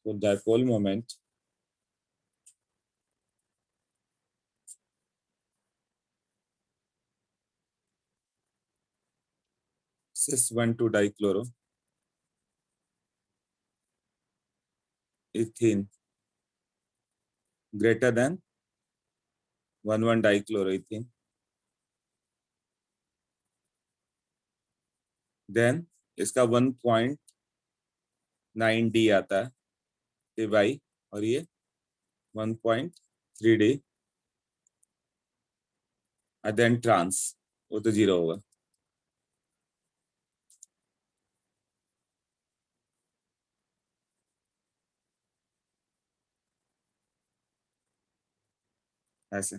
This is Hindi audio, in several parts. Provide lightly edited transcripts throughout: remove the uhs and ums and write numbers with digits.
तो dipole moment cis 1,2 dichloro ethene greater than 1,1 dichloro ethene, then इसका 1.9D आता है डिवाई, और ये 1.3D, देन ट्रांस, वो तो 0 होगा। ऐसे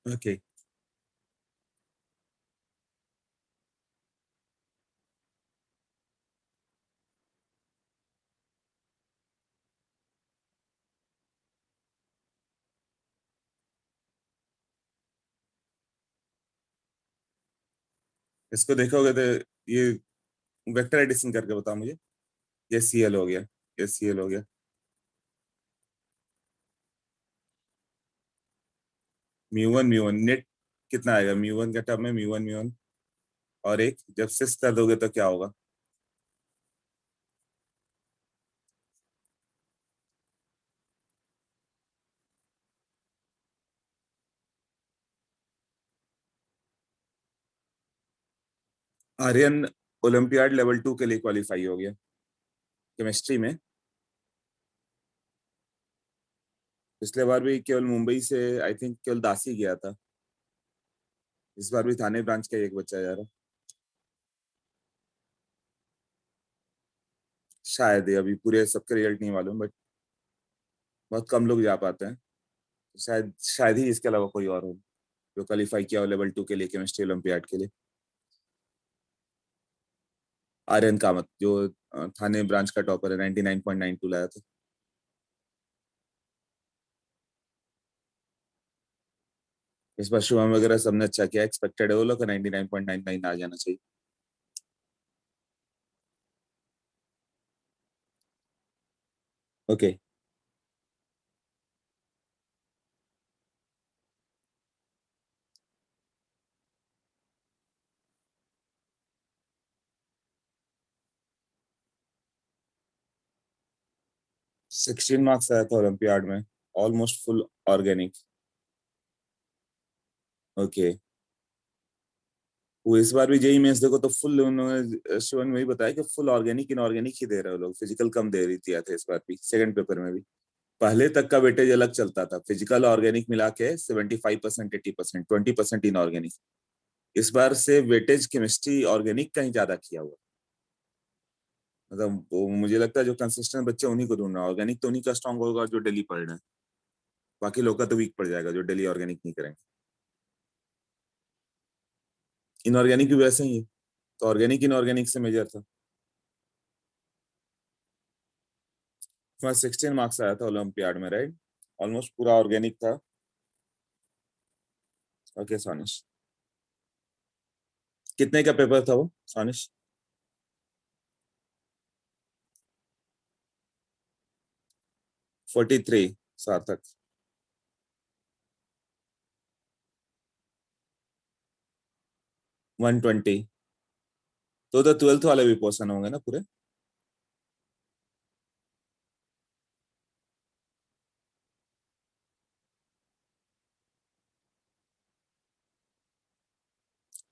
ओके। इसको देखोगे तो ये वेक्टर एडिशन करके बताओ मुझे। ये Cl हो गया, ये Cl हो गया। म्यू वन नेट कितना आएगा म्यू वन का टर्म में, म्यू वन, और एक जब सिस कर दोगे तो क्या होगा? आर्यन ओलंपियाड लेवल 2 के लिए क्वालिफाई हो गया केमिस्ट्री में। पिछले बार भी केवल मुंबई से आई थिंक केवल दासी गया था, इस बार भी थाने ब्रांच का एक बच्चा जा रहा। शायद, ये अभी पूरे सबके रिजल्ट नहीं मालूम, बट बहुत कम लोग जा पाते हैं। शायद शायद ही इसके अलावा कोई और हो जो क्वालिफाई किया हो लेवल 2 के लिए केमिस्ट्री ओलंपियाड के लिए। आर्यन कामत जो थाने ब्रांच का टॉपर है, 99.92 लाया था। इस बार शुभम वगैरह सबने अच्छा किया, एक्सपेक्टेड है वो लोग का 99.99 आ जाना चाहिए। ओके। 16 मार्क्स आया था ओलंपियाड में, ऑलमोस्ट फुल ऑर्गेनिक। ओके। वो इस बार भी जेई मेंस देखो तो फुल, उन्होंने शिवन में भी बताया कि फुल ऑर्गेनिक इनऑर्गेनिक ही दे रहे हो लोग, फिजिकल कम दे रही थी आते इस बार भी सेकंड पेपर में भी। पहले तक का वेटेज अलग चलता था, फिजिकल ऑर्गेनिक मिला के 75%, 80%, 20% इनऑर्गेनिक। इस बार से वेटेज केमिस्ट्री ऑर्गेनिक का ही ज्यादा किया हुआ। मतलब वो मुझे लगता है जो कंसिस्टेंट बच्चे उन्हीं को ढूंढना, ऑर्गेनिक तो उन्हीं का स्ट्रांग होगा जो डेली पढ़ रहे हैं। बाकी लोग का तो वीक पड़ जाएगा जो डेली ऑर्गेनिक नहीं करेंगे। इनऑर्गेनिक भी वैसे ही है, तो ऑर्गेनिक इनऑर्गेनिक से मेजर था। उसमें 16 मार्क्स आया था ओलंपियाड में, राइट? ऑलमोस्ट पूरा ऑर्गेनिक था। ओके सोनिश, कितने का पेपर था वो सोनिश? 43 सार्थक। 120। तो 12th वाले भी पोर्शन होंगे ना पूरे?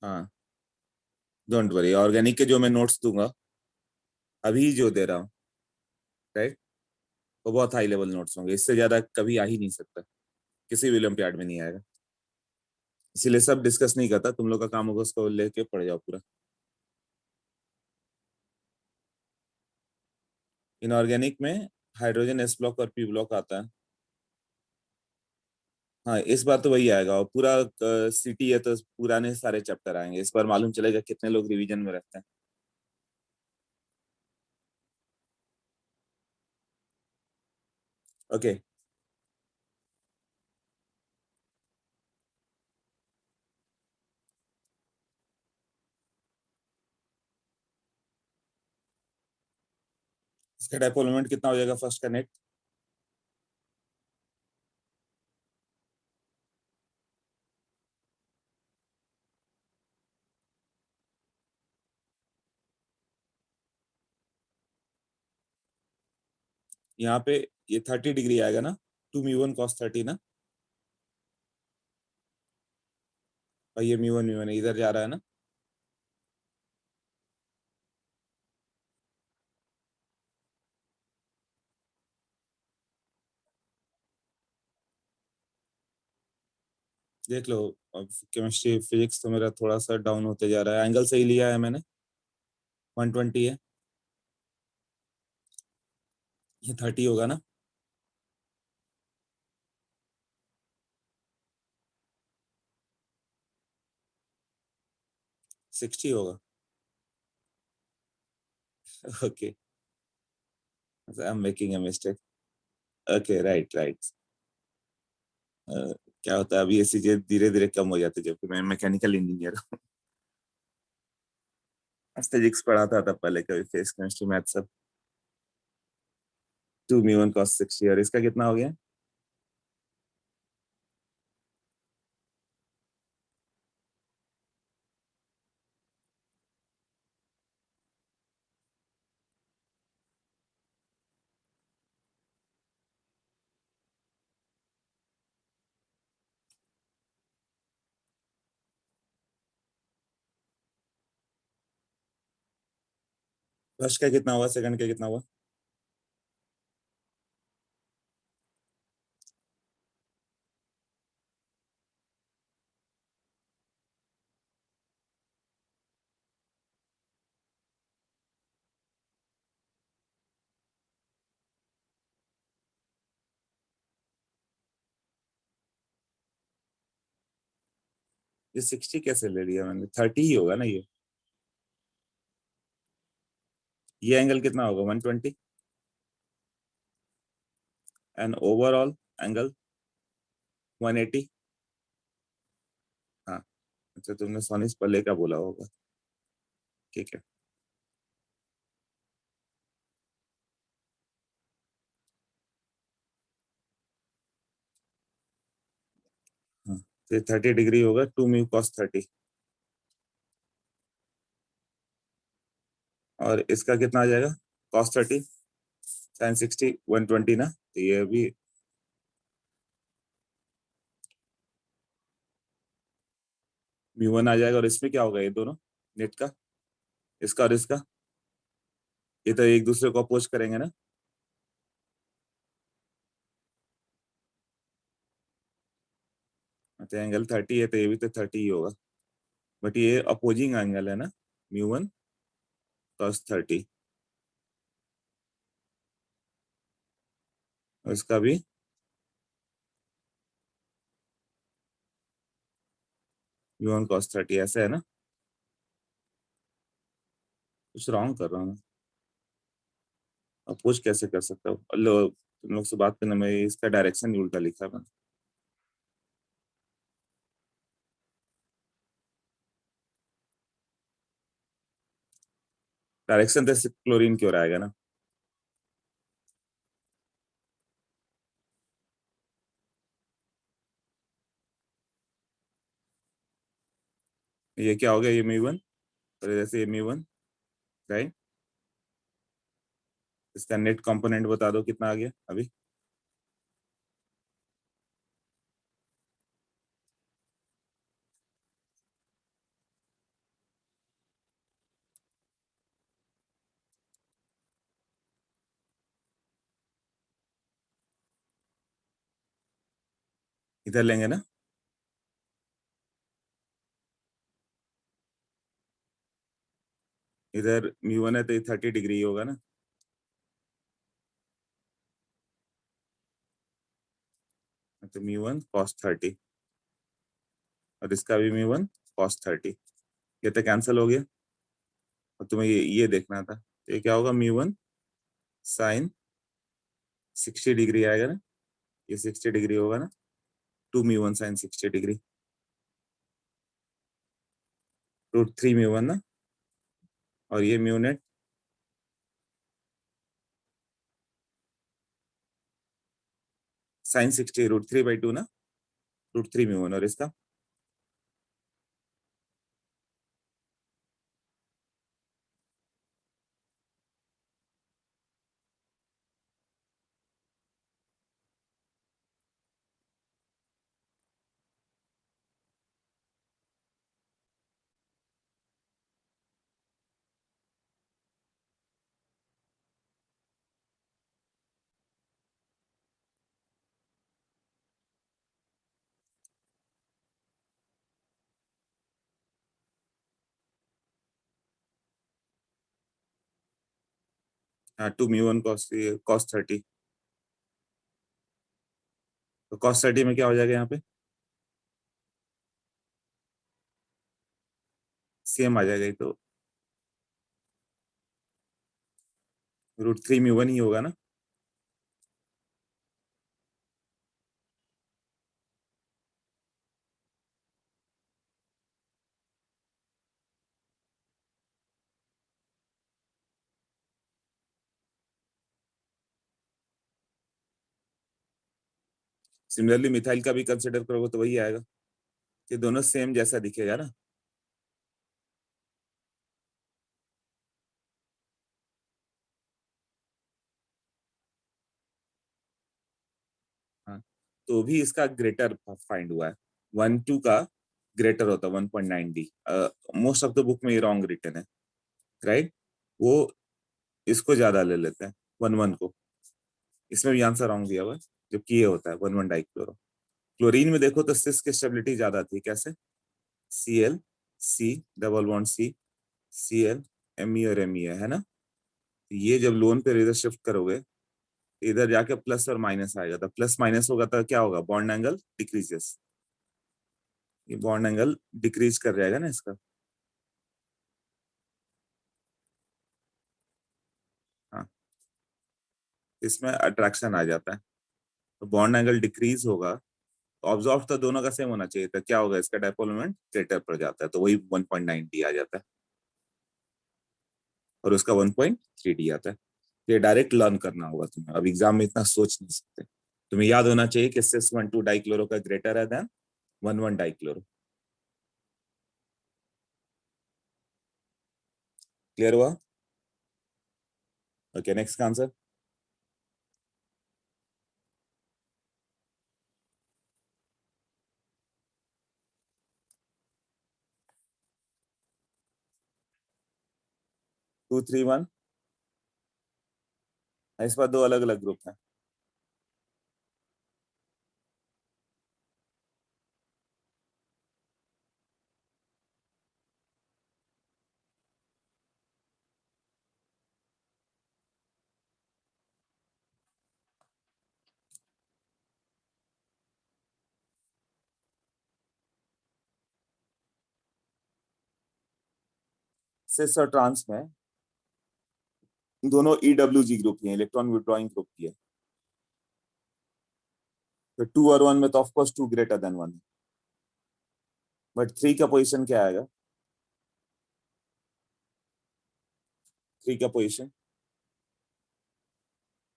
हाँ, डोंट वरी, ऑर्गेनिक के जो मैं नोट्स दूंगा अभी जो दे रहा हूँ, राइट, वो बहुत हाई लेवल नोट्स होंगे, इससे ज्यादा कभी आ ही नहीं सकता, किसी भी ओलंपियाड में नहीं आएगा। इसीलिए सब डिस्कस नहीं करता, तुम लोग का काम होगा उसको लेके पढ़ जाओ पूरा। इनऑर्गेनिक में हाइड्रोजन एस ब्लॉक और पी ब्लॉक आता है। हाँ, इस बार तो वही आएगा, और पूरा सिटी है तो पुराने सारे चैप्टर आएंगे इस बार, मालूम चलेगा कितने लोग रिवीजन में रखते हैं। ओके। इसका डाइपोल मोमेंट कितना हो जाएगा फर्स्ट का नेट? यहाँ पे ये 30 डिग्री आएगा ना, 2 μ1 cos 30 ना, और ये μ1 इधर जा रहा है ना। देख लो, अब केमिस्ट्री फिजिक्स तो मेरा थोड़ा सा डाउन होते जा रहा है, एंगल सही लिया है मैंने, 120 है, ये 30 होगा ना। 60 होगा। Okay, I am making a mistake. Okay, right right. क्या होता है अभी, ये चीजें धीरे धीरे कम हो जाती है जबकि मैं मैकेनिकल इंजीनियर हूँ। फिजिक्स पढ़ा था पहले, कभी फेस केमिस्ट्री मैथ सब। 2 μ1 cos 60, और इसका कितना हो गया? फर्स्ट का कितना हुआ, सेकंड का कितना हुआ? ये 60 कैसे ले लिया मैंने, 30 ही होगा ना ये। ये एंगल कितना होगा, 120, एंड ओवरऑल एंगल 180। हाँ, अच्छा तुमने सोनिस पल्ले का बोला होगा। ठीक है। हाँ, तो 30 डिग्री होगा, 2 μ cos 30, और इसका कितना आ जाएगा, cos 30 sin 60, 120 ना, तो ये भी μ1 आ जाएगा, और इसमें क्या होगा, ये दोनों नेट का, इसका और इसका, ये तो एक दूसरे को अपोज करेंगे ना। तो एंगल 30 है तो ये भी तो 30 ही होगा, बट ये अपोजिंग एंगल है ना, μ1 cos 30, और इसका भी μ1 cos 30, ऐसा है ना। कुछ रॉन्ग कर रहा हूँ मैं, अपोज कैसे कर सकता हूँ, लो तुम लोग से बात करने में इसका डायरेक्शन ही उल्टा लिखा है मैंने। डायरेक्शन तो क्लोरीन की ओर आएगा ना। ये क्या हो गया, ये μ1, और जैसे ये μ1, राइट। इसका नेट कंपोनेंट बता दो कितना आ गया अभी। इधर लेंगे ना, इधर μ1 है तो ये 30 डिग्री होगा ना। तो μ1 cos 30 और इसका भी μ1 cos 30, ये तो कैंसिल हो गया। और तुम्हें ये देखना था, तो ये क्या होगा, μ1 sin 60 डिग्री आएगा ना, ये 60 डिग्री होगा ना, 2 μ1 sin 60 डिग्री, √3 μ1 ना, और ये म्यू नेट sin 60 √3/2 ना, √3 μ1, और इसका हाँ 2 μ1 cos 30, तो cos 30 में क्या हो जाएगा यहाँ पे, सेम आ जाएगा, ये तो √3 μ1 ही होगा ना। सिमिलरली मिथाइल का भी कंसिडर करोगे तो वही आएगा, कि दोनों सेम जैसा दिखेगा ना। हाँ, तो भी इसका ग्रेटर फाइंड हुआ है, 1 2 का ग्रेटर होता है 1.9D। Most of the book में ये रॉन्ग रिटर्न है, राइट। वो इसको ज्यादा ले लेते हैं, 1 1 को, इसमें भी आंसर रॉन्ग दिया हुआ है, जबकि ये होता है 1 1 डाइक्लोरो। क्लोरीन में देखो तो सिस की स्टेबिलिटी ज्यादा थी, कैसे, Cl C double bond Cl Me और Me है ना। तो ये जब लोन पे इधर शिफ्ट करोगे तो इधर जाके प्लस और माइनस आएगा, तो प्लस माइनस होगा तो क्या होगा, बॉन्ड एंगल डिक्रीजेस, ये बॉन्ड एंगल डिक्रीज कर जाएगा ना इसका। हाँ, इसमें अट्रैक्शन आ जाता है, तो बॉन्ड एंगल डिक्रीज होगा, ऑब्जॉर्व तो दोनों का सेम होना चाहिए था, क्या होगा, इसका डायपोल मोमेंट ग्रेटर पड़ जाता है, तो वही 1.9D आ जाता है, और उसका 1.3D आता है। ये डायरेक्ट लर्न करना होगा तुम्हें, अब एग्जाम में इतना सोच नहीं सकते। तुम्हें याद होना चाहिए कि cis 1 2 डाइक्लोरो का ग्रेटर है देन 1 1 डाइक्लोरो। क्लियर हुआ? ओके, नेक्स्ट का आंसर। 2 3 1, इस बार दो अलग अलग ग्रुप हैं। सिस और ट्रांस में दोनों EWG ग्रुप की है, इलेक्ट्रॉन विड्रॉइंग ग्रुप की है, तो 2 और 1 में तो ऑफकोर्स 2 ग्रेटर देन 1, बट 3 का पोजिशन क्या आएगा, 3 का पोजिशन,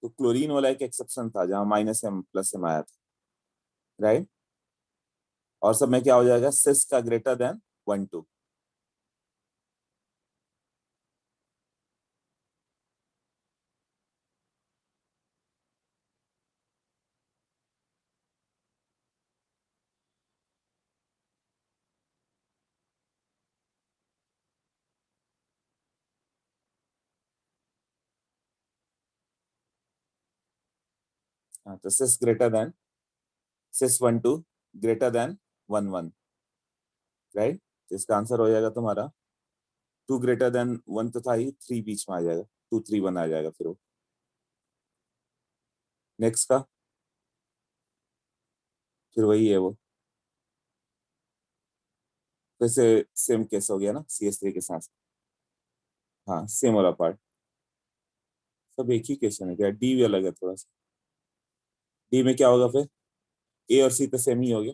तो क्लोरीन वाला एक एक्सेप्शन था जहां -M + M आया था, राइट। और सब में क्या हो जाएगा, सिस का ग्रेटर देन 1 2। हाँ, तो सिस 1 2 ग्रेटर देन 1 1, राइट। इसका आंसर हो जाएगा तुम्हारा 2 ग्रेटर देन 1 तो था ही, 3 बीच में आ जाएगा, 2 3 1 आ जाएगा फिर वो। नेक्स्ट का फिर वही है वो, वैसे सेम केस हो गया ना CH3 के साथ। हाँ सेम वाला पार्ट, सब एक ही क्वेश्चन है क्या, डी भी अलग है थोड़ा सा। डी में क्या होगा फिर, ए और सी तो सेम ही हो गया।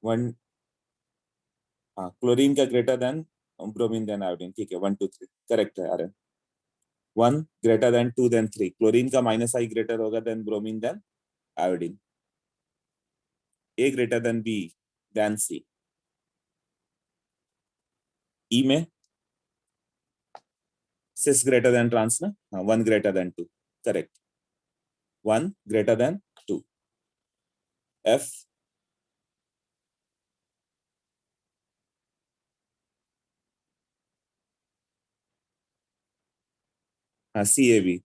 वन, हाँ क्लोरीन का greater than bromine than iodine, ठीक है 1 2 3 करेक्ट है Aryan. 1 greater than 2 then 3, chlorine का -I ग्रेटर होगा than bromine than iodine. A greater than B than C। E में cis greater than trans ना, हाँ 1 greater than 2, correct 1 greater than 2। F, हाँ CAB,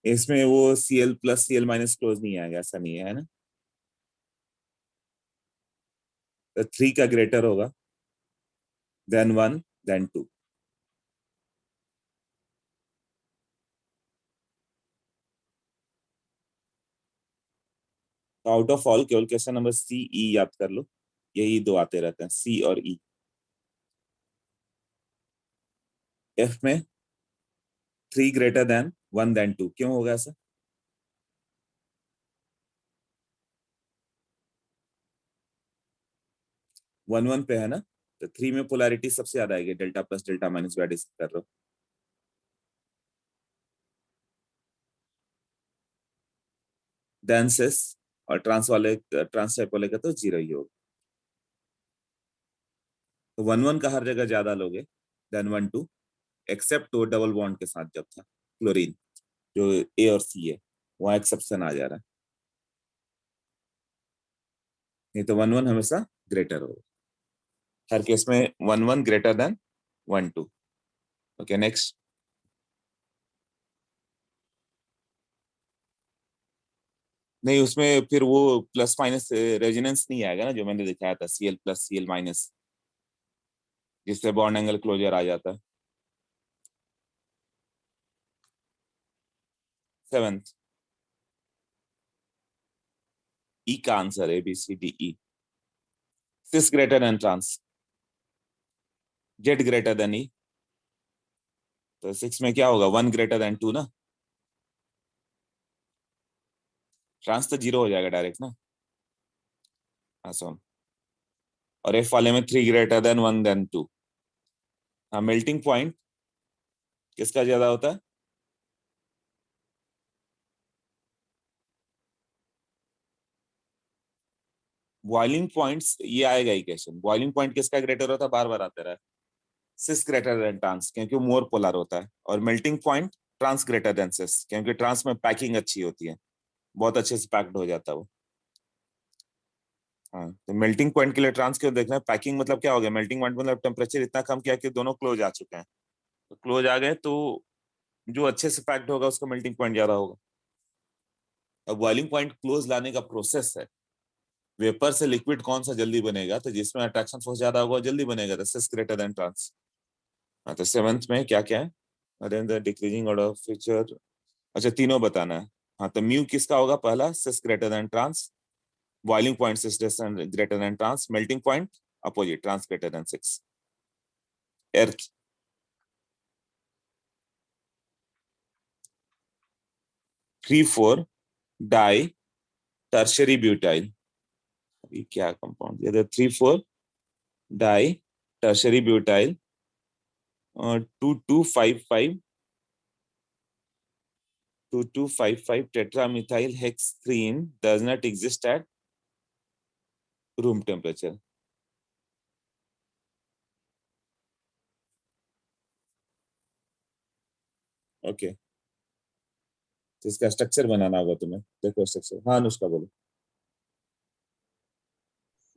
इसमें वो Cl+Cl- क्लोज नहीं आएगा, ऐसा नहीं है ना। तो 3 का ग्रेटर होगा देन 1 देन 2। तो आउट ऑफ ऑल केवल क्वेश्चन नंबर CE याद कर लो, यही दो आते रहते हैं C और E। F में 3 greater than 1 then 2, क्यों होगा ऐसा। 1 1 पे है ना, तो 3 में पोलैरिटी सबसे ज्यादा आएगी, delta plus delta minus discuss कर रहे हो। देन सिस, और ट्रांस वाले, ट्रांस टाइप वाले का तो 0 ही होगा। तो 1 1 का हर जगह ज्यादा लोगे देन 1 2, एक्सेप्ट वो डबल बॉन्ड के साथ जब था क्लोरीन, जो A और C है, वहां एक्सेप्शन आ जा रहा है, नहीं तो 1 1 हमेशा ग्रेटर होगा हर केस में, 1 1 ग्रेटर देन 1 2। Okay next. नहीं उसमें फिर वो प्लस माइनस रेजोनेंस नहीं आएगा ना, जो मैंने दिखाया था Cl+Cl-, जिससे बॉन्ड एंगल क्लोजर आ जाता है। 7th, ई का answer ABCDE। Cis greater than trans, Z greater than E, तो 6 में क्या होगा, 1 greater than 2 ना, ट्रांस तो 0 हो जाएगा डायरेक्ट ना। हाँ सो, और एफ वाले में 3 greater than 1 then 2। हाँ मेल्टिंग पॉइंट किसका ज्यादा होता है, बॉइलिंग पॉइंट्स, ये आएगा ही क्वेश्चन, बॉइलिंग पॉइंट किसका ग्रेटर होता है, बार बार आता रहा है, सिस ग्रेटर देन ट्रांस क्योंकि मोर पोलर होता है, और melting point trans greater than cis क्योंकि ट्रांस में पैकिंग अच्छी होती है, बहुत अच्छे से पैक्ड हो जाता है वो। हाँ तो मेल्टिंग पॉइंट के लिए ट्रांस क्यों देखना है, पैकिंग मतलब क्या हो गया, मेल्टिंग पॉइंट मतलब टेम्परेचर इतना कम किया कि दोनों क्लोज आ चुके हैं, तो क्लोज आ गए तो जो अच्छे से पैक्ड होगा उसका मेल्टिंग पॉइंट ज्यादा होगा। अब बॉइलिंग पॉइंट क्लोज लाने का प्रोसेस है, वेपर से लिक्विड कौन सा जल्दी बनेगा, तो जिसमें अट्रैक्शन फोर्स ज्यादा होगा जल्दी बनेगा, तो सिस ग्रेटर देन ट्रांस। हाँ तो 7th में क्या क्या है, अरे द डिक्रीजिंग ऑर्डर फीचर, अच्छा तीनों बताना है। हाँ तो म्यू किसका होगा, पहला cis greater than trans, boiling point cis greater than trans, melting point opposite trans greater than 6। एर्थ 3 4 डाई टर्शरी ब्यूटाइल, ये क्या कंपाउंड, ये 3 4 di tertiary butyl 2255 tetramethyl hexene does not exist at room temperature। Okay, तो इसका स्ट्रक्चर बनाना होगा तुम्हें, देखो स्ट्रक्चर, हाँ अनुष्का बोलो।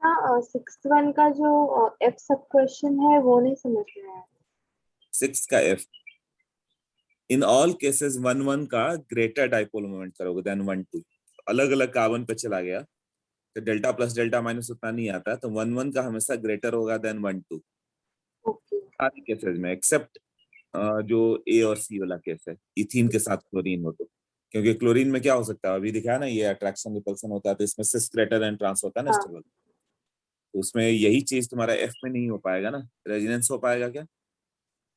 हाँ 6th 1 का जो एफ सब क्वेश्चन है वो नहीं समझ में आया। 6 का F, इन ऑल केसेस 1 1 का ग्रेटर डाइपोल मोमेंट करोगे देन 1 2, अलग अलग कार्बन पे चला गया तो डेल्टा प्लस डेल्टा माइनस उतना नहीं आता, तो 1 1 का हमेशा ग्रेटर होगा देन 1 2 ओके। सारे केसेस में, एक्सेप्ट जो ए और सी वाला केस है, इथीन के साथ क्लोरीन हो तो। क्योंकि क्लोरीन में क्या हो सकता है, अभी दिखा ना, ये अट्रैक्शन रिपल्सन होता है, तो इसमें सिस ग्रेटर एंड ट्रांस होता है ना हाँ। स्टेबल। तो उसमें यही चीज तुम्हारा एफ में नहीं हो पाएगा ना, रेजिडेंस हो पाएगा क्या?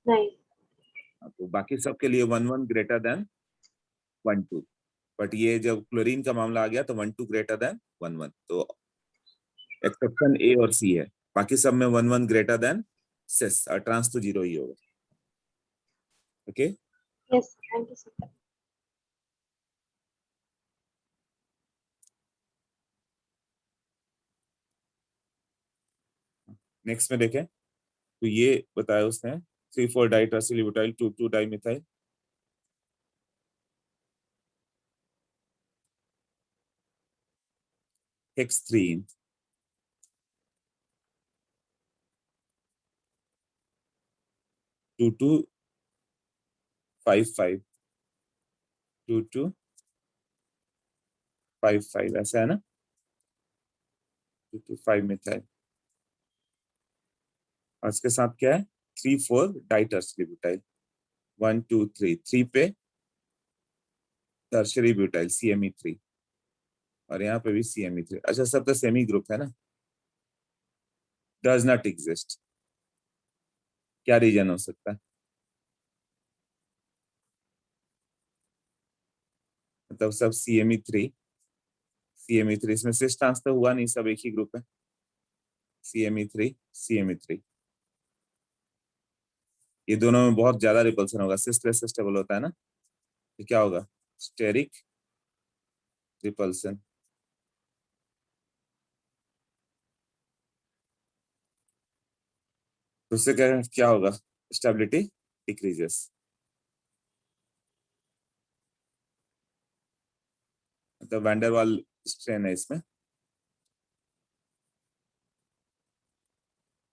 नहीं। तो बाकी सबके लिए 1 1 ग्रेटर देन 1 2। बट ये जब क्लोरीन का मामला आ गया तो 1 2 ग्रेटर देन 1 1, तो एक्सेप्शन ए और सी है। बाकी सब में 1 1 ग्रेटर देन सिस, और ट्रांस तो जीरो ही होगा। Okay. Yes, thank you sir. Next में देखें, तो ये बताया उसने 3 4 डाइट्रासिलिब्यूटाइल 2 2 डाइमिथाइल। हेक्सथ्रीन 2 2 5 5 2 2 5 5, ऐसा है ना, 2 2 5 मिथाइल। और इसके साथ क्या है, 3 4 डाइटर्सिलिब्यूटाइल 1 2 3 3 पे टर्शरी ब्यूटाइल CME3, और यहाँ पे भी CME3। अच्छा, सब तो सेमी ग्रुप है ना। डज नॉट एग्जिस्ट, क्या रीजन हो सकता है? मतलब सब CME3 इसमें सिस ट्रांस तो हुआ नहीं, सब एक ही ग्रुप है। CME3 ये दोनों में बहुत ज्यादा रिपल्सन होगा, सिस्टलेस स्टेबल होता है ना, तो क्या होगा, स्टेरिक रिपल्सन। तो उससे क्या क्या होगा, स्टेबिलिटी डिक्रीजेस। मतलब वैंडरवाल स्ट्रेन है इसमें,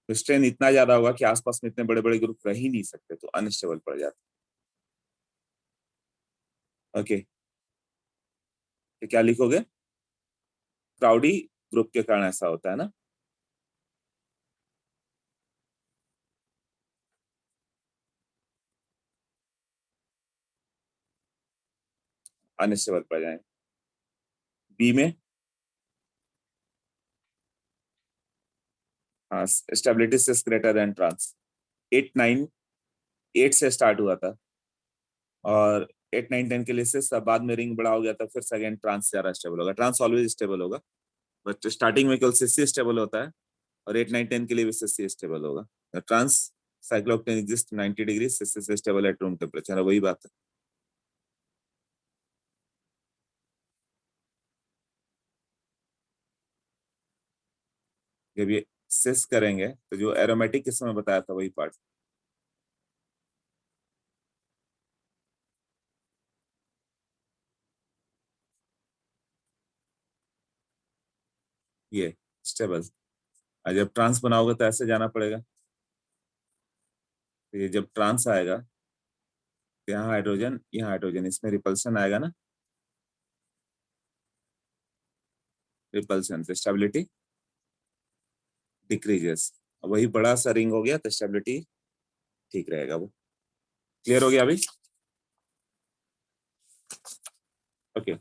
तो स्ट्रेन इतना ज्यादा होगा कि आसपास में इतने बड़े बड़े ग्रुप रह ही नहीं सकते, तो अनस्टेबल पड़ जाते। ओके, तो क्या लिखोगे, क्राउडी ग्रुप के कारण ऐसा होता है ना। अनस्टेबल पड़ जाए। बी में, हाँ, स्टेबिलिटी सिस ग्रेटर देन ट्रांस। 8 9 8 से स्टार्ट हुआ था, और 8 9 10 के लिए सिस, अब बाद में रिंग बड़ा हो गया था, फिर सेकंड ट्रांस ज्यादा स्टेबल होगा। ट्रांस ऑलवेज स्टेबल होगा, बट स्टार्टिंग में केवल सिस स्टेबल होता है, और 8 9 10 के लिए भी सिस स्टेबल होगा। Trans cyclooctene exist 90 degree, cis stable at room temperature, वही बात है। जब ये सिस करेंगे तो जो एरोमेटिक किस में बताया था वही पार्ट, ये स्टेबल। और जब ट्रांस बनाओगे तो ऐसे जाना पड़ेगा, तो ये जब ट्रांस आएगा तो यहाँ हाइड्रोजन, यहाँ हाइड्रोजन, इसमें रिपल्सन आएगा ना, रिपल्सन से स्टेबिलिटी डिक्रीजेस। वही बड़ा सा रिंग हो गया तो स्टेबिलिटी ठीक रहेगा। वो क्लियर हो गया अभी? ओके,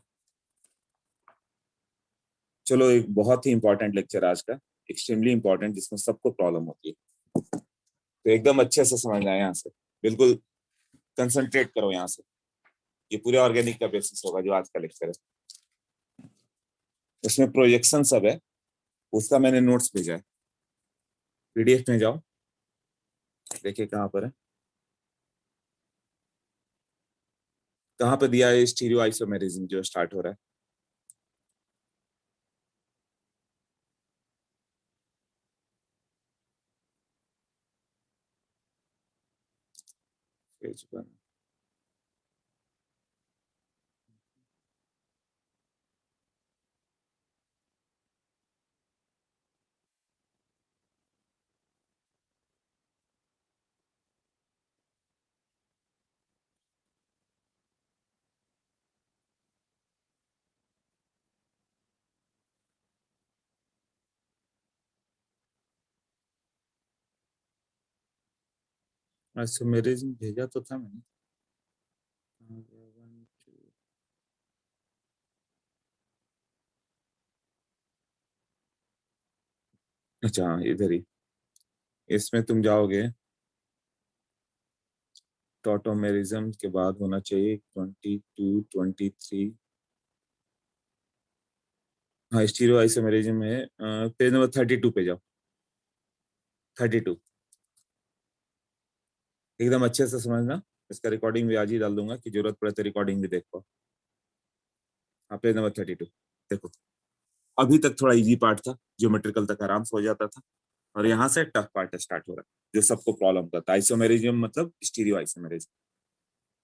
चलो, एक बहुत ही इंपॉर्टेंट लेक्चर आज का, एक्सट्रीमली इंपॉर्टेंट, जिसमें सबको प्रॉब्लम होती है, तो एकदम अच्छे से समझना है यहाँ से, बिल्कुल कंसंट्रेट करो यहाँ से। ये पूरे ऑर्गेनिक का बेसिस होगा जो आज का लेक्चर है। इसमें प्रोजेक्शन सब है, उसका मैंने नोट्स भेजा है, PDF में जाओ, देखिए कहाँ पर है, कहाँ पे दिया है स्टीरियो आइसोमेरिज्म जो स्टार्ट हो रहा है। पेज 1। आइसोमेरिज्म भेजा तो था मैंने। One, two. अच्छा हाँ, इधर ही। इसमें तुम जाओगे, टॉटोमेरिज्म के बाद होना चाहिए 22, 23। हाँ, स्टीरियो आइसोमेरिज्म में पेज नंबर 32 पे जाओ। 32 एकदम अच्छे से समझना। इसका रिकॉर्डिंग भी आज ही डाल दूंगा, कि जरूरत पड़े तो रिकॉर्डिंग भी देख पाओ। हाँ, पेज नंबर 32 देखो। अभी तक थोड़ा इजी पार्ट था, ज्योमेट्रिकल तक आराम से हो जाता था, और यहाँ से टफ पार्ट स्टार्ट हो रहा है, जो सबको प्रॉब्लम करता है। आइसोमेरिज्म मतलब स्टीरियो आइसोमेरिज्म,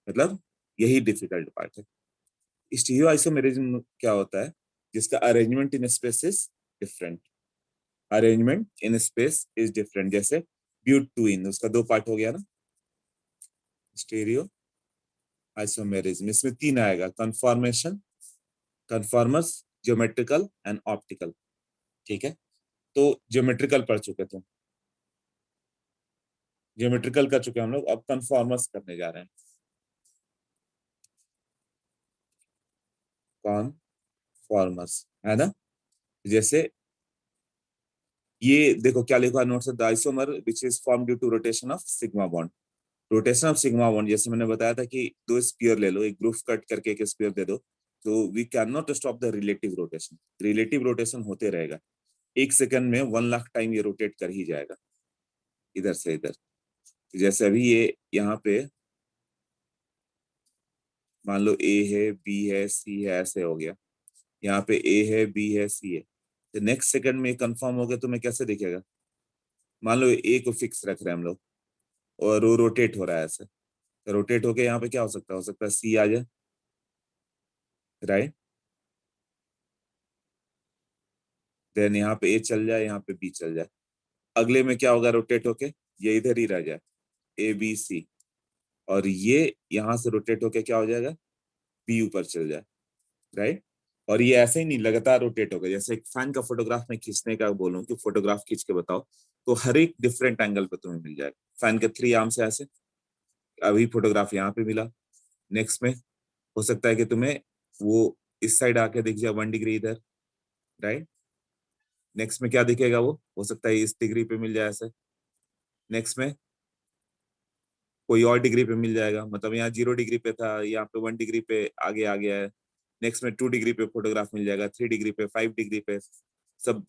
मतलब यही डिफिकल्ट पार्ट है। स्टीरियो आइसोमेरिज्म क्या होता है? जिसका arrangement in space is different. Arrangement in space is different. जैसे ब्यूट ट्विन, उसका दो पार्ट हो गया ना, स्टीरियो आइसोमेरिज्म। इसमें तीन आएगा, conformation, conformers, geometrical and optical. ठीक है, तो ज्योमेट्रिकल पढ़ चुके थे, ज्योमेट्रिकल कर चुके हैं हम लोग, अब कन्फॉर्मर्स करने जा रहे हैं। कॉन्फॉर्मर्स है ना, जैसे ये देखो क्या लिखा है notes, the isomer which is form due to rotation of sigma bond. Rotation of sigma bond, जैसे मैंने बताया था कि दो स्पीयर ले लो, एक ग्रुप कट करके एक स्पीयर दे दो, तो we can not stop the relative rotation. Relative rotation होते रहेगा, 1 सेकंड में 1 लाख टाइम ये रोटेट कर ही जाएगा इधर से इधर। जैसे अभी ये यहाँ पे मान लो ए है, बी है, सी है, ऐसे हो गया। यहाँ पे ए है, बी है, सी है, तो नेक्स्ट सेकंड में कंफर्म हो गया, तो मैं कैसे दिखेगा? मान लो ए को फिक्स रख रहे हैं हम लोग, और वो रोटेट हो रहा है ऐसे, तो रोटेट होके यहाँ पे क्या हो सकता है सी आ जाए, राइट। देन यहाँ पे ए चल जाए, यहाँ पे बी चल जाए। अगले में क्या होगा रोटेट होके? ये इधर ही रह जाए, ए बी सी, और ये यहाँ से रोटेट होके क्या हो जाएगा? बी ऊपर चल जाए, राइट। और ये ऐसे ही नहीं, लगातार रोटेट होगा। जैसे एक फैन का फोटोग्राफ में खींचने का बोलूं कि फोटोग्राफ खींच के बताओ, तो हर एक डिफरेंट एंगल पे तुम्हें मिल जाएगा। फैन के 3 आर्म से ऐसे, अभी फोटोग्राफ यहाँ पे मिला, नेक्स्ट में हो सकता है कि तुम्हें वो इस साइड आके दिख जाए 1 डिग्री इधर, राइट। नेक्स्ट में क्या दिखेगा? वो हो सकता है इस डिग्री पे मिल जाए ऐसे, नेक्स्ट में कोई और डिग्री पे मिल जाएगा, मतलब यहाँ 0 डिग्री पे था, यहाँ पे 1 डिग्री पे आगे आ गया है। नेक्स्ट में 2 डिग्री पे फोटोग्राफ मिल जाएगा, 3 डिग्री पे, 5 डिग्री पे, सब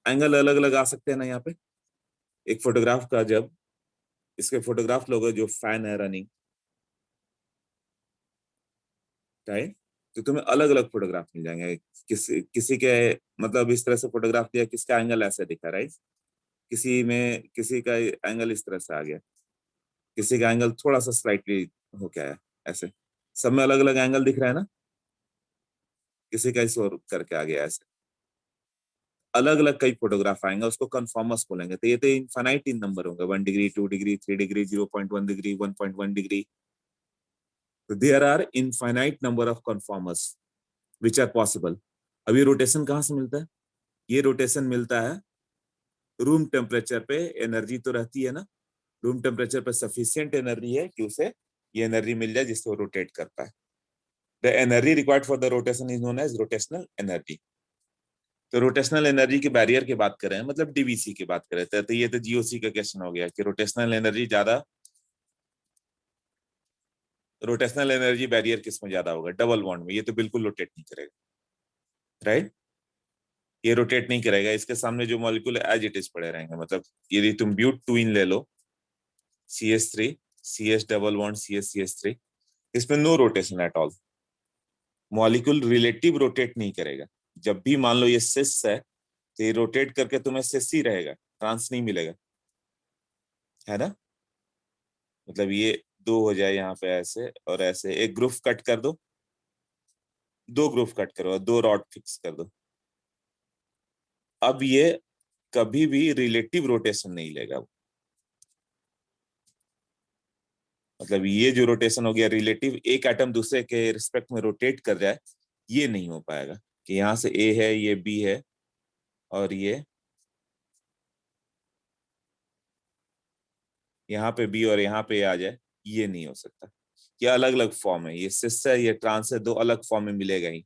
एंगल अलग अलग आ सकते हैं ना यहाँ पे। एक फोटोग्राफ का जब इसके फोटोग्राफ लोगे, जो फैन है रनिंग, राइट, तो तुम्हें अलग अलग फोटोग्राफ मिल जाएंगे। किसी किसी के मतलब इस तरह से फोटोग्राफ दिया, किसका एंगल ऐसे दिखा, राइट। किसी में किसी का एंगल इस तरह से आ गया, किसी का एंगल थोड़ा सा स्लाइटली हो गया है ऐसे, सब में अलग अलग एंगल दिख रहा है ना। किसी का इस और करके आ गया ऐसे, अलग अलग कई फोटोग्राफ आएंगे, उसको कन्फॉर्मर्स बोलेंगे। तो ये तो इनफाइनाइट इन नंबर होंगे, 1 degree, 2 degree, 3 degree, 0.1 degree, 1.1 degree. तो there are infinite number of conformers which are possible. अभी रोटेशन कहाँ से मिलता है? ये रोटेशन मिलता है रूम टेम्परेचर पे। एनर्जी तो रहती है ना, रूम टेम्परेचर पे सफिशियंट एनर्जी है कि उसे ये एनर्जी मिल जाए जिससे वो रोटेट कर पाए। The energy required for the rotation is known as rotational energy. तो रोटेशनल एनर्जी के बैरियर की बात करें, मतलब डीवीसी की बात करें, तो ये तो जीओसी का क्वेश्चन हो गया कि रोटेशनल एनर्जी ज्यादा, रोटेशनल एनर्जी बैरियर किस में ज्यादा होगा? डबल बॉन्ड में। ये तो बिल्कुल रोटेट नहीं करेगा, राइट। ये रोटेट नहीं करेगा, इसके सामने जो मॉलिक्यूल एज इट इज पड़े रहेंगे। मतलब यदि तुम ब्यूट ट्विन ले लो, CH3, CS double bond, CS CH3, इसमें no rotation at all. Molecule relative rotate नहीं करेगा। जब भी मान लो ये सिस है, तो ये रोटेट करके तुम्हें सिस ही रहेगा, ट्रांस नहीं मिलेगा, है ना। मतलब ये दो हो जाए यहाँ पे ऐसे और ऐसे, एक ग्रुप कट कर दो, दो ग्रुप कट करो, दो रॉड फिक्स कर दो, अब ये कभी भी रिलेटिव रोटेशन नहीं लेगा। मतलब ये जो रोटेशन हो गया रिलेटिव, एक एटम दूसरे के रिस्पेक्ट में रोटेट कर जाए, ये नहीं हो पाएगा। कि यहाँ से ए है, ये बी है, और ये यहाँ पे बी और यहाँ पे आ जाए, ये नहीं हो सकता। ये अलग अलग फॉर्म है, ये सिस है, ये ट्रांस है, दो अलग फॉर्म में मिलेगा ही।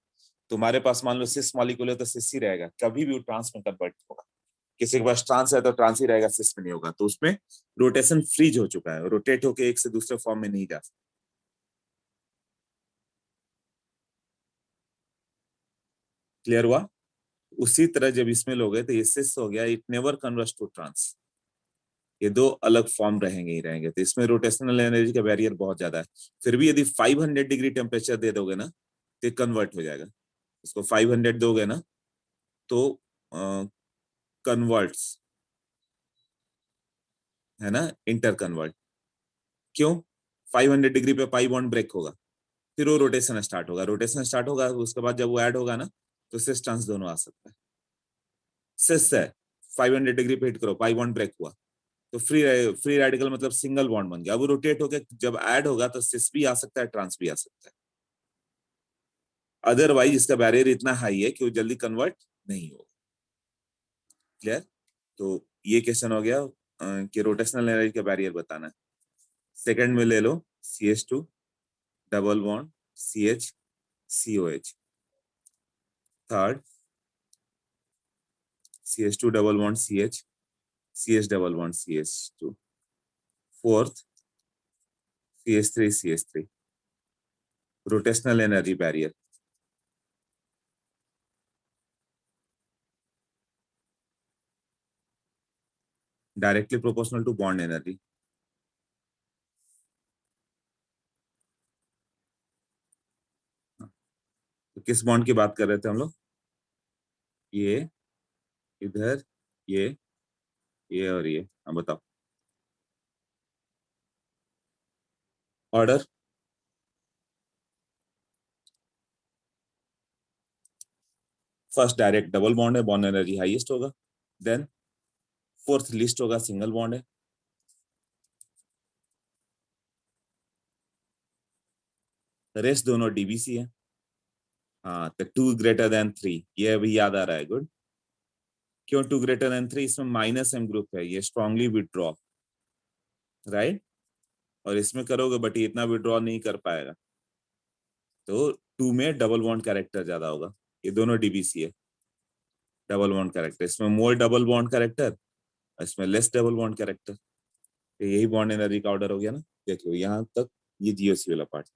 तुम्हारे पास मान लो सिस मॉलिक्यूल है तो सिस ही रहेगा, कभी भी वो ट्रांस में कन्वर्ट होगा। किसी के पास ट्रांस है तो ट्रांस ही रहेगा, सिस में नहीं होगा। तो उसमें रोटेशन फ्रीज हो चुका है, रोटेट होके एक से दूसरे फॉर्म में नहीं जा सकता। क्लियर हुआ? उसी तरह जब इसमें लोगे तो ये सिस हो गया, it never converts to trans. ये दो अलग फॉर्म रहेंगे ही रहेंगे, तो इसमें रोटेशनल एनर्जी का बैरियर बहुत ज्यादा है। फिर भी यदि 500 डिग्री टेम्परेचर दे दोगे ना तो कन्वर्ट हो जाएगा। इसको 500 दोगे ना तो कन्वर्ट्स, है ना, इंटर कन्वर्ट। क्यों? 500 डिग्री पे पाई बॉन्ड ब्रेक होगा, फिर वो रोटेशन स्टार्ट होगा, रोटेशन स्टार्ट होगा, उसके बाद जब वो ऐड होगा ना तो सिस ट्रांस दोनों आ सकता है। सिस है, 500 डिग्री पे हिट करो, पाई बॉन्ड ब्रेक हुआ, तो फ्री फ्री रेडिकल मतलब सिंगल बॉन्ड बन गया। अब रोटेट होकर जब ऐड होगा तो सिस भी आ सकता है, ट्रांस भी आ सकता है। अदरवाइज इसका बैरियर इतना हाई है कि वो जल्दी कन्वर्ट नहीं होगा। क्लियर? तो ये क्वेश्चन हो गया कि रोटेशनल एनर्जी का बैरियर बताना है। सेकंड में ले लो CH2 double bond CH COH। Third CH2 double bond CH CH double bond CH2। Fourth CH3 CH3। Rotational energy barrier directly proportional to bond energy. तो किस बॉन्ड की बात कर रहे थे हम लोग? ये, इधर, ये और ये। हाँ बताओ order. First direct double bond है, बॉन्ड एनर्जी हाईएस्ट होगा। देन फोर्थ लिस्ट होगा, सिंगल बॉन्ड है। रेस्ट दोनों डीबीसी है। हाँ, तो 2 ग्रेटर देन 3, ये अभी याद आ रहा है, गुड। क्यों 2 ग्रेटर देन 3? इसमें -M ग्रुप है, ये स्ट्रांगली विड्रॉ, राइट। और इसमें करोगे बट ये इतना विड्रॉ नहीं कर पाएगा, तो 2 में डबल बॉन्ड कैरेक्टर ज्यादा होगा। ये दोनों डीबीसी है, डबल बॉन्ड कैरेक्टर। इसमें मोर डबल बॉन्ड कैरेक्टर, इसमें लेस डबल बॉन्ड कैरेक्टर। तो यही बॉन्ड एनर्जी का ऑर्डर हो गया ना। देख लो यहाँ तक, ये जीओसी वाला पार्ट।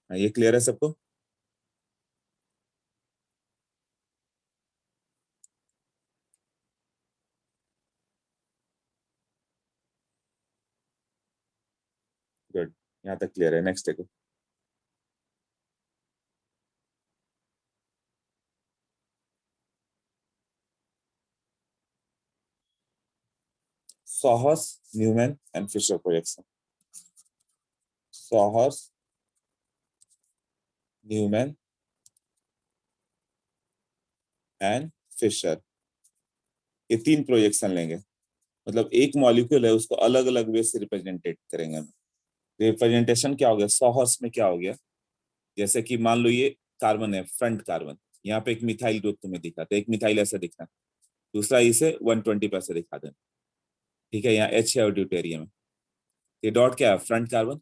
हाँ, ये क्लियर है सबको? गुड, यहाँ तक क्लियर है। नेक्स्ट देखो। Sawhorse, Newman and Fischer projection. Sawhorse, Newman and Fischer, ये 3 प्रोजेक्शन लेंगे। मतलब एक मॉलिक्यूल है, उसको अलग अलग वे से रिप्रेजेंटेट करेंगे हम। रिप्रेजेंटेशन क्या हो गया? सॉहर्स में क्या हो गया, जैसे कि मान लो ये कार्बन है, फ्रंट कार्बन, यहाँ पे एक मिथाइल ग्रुप तुम्हें दिखा, तो एक मिथाइल ऐसा दिखना, दूसरा इसे 120 पे ऐसे दिखा देना। ठीक है, यहाँ H है और ड्यूटेरियम है। ये डॉट क्या है? Front carbon.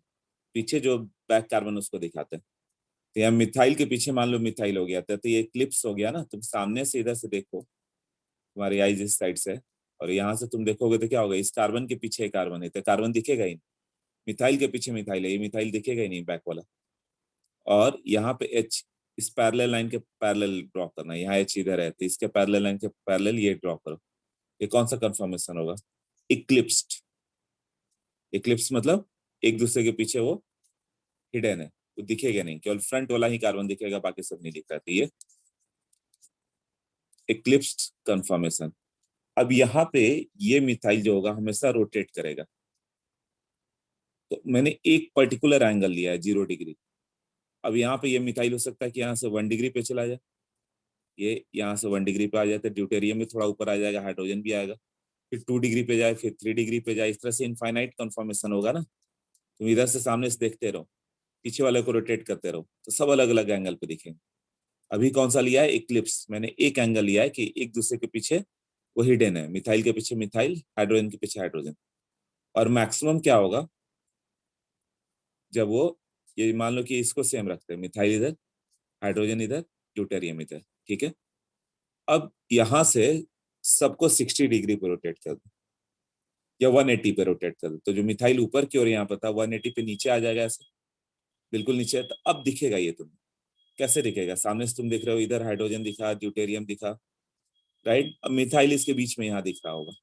पीछे जो बैक कार्बन उसको दिखाते हैं। तो यहाँ मिथाइल के पीछे मान लो मिथाइल हो गया था, तो ये क्लिप्स हो गया ना। तुम सामने से इधर से देखो, तुम्हारी आईज इस साइड से, और यहाँ से तुम देखोगे तो क्या होगा? इस कार्बन के पीछे कार्बन है, तो कार्बन दिखेगा ही नहीं। मिथाइल के पीछे मिथाइल है, ये मिथाइल दिखेगा ही नहीं, बैक वाला। और यहाँ पे H, इस पैरेलल लाइन के पैरेलल ड्रॉ करना है। यहाँ H इधर है, तो इसके पैरेलल लाइन के पैरेलल ये ड्रॉ करो। ये कौन सा कंफर्मेशन होगा? इक्लिप्स्ड। इक्लिप्स मतलब एक दूसरे के पीछे वो हिडन है, वो दिखेगा नहीं, केवल फ्रंट वाला ही कार्बन दिखेगा, बाकी सब नहीं दिख रहा। तो ये इक्लिप्स्ड कंफर्मेशन। अब यहाँ पे ये मिथाइल जो होगा हमेशा रोटेट करेगा। तो मैंने एक पर्टिकुलर एंगल लिया है 0 डिग्री। अब यहाँ पे ये मिथाइल हो सकता है कि यहाँ से 1 डिग्री पे चला जाए, ये यहाँ से 1 डिग्री पे आ जाए, तो ड्यूटेरियम भी थोड़ा ऊपर आ जाएगा, हाइड्रोजन भी आएगा। फिर 2 डिग्री पे जाए, फिर 3 डिग्री पे जाए, इस तरह से इनफाइनाइट कंफर्मेशन होगा ना। तुम इधर से सामने से देखते रहो, पीछे वाले को रोटेट करते रहो, तो सब अलग अलग एंगल पे दिखेंगे। अभी कौन सा लिया है? इक्लिप्स। मैंने एक एंगल लिया है कि एक दूसरे के पीछे वो हिडन है, मिथाइल के पीछे मिथाइल, हाइड्रोजन के पीछे हाइड्रोजन। और मैक्सिमम क्या होगा जब वो, ये मान लो कि इसको सेम रखते हैं, मिथाइल इधर, हाइड्रोजन इधर, ड्यूटेरियम इधर, ठीक है। अब यहां से सबको 60 डिग्री पे रोटेट कर दो या 180 पे रोटेट कर दो, तो जो मिथाइल ऊपर की ओर यहाँ पर था 180 पे नीचे आ जाएगा ऐसे, बिल्कुल नीचे। तो अब दिखेगा ये तुम्हें, कैसे दिखेगा? सामने से तुम देख रहे हो, इधर हाइड्रोजन दिखा, ड्यूटेरियम दिखा, राइट। अब मिथाइल इसके बीच में यहाँ दिख रहा होगा,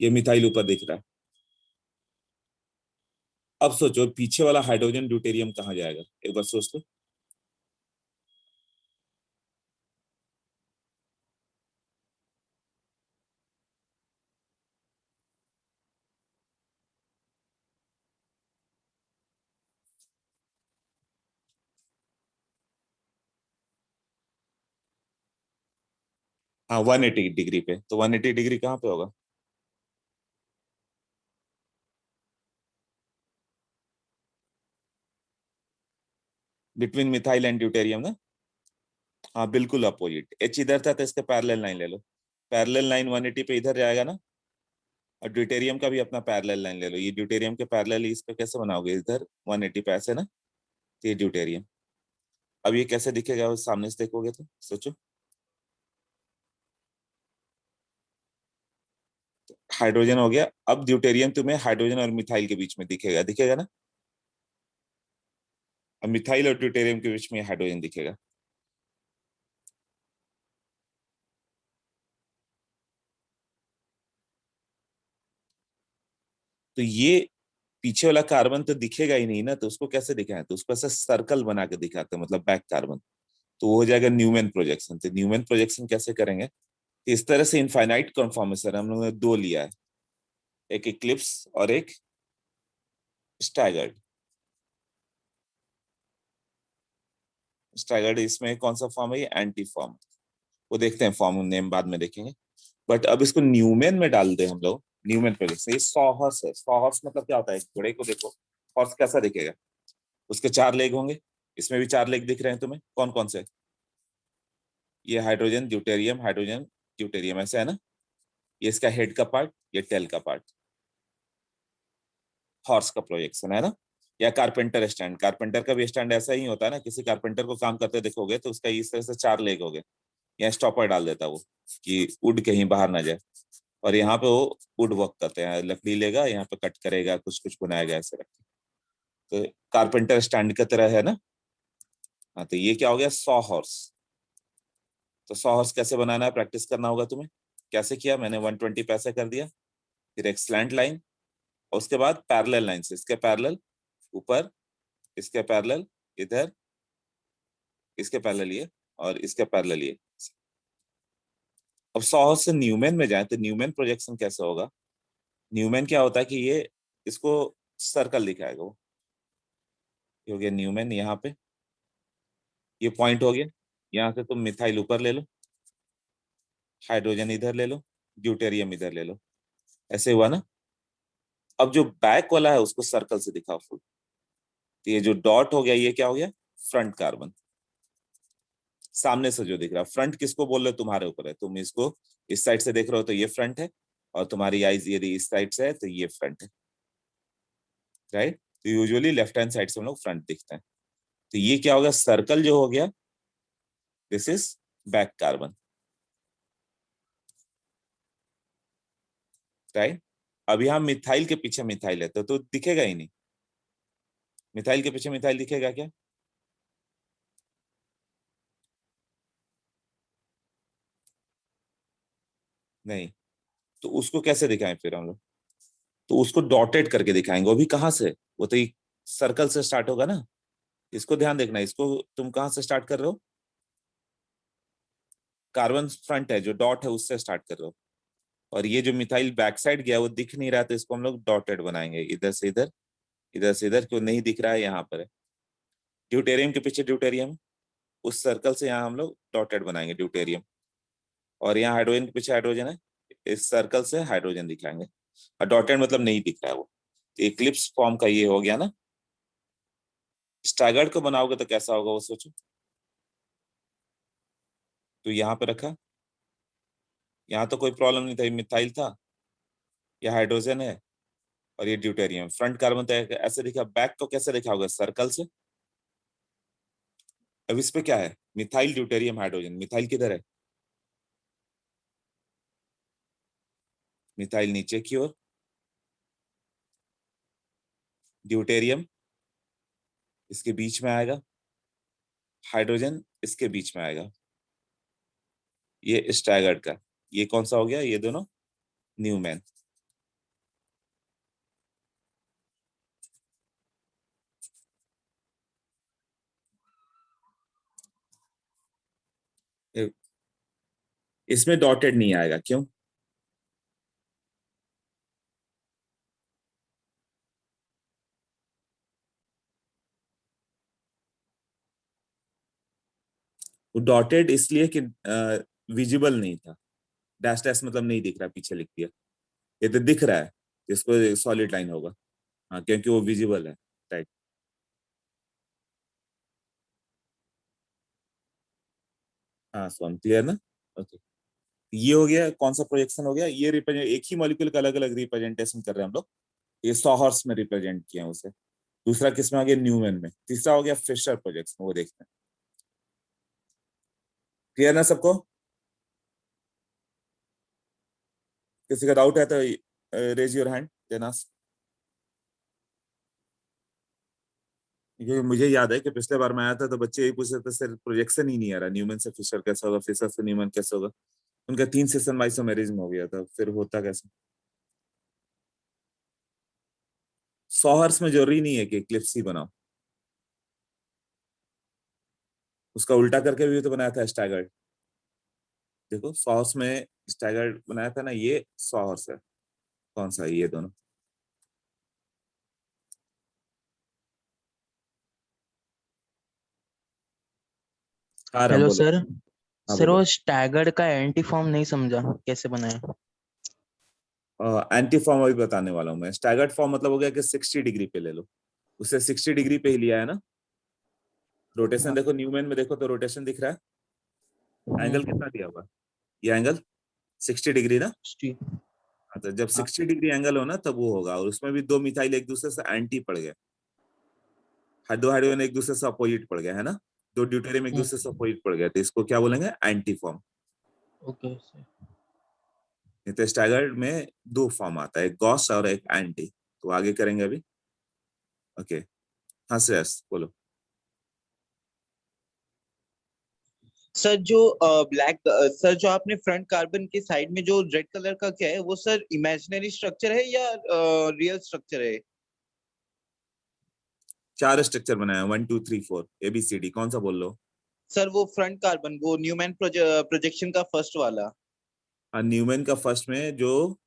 ये मिथाइल ऊपर दिख रहा है। अब सोचो पीछे वाला हाइड्रोजन ड्यूटेरियम कहाँ जाएगा, एक बार सोच लो। हाँ 180 डिग्री पे, तो 180 डिग्री कहाँ पे होगा? बिटवीन मिथाइल एंड ड्यूटेरियम ना। हाँ बिल्कुल अपोजिट, एच इधर था तो इसका पैरेलल लाइन ले लो, पैरेलल लाइन 180 पे इधर जाएगा ना। और ड्यूटेरियम का भी अपना पैरेलल लाइन ले लो, ये ड्यूटेरियम के पैरेलल इस पे कैसे बनाओगे, इधर 180 पे ऐसे ना, तो ये ड्यूटेरियम। अब ये कैसे दिखेगा वो सामने से देखोगे तो सोचो। हाइड्रोजन हो गया, अब ड्यूटेरियम तुम्हें हाइड्रोजन और मिथाइल के बीच में दिखेगा, दिखेगा ना। अब मिथाइल और ड्यूटेरियम के बीच में हाइड्रोजन दिखेगा। तो ये पीछे वाला कार्बन तो दिखेगा ही नहीं ना, तो उसको कैसे दिखाएं? तो उसको ऐसे सर्कल बना के दिखाते हैं, मतलब बैक कार्बन। तो वो हो जाएगा न्यूमैन प्रोजेक्शन। तो न्यूमैन प्रोजेक्शन कैसे करेंगे? तो इस तरह से इनफाइनाइट कन्फॉर्मेशन हम लोगों ने दो लिया है, एक इक्लिप्स और एक स्टैगर्ड। स्टैगर्ड इसमें कौन सा फॉर्म है? ये एंटी फॉर्म। वो देखते हैं, फॉर्म नेम बाद में देखेंगे। बट अब इसको न्यूमैन में डाल दे हम लोग, न्यूमैन प्रोजेक्शन। ये सॉ हॉर्स है। सॉ हॉर्स मतलब क्या होता है? घोड़े को देखो, हॉर्स कैसा दिखेगा? उसके चार लेग होंगे, इसमें भी चार लेग दिख रहे हैं तुम्हें, कौन कौन से? ये हाइड्रोजन ड्यूटेरियम, हाइड्रोजन ड्यूटेरियम, ऐसा है ना। ये इसका हेड का पार्ट, ये टेल का पार्ट, हॉर्स का प्रोजेक्शन है ना। या कारपेंटर स्टैंड, कारपेंटर का भी स्टैंड ऐसा ही होता है ना, किसी कारपेंटर को काम करते देखोगे तो उसका इस तरह से चार लेग हो गए। यहाँ स्टॉपर डाल देता वो कि वुड कहीं बाहर ना जाए। और यहाँ पे वो वुड वर्क करते हैं, लकड़ी लेगा यहाँ पे कट करेगा, कुछ कुछ बनाएगा ऐसे रख के। तो कारपेंटर स्टैंड की तरह है ना। हाँ, तो ये क्या हो गया? Saw horse. तो सॉ हॉर्स कैसे बनाना है, प्रैक्टिस करना होगा तुम्हें। कैसे किया मैंने? 120 पैसे कर दिया, फिर एक स्लैंट लाइन, और उसके बाद पैरेलल लाइन से इसके पैरेलल ऊपर, इसके पैरेलल इधर, इसके पैरेलल ये, और इसके पैरेलल ये। अब सौ से न्यूमैन में जाए तो न्यूमैन प्रोजेक्शन कैसे होगा? न्यूमैन क्या होता है कि ये इसको सर्कल दिखाएगा वो। ये हो गया न्यूमैन, यहाँ पे ये पॉइंट हो गया। यहाँ से तुम मिथाइल ऊपर ले लो, हाइड्रोजन इधर ले लो, ड्यूटेरियम इधर ले लो, ऐसे हुआ ना। अब जो बैक वाला है उसको सर्कल से दिखाओ फुल। तो ये जो डॉट हो गया ये क्या हो गया? Front carbon. सामने से जो दिख रहा है, फ्रंट किसको बोल रहे हो तुम्हारे ऊपर है, तुम इसको इस साइड से देख रहे हो तो ये फ्रंट है, और तुम्हारी आईज यदि इस साइड से है तो ये फ्रंट है, राइट। तो यूजुअली लेफ्ट हैंड साइड से हम लोग फ्रंट दिखते हैं। तो ये क्या होगा? सर्कल जो हो गया, this is back carbon, right. अब यहाँ मिथाइल के पीछे मिथाइल है तो दिखेगा ही नहीं। मिथाइल के पीछे मिथाइल दिखेगा क्या? नहीं। तो उसको कैसे दिखाएं फिर हम लोग? तो उसको डॉटेड करके दिखाएंगे। वो भी कहाँ से? वो तो एक सर्कल से स्टार्ट होगा ना। इसको ध्यान देखना, इसको तुम कहाँ से स्टार्ट कर रहे हो? कार्बन फ्रंट है, जो डॉट है उससे स्टार्ट कर रहे हो। और ये जो मिथाइल बैक साइड गया वो दिख नहीं रहा, तो इसको हम लोग डॉटेड बनाएंगे, इधर से इधर, इधर से इधर, क्यों नहीं दिख रहा है यहाँ पर है। ड्यूटेरियम के पीछे ड्यूटेरियम, उस सर्कल से यहाँ हम लोग डॉटेड बनाएंगे ड्यूटेरियम। और यहाँ हाइड्रोजन के पीछे हाइड्रोजन है, इस सर्कल से हाइड्रोजन दिखाएंगे। और डॉटेड मतलब नहीं दिख रहा है वो। इक्लिप्स फॉर्म का ये हो गया ना। स्टैगर्ड को बनाओगे तो कैसा होगा वो सोचो। तो यहाँ पे रखा, यहाँ तो कोई प्रॉब्लम नहीं था, ये मिथाइल था, ये हाइड्रोजन है और ये ड्यूटेरियम। फ्रंट कार्बन तो ऐसे दिखा, बैक को कैसे दिखा होगा, सर्कल से। अब इस पे क्या है, मिथाइल ड्यूटेरियम हाइड्रोजन। मिथाइल किधर है, मिथाइल नीचे की ओर, ड्यूटेरियम इसके बीच में आएगा, हाइड्रोजन इसके बीच में आएगा। ये स्टैगर्ड का, ये कौन सा हो गया, ये दोनों न्यूमैन। इसमें डॉटेड नहीं आएगा, क्यों? वो डॉटेड इसलिए कि विजिबल नहीं था, डैश डैश मतलब नहीं दिख रहा, पीछे लिख दिया। ये तो दिख रहा है, इसको सॉलिड लाइन होगा। हाँ, क्योंकि वो विजिबल है। राइट। हाँ सोन, क्लियर ना? ओके। ये हो गया, कौन सा प्रोजेक्शन हो गया, ये रिप्रेजेंट, एक ही मॉलिक्यूल का अलग अलग रिप्रेजेंटेशन कर रहे हैं हम लोग। ये सॉहर्स में रिप्रेजेंट किया है उसे। दूसरा किसमें आ गया, न्यूमैन में। तीसरा हो गया फिशर प्रोजेक्शन, वो देखते हैं। क्लियर ना सबको? किसी का डाउट है तो रेज योर हैंड, जेनास। क्योंकि मुझे याद है कि पिछले बार मैं आया था तो बच्चे यही पूछ रहे थे, सर प्रोजेक्शन ही नहीं आ रहा, न्यूमैन से फिशर कैसा होगा, फिशर से न्यूमैन कैसे होगा। उनका 3 सेशन आइसोमेरिज्म हो गया था, फिर होता कैसे। सॉहर्स में जरूरी नहीं है कि इक्लिप्स ही बनाओ, उसका उल्टा करके भी तो बनाया था स्टैगर्ड। देखो सॉहर्स में स्टैगर्ड बनाया था ना, ये सॉहर्स है। कौन सा है, ये दोनों। हाँ राम हेलो बोलो। सर। हाँ सर बोलो। वो स्टैगर्ड का एंटी फॉर्म नहीं समझा, कैसे बनाया? एंटी फॉर्म अभी बताने वाला हूँ मैं। स्टैगर्ड फॉर्म मतलब हो गया कि 60 डिग्री पे ले लो, उसे 60 डिग्री पे ही लिया है ना। रोटेशन हाँ। देखो, न्यूमैन में देखो तो रोटेशन दिख रहा है, एंगल कितना दिया हुआ है, ये एंगल 60 डिग्री ना। टी- हाँ, तो जब हाँ। 60 डिग्री एंगल हो ना तब वो होगा, और उसमें भी दो मिथाइल एक दूसरे से एंटी पड़ गए, दो हाइड्रोजन एक दूसरे से अपोजिट पड़ गया है ना, दो ड्यूटेरियम एक दूसरे से अपोजिट पड़ गया, तो इसको क्या बोलेंगे, एंटी फॉर्म। Okay sir. नहीं तो स्टैगर्ड में दो फॉर्म आता है, एक गॉस और एक एंटी। तो आगे करेंगे अभी। ओके। हाँ श्रेयस बोलो। सर जो ब्लैक सर जो आपने फ्रंट कार्बन के साइड में जो रेड कलर का क्या है वो सर इमेजिनरी स्ट्रक्चर है या रियल स्ट्रक्चर है? 4 स्ट्रक्चर बनाया, 1 2 3 4 ABCD, कौन सा बोल लो। सर वो फ्रंट कार्बन वो न्यूमैन प्रोजेक्शन का फर्स्ट वाला। हाँ, न्यूमैन का फर्स्ट में जो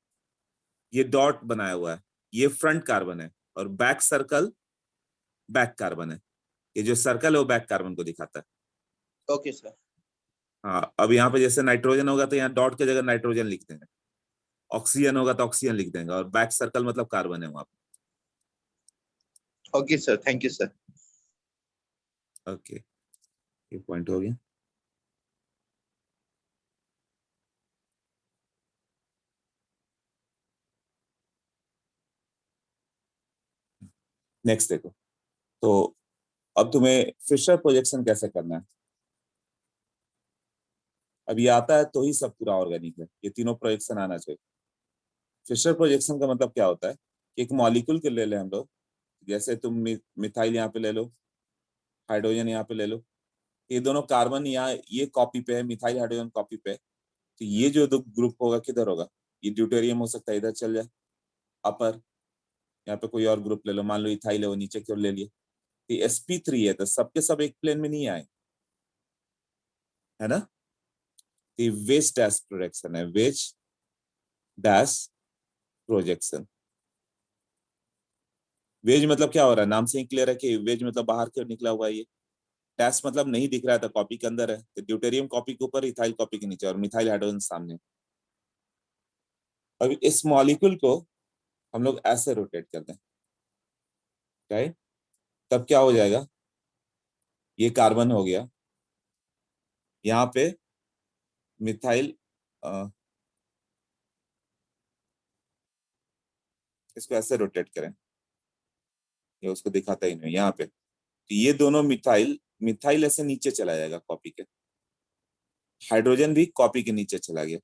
ये डॉट बनाया हुआ है, ये फ्रंट कार्बन है, और बैक सर्कल बैक कार्बन है। ये जो सर्कल है वो बैक कार्बन को दिखाता है। Okay sir. हाँ, अब यहाँ पे जैसे नाइट्रोजन होगा तो यहाँ डॉट की जगह नाइट्रोजन लिख देंगे, ऑक्सीजन होगा तो ऑक्सीजन लिख देंगे, और बैक सर्कल मतलब कार्बन है वहां okay sir, thank you sir. पे। ओके, ये पॉइंट हो गया। नेक्स्ट देखो, तो अब तुम्हें फिशर प्रोजेक्शन कैसे करना है। अब ये आता है तो ही सब पूरा ऑर्गेनिक है, ये तीनों प्रोजेक्शन आना चाहिए। फिशर प्रोजेक्शन का मतलब क्या होता है कि एक मॉलिक्यूल के ले लें हम लोग, जैसे तुम मिथाइल यहाँ पे ले लो, हाइड्रोजन यहाँ पे ले लो, ये दोनों कार्बन यहाँ ये कॉपी पे है, मिथाइल हाइड्रोजन कॉपी पे है। तो ये जो दो ग्रुप होगा किधर होगा, ये ड्यूटेरियम हो सकता है, इधर चल जाए अपर। यहाँ पे कोई और ग्रुप ले लो, मान लो इथाइल है, वो नीचे की ओर ले लिया। ये sp3 है, तो सबके सब एक प्लेन में नहीं आए, है ना। ये वेज डैश प्रोजेक्शन है, वेज डैश प्रोजेक्शन। वेज मतलब क्या हो रहा है, नाम से ही क्लियर है कि वेज मतलब बाहर की ओर निकला हुआ है। ये डैश मतलब नहीं दिख रहा था, कॉपी के अंदर है, तो ड्यूटेरियम कॉपी के ऊपर, इथाइल कॉपी के नीचे, और मिथाइल हाइड्रोजन सामने। अब इस मॉलिक्यूल को हम लोग ऐसे रोटेट कर दें, राइट। तब क्या हो जाएगा, ये कार्बन हो गया, यहाँ पे मिथाइल इसको ऐसे रोटेट करें, ये उसको दिखाता ही नहीं यहाँ पे, तो ये दोनों मिथाइल मिथाइल ऐसे नीचे चला जाएगा कॉपी के, हाइड्रोजन भी कॉपी के नीचे चला गया,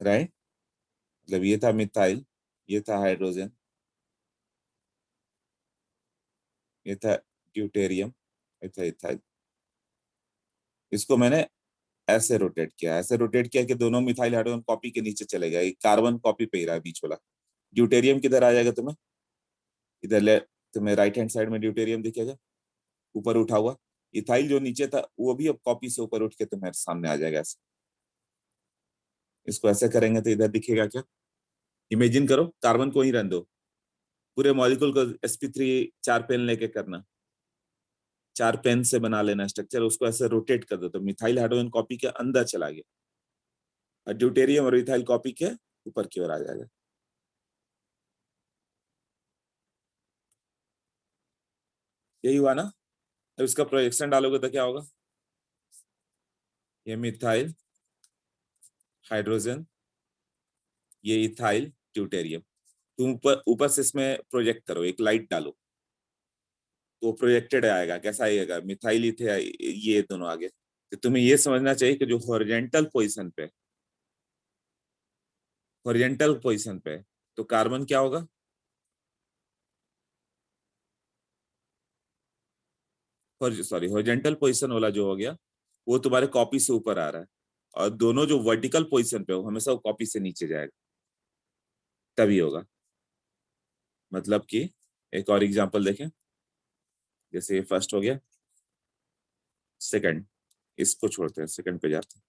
राइट। मतलब ये था मिथाइल, ये था हाइड्रोजन, ये था ड्यूटेरियम, ये था इथाइल। इसको मैंने ऐसे रोटेट किया, ऐसे रोटेट किया कि दोनों मिथाइल हाइड्रोजन कॉपी के नीचे चले गए, कार्बन कॉपी पे ही रहा बीच वाला। ड्यूटेरियम किधर आ जाएगा तुम्हें, इधर ले, तुम्हें राइट हैंड साइड में ड्यूटेरियम दिखेगा ऊपर उठा हुआ। इथाइल जो नीचे था वो भी अब कॉपी से ऊपर उठ के तुम्हारे सामने आ जाएगा ऐसे। इसको ऐसे करेंगे तो इधर दिखेगा क्या, इमेजिन करो कार्बन को ही रहने दो, पूरे मॉलिक्यूल को sp3 4 पेन लेके करना, 4 पेन से बना लेना स्ट्रक्चर, उसको ऐसे रोटेट कर दो तो मिथाइल हाइड्रोजन कॉपी के अंदर चला गया और ड्यूटेरियम और इथाइल कॉपी के ऊपर की ओर आ जाएगा। यही हुआ ना। अब इसका प्रोजेक्शन डालोगे तो क्या होगा, ये मिथाइल हाइड्रोजन, ये इथाइल ड्यूटेरियम, तुम ऊपर ऊपर से इसमें प्रोजेक्ट करो, एक लाइट डालो तो प्रोजेक्टेड आएगा, कैसा आएगा, मिथाइल ये दोनों आगे। तो तुम्हें ये समझना चाहिए कि जो हॉरिजेंटल पोजीशन पे तो कार्बन क्या होगा, सॉरी हॉरिजेंटल पोजीशन वाला जो हो गया वो तुम्हारे कॉपी से ऊपर आ रहा है, और दोनों जो वर्टिकल पोजीशन पे हो हमेशा वो कॉपी से नीचे जाएगा, तभी होगा। मतलब कि एक और एग्जांपल देखें, जैसे ये फर्स्ट हो गया, सेकंड, इसको छोड़ते हैं, सेकंड पे जाते हैं।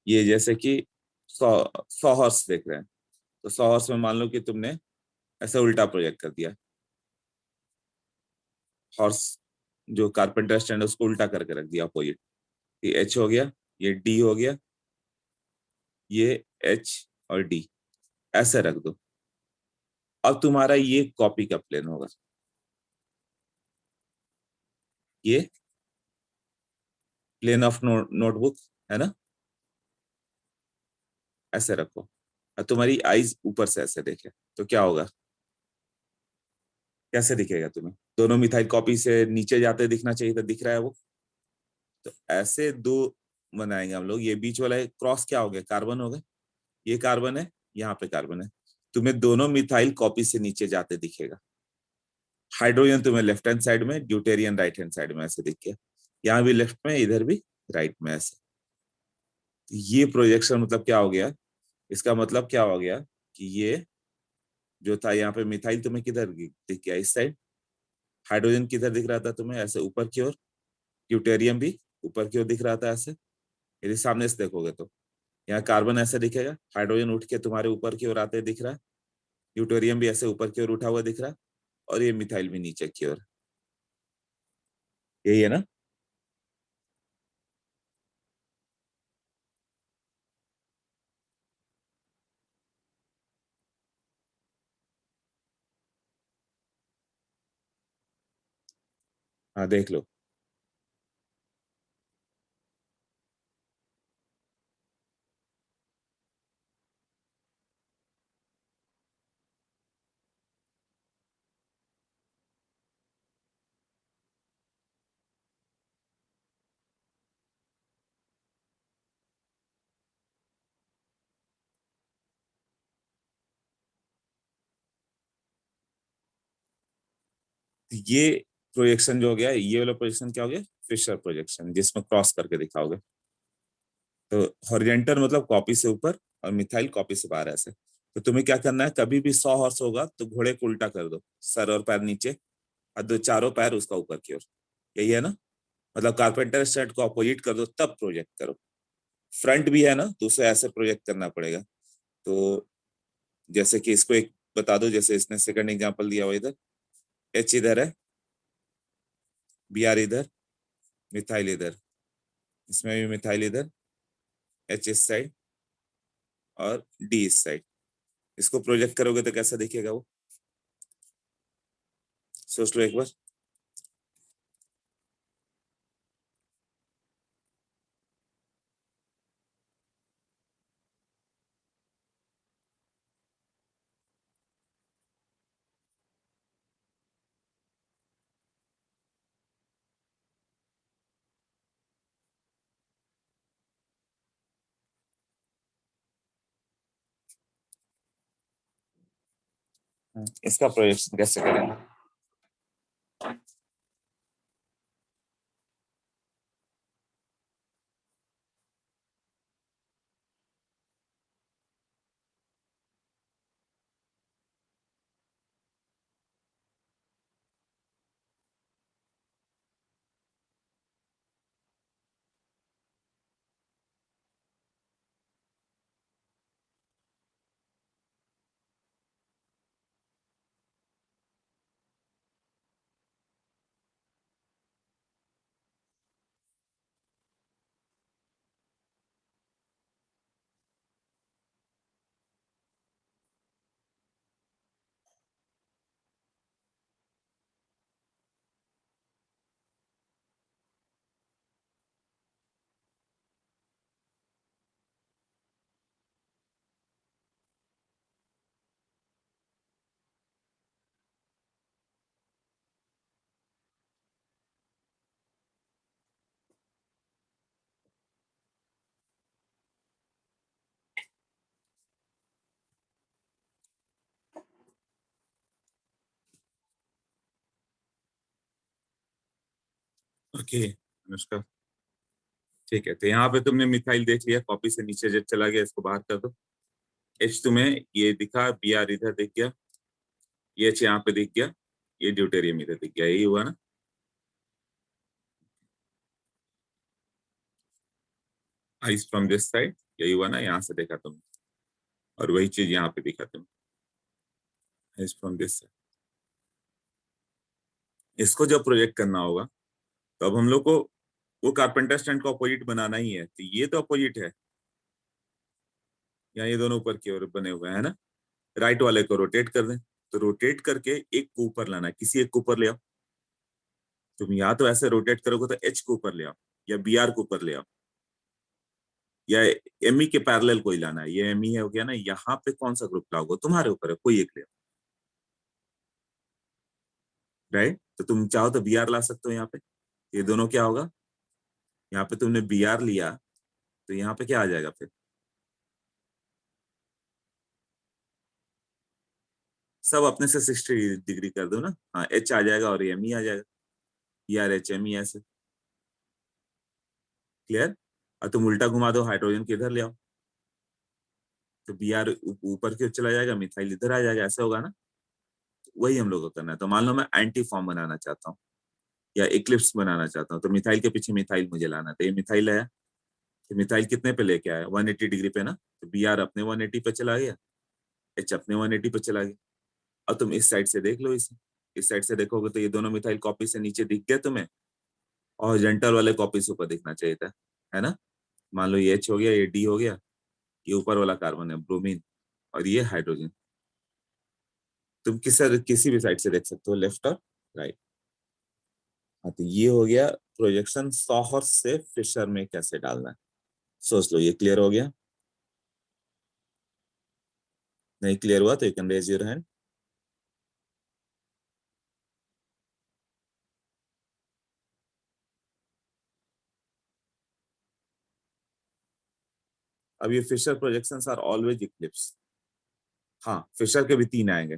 ये जैसे कि 100 हॉर्स देख रहे हैं, तो 100 हॉर्स में मान लो कि तुमने ऐसा उल्टा प्रोजेक्ट कर दिया, हॉर्स जो कारपेंटर स्टैंड है उसको उल्टा करके रख दिया अपोजिट, ये एच हो गया, ये डी हो गया, ये एच और डी ऐसे रख दो। अब तुम्हारा ये कॉपी का प्लेन होगा, ये प्लेन ऑफ नोटबुक है ना, ऐसे रखो, और तुम्हारी आईज ऊपर से ऐसे देखे तो क्या होगा, कैसे दिखेगा तुम्हें, दोनों मिथाइल कॉपी से नीचे जाते दिखना चाहिए, तो दिख रहा है वो। तो ऐसे दो बनाएंगे हम लोग, ये बीच वाला क्रॉस क्या हो गया, कार्बन हो गया, ये कार्बन है, यहाँ पे कार्बन है, तुम्हें दोनों मिथाइल कॉपी से नीचे जाते दिखेगा। हाइड्रोजन तुम्हें लेफ्ट हैंड साइड में, ड्यूटेरियन राइट हैंड साइड में ऐसे दिख गया, यहाँ भी लेफ्ट में, इधर भी राइट में ऐसे। तो ये प्रोजेक्शन मतलब क्या हो गया, इसका मतलब क्या हो गया कि ये जो था यहाँ पे मिथाइल तुम्हें किधर दिख गया, इस साइड, हाइड्रोजन किधर दिख रहा था तुम्हें, ऐसे ऊपर की ओर, ड्यूटेरियम भी ऊपर की ओर दिख रहा था ऐसे, यदि सामने से देखोगे तो यहाँ कार्बन ऐसे दिखेगा, हाइड्रोजन उठ के तुम्हारे ऊपर की ओर आते दिख रहा है, ड्यूटेरियम भी ऐसे ऊपर की ओर उठा हुआ दिख रहा है, और ये मिथाइल भी नीचे की ओर, यही है ना। हाँ देख लो, ये प्रोजेक्शन जो हो गया, ये वाला प्रोजेक्शन क्या हो गया, फिशर प्रोजेक्शन, जिसमें क्रॉस करके दिखाओगे। तो हॉरिजेंटल मतलब कॉपी से ऊपर और मिथाइल कॉपी से बाहर ऐसे। तो तुम्हें क्या करना है, कभी भी 100 हॉर्स होगा तो घोड़े को उल्टा कर दो, सर और पैर नीचे, और दो चारों पैर उसका ऊपर की ओर, यही है ना। मतलब कारपेंटर स्टैंड को अपोजिट कर दो तब प्रोजेक्ट करो, फ्रंट भी है ना तो उसे ऐसे प्रोजेक्ट करना पड़ेगा। तो जैसे कि इसको एक बता दो, जैसे इसने सेकंड एग्जांपल दिया हुआ, इधर एच इधर है, बी आर इधर, मिथाइल इधर, इसमें भी मिथाइल इधर, एच इस साइड और डी इस साइड। इसको प्रोजेक्ट करोगे तो कैसा दिखेगा वो, सोच लो एक बार। इसका प्रोजेक्शन कैसे करेंगे? ओके अनुष्का, ठीक है। तो यहाँ पे तुमने मिथाइल देख लिया, कॉपी से नीचे जब चला गया इसको बाहर कर दो। एच तुम्हें ये दिखा, बी आर इधर दिख गया, ये एच यहाँ पे दिख गया, ये ड्यूटेरियम इधर दिख गया, यही हुआ ना? आइस फ्रॉम दिस साइड, यही हुआ ना? यहाँ से देखा तुमने, और वही चीज यहाँ पे दिखा तुमने, आइस फ्रॉम दिस साइड। इसको जब प्रोजेक्ट करना होगा तो अब हम लोग को वो कारपेंटर स्टैंड का अपोजिट बनाना ही है। तो ये तो अपोजिट है, यहाँ ये दोनों ऊपर की ओर बने हुए हैं ना। राइट वाले को रोटेट कर दें, तो रोटेट करके एक को ऊपर लाना है, किसी एक को ऊपर ले आओ। तुम या तो ऐसे रोटेट करोगे तो एच को ऊपर ले आओ, या बी आर को ऊपर ले आओ, या एमई के पैरेलल कोई लाना है। ये एमई है हो गया ना, यहाँ पे कौन सा ग्रुप लाओगे तुम्हारे ऊपर है, कोई एक ले आओ। राइट, तो तुम चाहो तो बी आर ला सकते हो यहाँ पे। ये दोनों क्या होगा, यहाँ पे तुमने बी आर लिया तो यहाँ पे क्या आ जाएगा फिर, सब अपने से 60 डिग्री कर दो ना। हाँ, एच आ जाएगा और एम ई आ जाएगा, E R H M E ऐसे। क्लियर? और तुम उल्टा घुमा दो, हाइड्रोजन के इधर ले आओ, तो बी आर ऊपर की ओर चला जाएगा, मिथाइल इधर आ जाएगा, ऐसा होगा ना। वही हम लोग को करना है। तो मान लो मैं एंटी फॉर्म बनाना चाहता हूँ या इक्लिप्स बनाना चाहता हूँ, तो मिथाइल के पीछे मिथाइल मुझे लाना है। तो ये मिथाइल आया, तो मिथाइल कितने पे लेके आया, 180 डिग्री पे ना। तो बी आर अपने 180 पे चला गया, एच अपने 180 पे चला गया। और तुम इस साइड से देख लो इसे, इस साइड से देखोगे तो ये दोनों मिथाइल कॉपी से नीचे दिख गया तुम्हें, और जेंटल वाले कॉपी से ऊपर दिखना चाहिए था, है ना। मान लो ये एच हो गया, ये डी हो गया, ये ऊपर वाला कार्बन है ब्रोमीन, और ये हाइड्रोजन। तुम किसी भी साइड से देख सकते हो, लेफ्ट और राइट। हाँ, तो ये हो गया प्रोजेक्शन सॉहर से फिशर में कैसे डालना है। सोच लो, ये क्लियर हो गया? नहीं क्लियर हुआ तो you can raise your hand. अब ये Fischer projections are always eclipse. हाँ, फिशर के भी 3 आएंगे।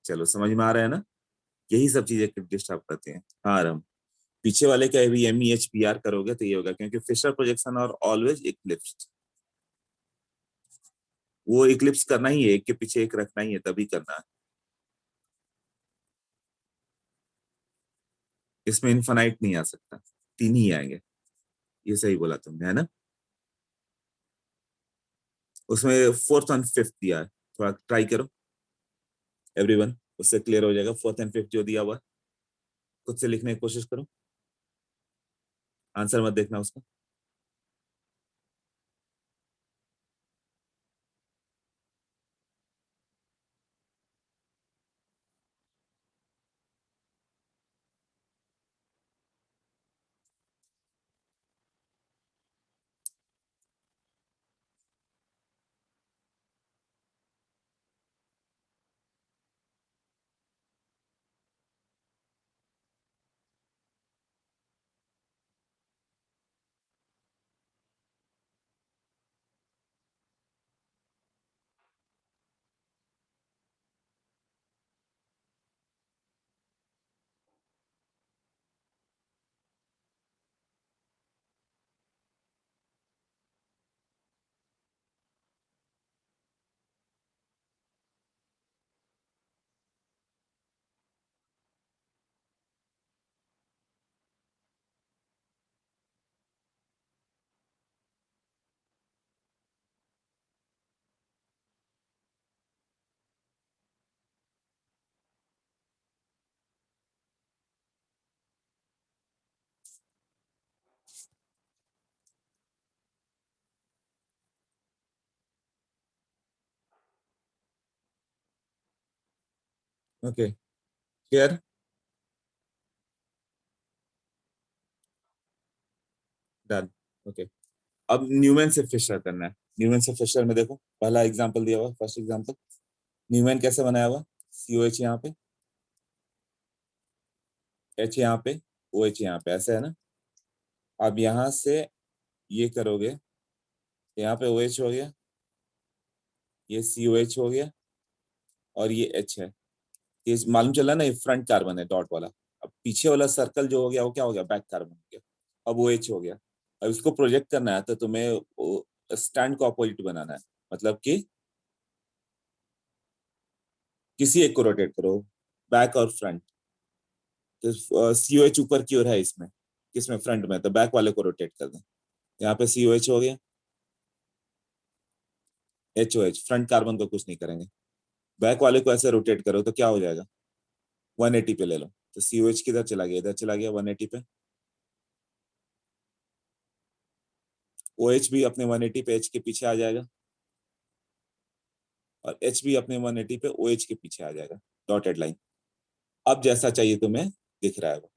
चलो समझ में आ रहा है ना, यही सब चीजें डिस्टर्ब करती हैं। हाँ राम, पीछे वाले का भी M E H P R करोगे तो ये होगा, क्योंकि Fischer projection are always eclipse. वो इक्लिप्स करना ही है, एक के पीछे एक रखना ही है, तभी करना है। इसमें इनफाइनाइट नहीं आ सकता, 3 ही आएंगे। ये सही बोला तुमने, है ना। उसमें फोर्थ एंड फिफ्थ दिया है, थोड़ा ट्राई करो एवरीवन, उससे क्लियर हो जाएगा। फोर्थ एंड फिफ्थ जो दिया हुआ है, खुद से लिखने की कोशिश करो, आंसर मत देखना उसका। Okay, clear? डन। ओके, अब न्यूमैन से फिशर करना है। न्यूमैन से फिशर में देखो, पहला एग्जांपल दिया हुआ, फर्स्ट एग्जांपल न्यूमैन कैसे बनाया हुआ, COH यहाँ पे, H यहाँ पे, OH यहाँ पे, ऐसे है ना। अब यहाँ से ये करोगे, यहाँ पे OH हो गया, ये COH हो गया, और ये H है। ये मालूम चला ना, ये फ्रंट कार्बन है डॉट वाला। अब पीछे वाला सर्कल जो हो गया वो क्या हो गया, बैक कार्बन हो गया। अब OH हो गया। अब इसको प्रोजेक्ट करना है तो तुम्हें स्टैंड को अपोजिट बनाना है, मतलब कि किसी एक को रोटेट करो, बैक और फ्रंट। तो COH ऊपर की ओर है इसमें, किसमें, फ्रंट में, तो बैक वाले को रोटेट कर दें। यहाँ पे COH हो गया, HOH, फ्रंट कार्बन को कुछ नहीं करेंगे। बैक वाले को ऐसे रोटेट करो तो क्या हो जाएगा, 180 पे ले लो। तो COH किधर चला गया, इधर चला गया 180 पे। OH भी अपने 180 पे H के पीछे आ जाएगा, और H भी अपने 180 पे OH के पीछे आ जाएगा, डॉटेड लाइन। अब जैसा चाहिए तुम्हें दिख रहा है वो।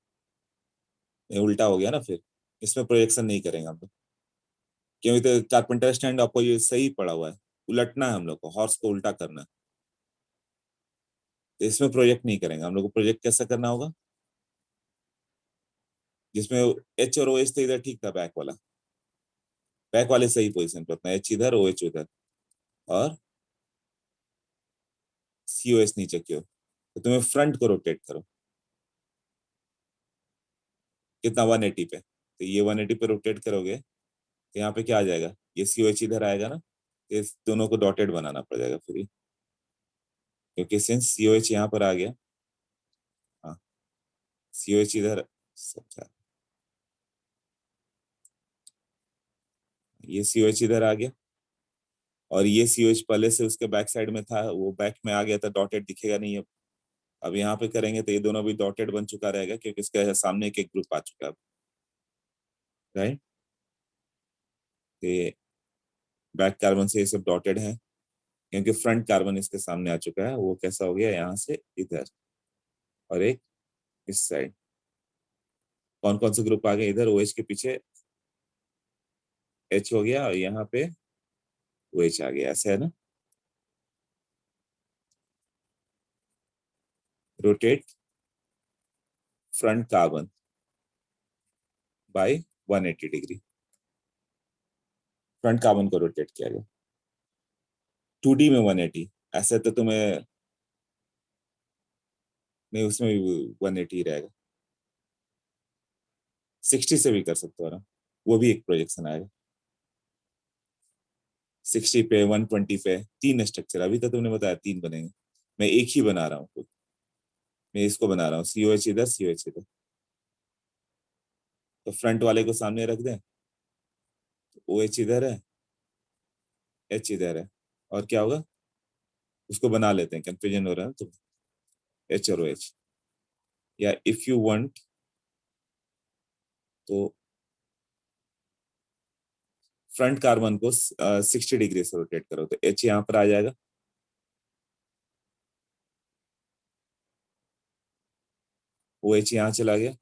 ये उल्टा हो गया ना, फिर इसमें प्रोजेक्शन नहीं करेंगे हम लोग, क्योंकि तो कारपेंटर स्टैंड आपको ये सही पड़ा हुआ है। उलटना है हम लोग को, हॉर्स को उल्टा करना है, तो इसमें प्रोजेक्ट नहीं करेंगे हम लोग को। प्रोजेक्ट कैसा करना होगा, जिसमें H और OH थे इधर, ठीक था, बैक वाला, बैक वाले सही पोजीशन पे अपना, H इधर, OH उधर, और COH नीचे की ओर। तो तुम्हें फ्रंट को रोटेट करो, कितना, 180 पे। तो ये 180 पे रोटेट करोगे तो यहाँ पे क्या आ जाएगा, ये COH इधर आएगा ना, तो इस दोनों को डॉटेड बनाना पड़ जाएगा फिर ये, क्योंकि सिंस COH यहाँ पर आ गया, हाँ, COH इधर, समझा, ये COH इधर आ गया, और ये COH पहले से उसके बैक साइड में था, वो बैक में आ गया था, डॉटेड दिखेगा नहीं अब यहाँ पे करेंगे तो ये दोनों भी डॉटेड बन चुका रहेगा, क्योंकि इसके सामने एक ग्रुप आ चुका है, राइट। ये बैक कार्बन से ये सब डॉटेड है, क्योंकि फ्रंट कार्बन इसके सामने आ चुका है, वो कैसा हो गया, यहाँ से इधर, और एक इस साइड। कौन कौन से ग्रुप आ गए इधर, OH के पीछे H हो गया, और यहाँ पे OH आ गया, ऐसा है ना। Rotate front carbon bye 180 degree, front carbon को रोटेट किया गया 2D में 180। ऐसे तो तुम्हें नहीं, उसमें भी 180 रहेगा, 60 से भी कर सकते हो ना, वो भी एक प्रोजेक्शन आएगा। 60 पे, 120 पे, 3 स्ट्रक्चर, अभी तो तुमने बताया 3 बनेंगे, मैं एक ही बना रहा हूँ खुद। मैं इसको बना रहा हूँ, COH इधर, COH इधर। तो फ्रंट वाले को सामने रख दें, तो OH इधर है, H इधर है, और क्या होगा, उसको बना लेते हैं, कंफ्यूजन हो रहा है तो H और OH। या इफ यू वांट तो फ्रंट कार्बन को 60 डिग्री से रोटेट करो, तो H यहाँ पर आ जाएगा, OH यहाँ चला गया,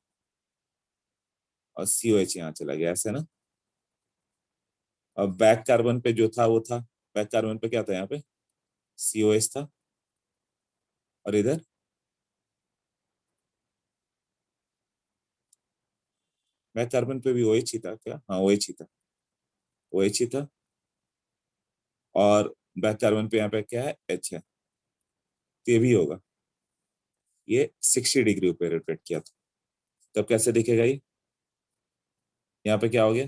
और COH यहाँ चला गया, ऐसा ना। अब बैक कार्बन पे जो था वो था, बैक कार्बन पे क्या था, यहाँ पे COH था, और इधर बैक कार्बन पे भी OH ही था क्या, हाँ OH ही था, OH ही था। और बैक कार्बन पे यहाँ पे क्या है, H है, तो ये भी होगा। ये 60 डिग्री पे रोटेट किया था, तब कैसे दिखेगा ये, यहाँ पे क्या हो गया,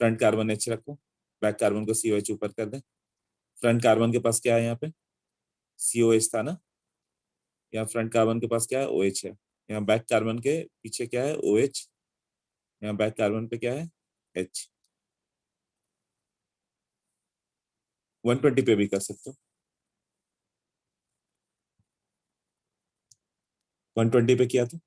फ्रंट कार्बन H रखो, बैक कार्बन को COH ऊपर कर दें। फ्रंट कार्बन के पास क्या है, यहाँ पे COH था ना, यहाँ फ्रंट कार्बन के पास क्या है, OH है। यहाँ बैक कार्बन के पीछे क्या है, OH। यहाँ बैक कार्बन पे क्या है, H। 120 पे भी कर सकते हो, 120 पे किया था,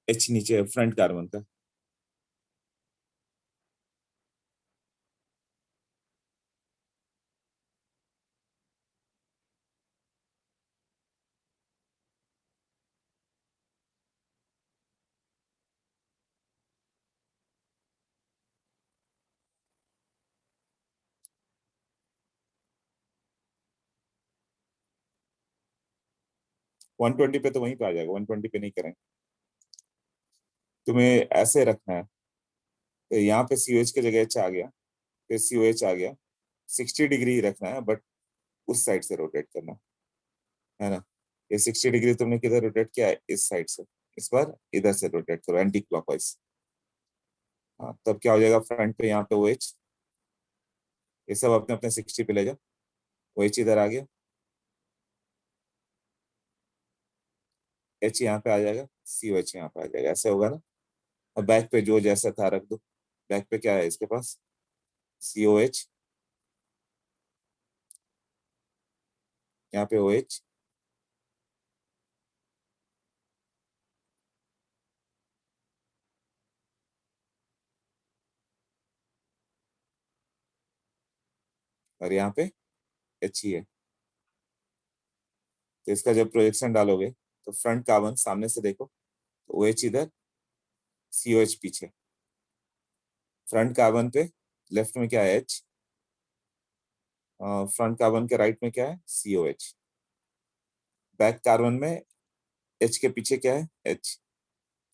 H नीचे है फ्रंट कार्बन का। 120 पे तो वहीं पे आ जाएगा, 120 पे नहीं करेंगे। तुम्हें ऐसे रखना है, तो यहाँ पे COH की जगह H आ गया, फिर COH आ गया, 60 डिग्री रखना है, बट उस साइड से रोटेट करना है ना। ये 60 डिग्री तुमने किधर रोटेट किया है, इस साइड से, इस बार इधर से रोटेट करो एंटी क्लॉकवाइज। हाँ, तब क्या हो जाएगा, फ्रंट पे यहाँ पे OH, ये सब अपने अपने 60 पे ले जाओ, OH इधर आ गया, H यहाँ पे आ जाएगा, COH यहाँ पे आ जाएगा, ऐसे होगा ना। अब बैक पे जो जैसा था रख दो। बैक पे क्या है इसके पास, COH, यहाँ पे OH, और यहाँ पे H ही है। तो इसका जब प्रोजेक्शन डालोगे तो फ्रंट कार्बन सामने से देखो, तो OH इधर, COH पीछे। फ्रंट कार्बन पे लेफ्ट में क्या है, H, फ्रंट कार्बन के राइट में क्या है, COH। बैक कार्बन में H के पीछे क्या है, H,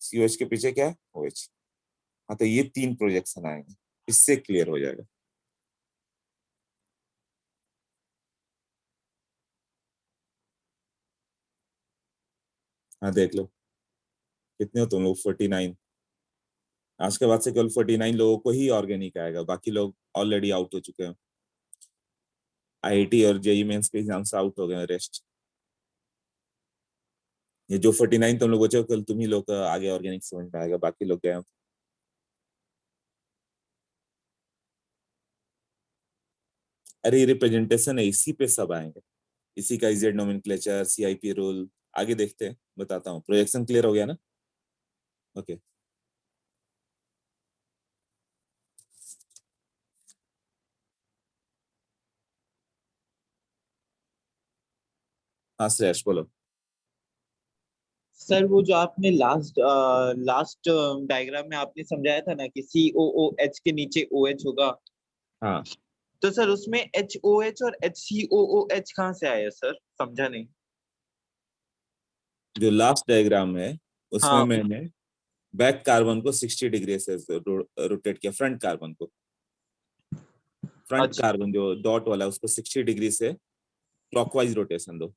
COH के पीछे क्या है, OH। हाँ, तो ये 3 प्रोजेक्शन आएंगे, इससे क्लियर हो जाएगा। हाँ देख लो, कितने हो तुम लोग, 49। आज के बाद से केवल 49 लोगों को ही ऑर्गेनिक आएगा, बाकी लोग ऑलरेडी आउट हो चुके हैं। IIT और JEE मेंस के एग्जाम से आउट हो गए, रेस्ट। ये जो 49 तुम लोग बचे हो, कल तुम ही लोग का आगे ऑर्गेनिक समझ में आएगा, बाकी लोग गए। अरे ये रिप्रेजेंटेशन है, इसी पे सब आएंगे, इसी का इजेड नोमेनक्लेचर, CIP रूल, आगे देखते हैं, बताता हूँ। प्रोजेक्शन क्लियर हो गया ना, ओके। हाँ श्रेयस बोलो। सर वो जो आपने लास्ट डायग्राम में आपने समझाया था ना कि COOH के नीचे OH होगा, हाँ, तो सर उसमें HOH और HCOOH कहाँ से आया सर, समझा नहीं। जो लास्ट डायग्राम है उसमें हाँ। मैंने बैक कार्बन को 60 डिग्री से रोटेट किया, फ्रंट कार्बन को, फ्रंट अच्छा। कार्बन जो डॉट वाला है उसको 60 डिग्री से क्लॉकवाइज रोटेशन दो,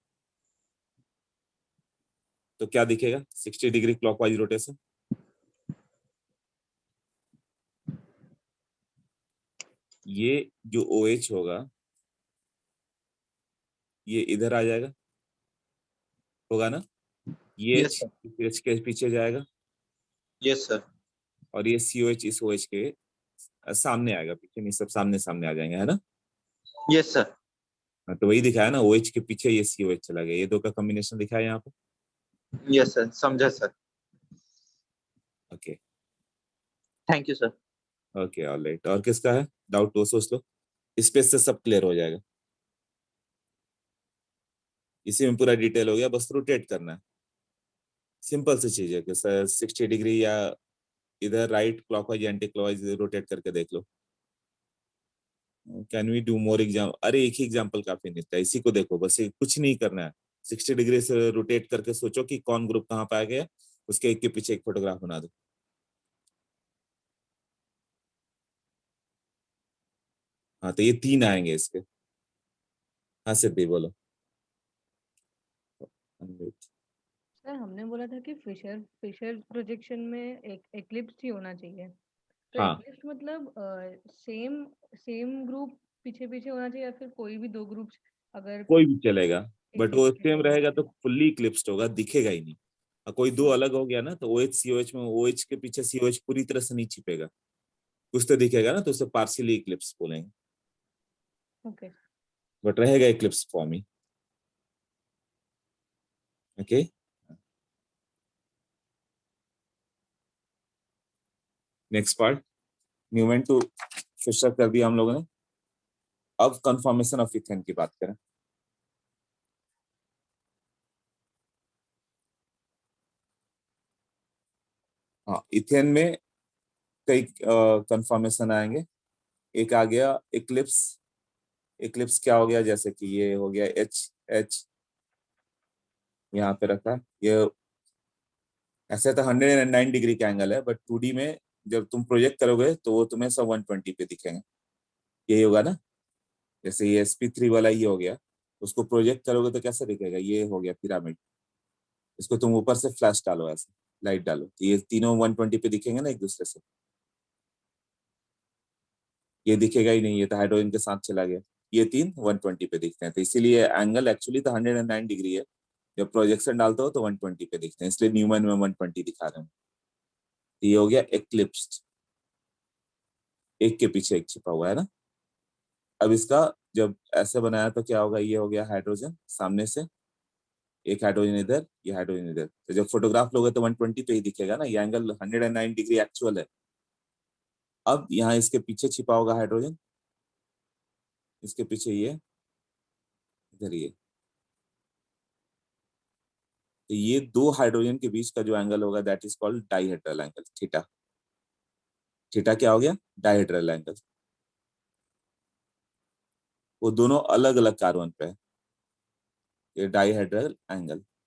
तो क्या दिखेगा, 60 डिग्री क्लॉकवाइज रोटेशन। ये जो OH होगा ये इधर आ जाएगा, होगा ना, ये यस H सर। H के पीछे जाएगा, यस सर। और ये COH इस OH के सामने आएगा, पीछे नहीं, सब सामने सामने आ जाएंगे, है ना। Yes sir. हाँ, तो वही दिखाया ना, OH के पीछे ये COH चला गया, ये दो का कॉम्बिनेशन दिखाया यहाँ पे। यस सर, समझा sir. Okay, thank you sir. Okay, alright. और किसका है डाउट, तो सोच लो, स्पेस से सब क्लियर हो जाएगा। इसी में पूरा डिटेल हो गया, बस रोटेट करना है, सिंपल सी चीज है कि सर 60 डिग्री या इधर right clockwise anti clockwise rotate करके देख लो। Can we do more exam, अरे एक ही एग्जाम्पल काफी नहीं था, इसी को देखो बस, ये कुछ नहीं करना है। 60 डिग्री से रोटेट करके सोचो कि कौन ग्रुप कहाँ पे आ गया, उसके एक के पीछे एक फोटोग्राफ बना दो। हाँ, तो ये 3 आएंगे इसके। हाँ सिद्धि बोलो। सर हमने बोला था कि फिशर फिशर प्रोजेक्शन में एक एक्लिप्स ही होना चाहिए, तो हाँ, एक्लिप्स मतलब सेम सेम ग्रुप पीछे पीछे होना चाहिए, या फिर कोई भी दो ग्रुप्स अगर कोई भी चलेगा, बट वो एक्लिप्स सेम रहेगा तो में। फुल्ली इक्लिप्स्ड होगा, दिखेगा ही नहीं। और कोई दो अलग हो गया ना, तो OH COH में OH के पीछे COH पूरी तरह से नहीं छिपेगा, कुछ तो दिखेगा ना, तो उसे पार्शियली इक्लिप्स बोलेंगे, ओके। बट रहेगा इक्लिप्स फॉर्म ही। Okay, next part, Newman to Fischer कर दिया हम लोगों ने। अब कंफर्मेशन ऑफ इथेन की बात करें। हाँ, इथेन में कई कंफर्मेशन आएंगे। एक आ गया इक्लिप्स। इक्लिप्स क्या हो गया, जैसे कि ये हो गया H H, यहाँ पे रखा, ये ऐसे तो 109 डिग्री का एंगल है, बट 2D में जब तुम प्रोजेक्ट करोगे तो वो तुम्हें सब 120 पे दिखेंगे। यही होगा ना, जैसे ये SP3 वाला ये हो गया, उसको प्रोजेक्ट करोगे तो कैसा दिखेगा, ये हो गया पिरामिड। इसको तुम ऊपर से फ्लैश डालो, ऐसे लाइट डालो, तो ये तीनों 120 पे दिखेंगे ना एक दूसरे से। ये दिखेगा ही नहीं, ये तो हाइड्रोजन के साथ चला गया। ये तीन 120 पे दिखते हैं, तो इसीलिए एंगल एक्चुअली तो 109 डिग्री है। जब प्रोजेक्शन डालते हो तो 120 पे दिखते हैं, इसलिए न्यूमन में 120 दिखा रहे हैं। तो ये हो गया एक्लिप्स्ड, एक के पीछे एक छिपा हुआ है ना। अब इसका जब ऐसे बनाया तो क्या होगा, ये हो गया हाइड्रोजन सामने से, एक हाइड्रोजन इधर, ये हाइड्रोजन इधर। तो जब फोटोग्राफ लोगे तो 120 पे ही दिखेगा ना, ये एंगल 109 डिग्री एक्चुअल है। अब यहाँ इसके पीछे छिपा होगा हाइड्रोजन, इसके पीछे ये, इधर ये। तो ये दो हाइड्रोजन के बीच का जो एंगल होगा that is called dihedral angle, theta. Theta क्या हो गया, डाइहेड्रल एंगल। वो दोनों अलग अलग कार्बन पे है, ये डाइहेड्रल एंगल। तो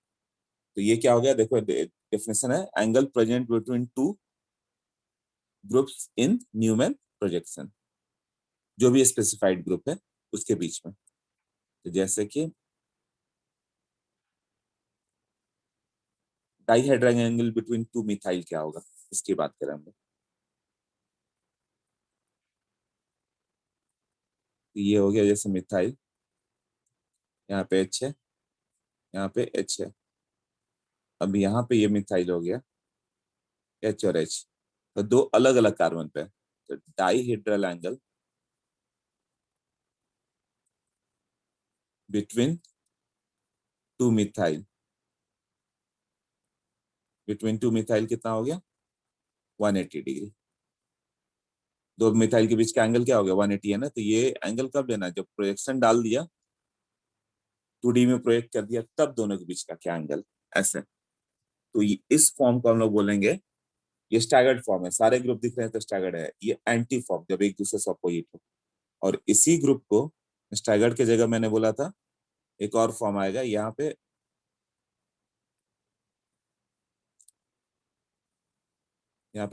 ये क्या हो गया, देखो डेफिनेशन है, angle present between two groups in Newman projection, जो भी स्पेसिफाइड ग्रुप है उसके बीच में। तो जैसे कि dihedral angle between two methyl क्या होगा, इसकी बात करें हम लोग। तो ये हो गया जैसे मिथाइल, यहाँ पे H है, यहाँ पे H है। अब यहाँ पे ये मिथाइल हो गया, H और H, तो दो अलग अलग कार्बन पे। तो dihedral angle between two methyl, between two methyl कितना हो गया, 180 डिग्री। दो मिथाइल के बीच का एंगल क्या हो गया, 180 है ना। तो ये एंगल कब लेना है, जब प्रोजेक्शन डाल दिया, 2D में प्रोजेक्ट कर दिया, तब दोनों के बीच का क्या एंगल, ऐसे। तो इस फॉर्म को हम लोग बोलेंगे, ये स्टैगर्ड फॉर्म है, सारे ग्रुप दिख रहे हैं तो स्टैगर्ड है। ये एंटी फॉर्म, जब एक दूसरे से अपोजिट हो। और इसी ग्रुप को स्टैगर्ड की जगह मैंने बोला था एक और फॉर्म आएगा, यहाँ पे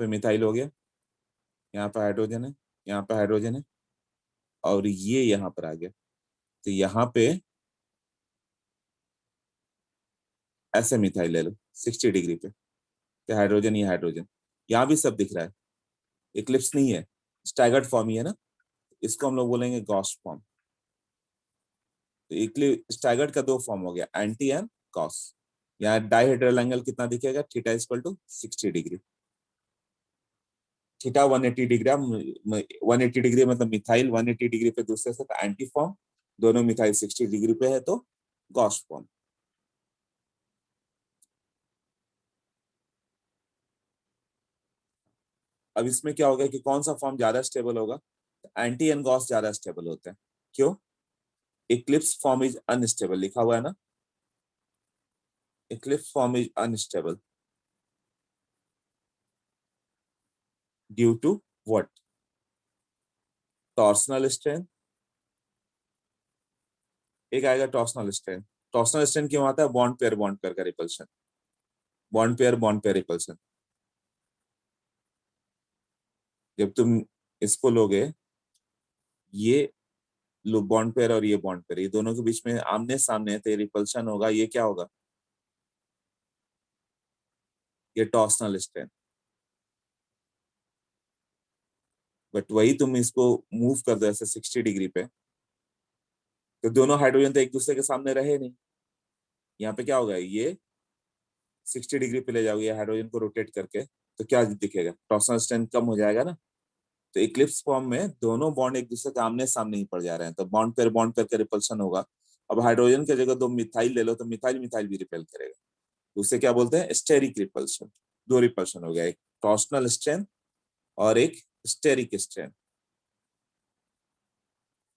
मिथाइल हो गया, यहाँ पे हाइड्रोजन है, यहाँ पे हाइड्रोजन है, और ये यहाँ पर आ गया। तो यहाँ पे ऐसे मिथाइल ले लो 60 डिग्री पे, तो हाइड्रोजन, ये हाइड्रोजन, यहाँ भी सब दिख रहा है, इक्लिप्स नहीं है, स्टैगर्ड फॉर्म ही है ना। इसको हम लोग बोलेंगे गॉस फॉर्म। तो स्टैगर्ड का दो फॉर्म हो गया, एंटी एंड गॉस। यहाँ डाइहेड्रल एंगल कितना दिखेगा, theta equal to 60 degree. Theta 180 degree, 180 degree मतलब मिथाइल 180 डिग्री पे दूसरे से, तो एंटी फॉर्म। दोनों मिथाइल 60 डिग्री पे है तो गॉस फॉर्म। अब इसमें क्या होगा कि कौन सा फॉर्म ज्यादा स्टेबल होगा, एंटी एंड गॉस ज्यादा स्टेबल होते हैं। क्यों, इक्लिप्स फॉर्म इज अनस्टेबल, लिखा हुआ है ना, eclipse form is unstable due to what, torsional strain. एक आएगा टॉर्सनल स्ट्रेन। टॉर्सनल स्ट्रेन क्यों आता है, बॉन्ड पेयर का रिपल्शन, बॉन्ड पेयर रिपल्शन। जब तुम इसको लोगे, ये लो बॉन्ड पेयर और ये बॉन्ड पेयर, ये दोनों के बीच में आमने सामने है, तो रिपल्शन होगा, ये क्या होगा, ये टॉर्सनल स्ट्रेन। बट वही तुम इसको मूव कर दो ऐसे 60 डिग्री पे, तो दोनों हाइड्रोजन तो एक दूसरे के सामने रहे नहीं। यहाँ पे क्या होगा, ये 60 डिग्री पे ले जाओगे हाइड्रोजन को रोटेट करके, तो क्या दिखेगा, टॉर्सनल स्ट्रेन कम हो जाएगा ना। तो इक्लिप्स फॉर्म में दोनों बॉन्ड एक दूसरे के आमने सामने ही पड़ जा रहे हैं, तो बॉन्ड पेयर का रिपल्शन होगा। अब हाइड्रोजन की जगह दो मिथाइल ले लो, तो मिथाइल मिथाइल भी रिपेल करेगा, तो उसे क्या बोलते हैं, स्टेरिक रिपल्शन। दो रिपल्शन हो गया, एक टॉर्सनल स्ट्रेन और एक स्टेरिक स्ट्रेन।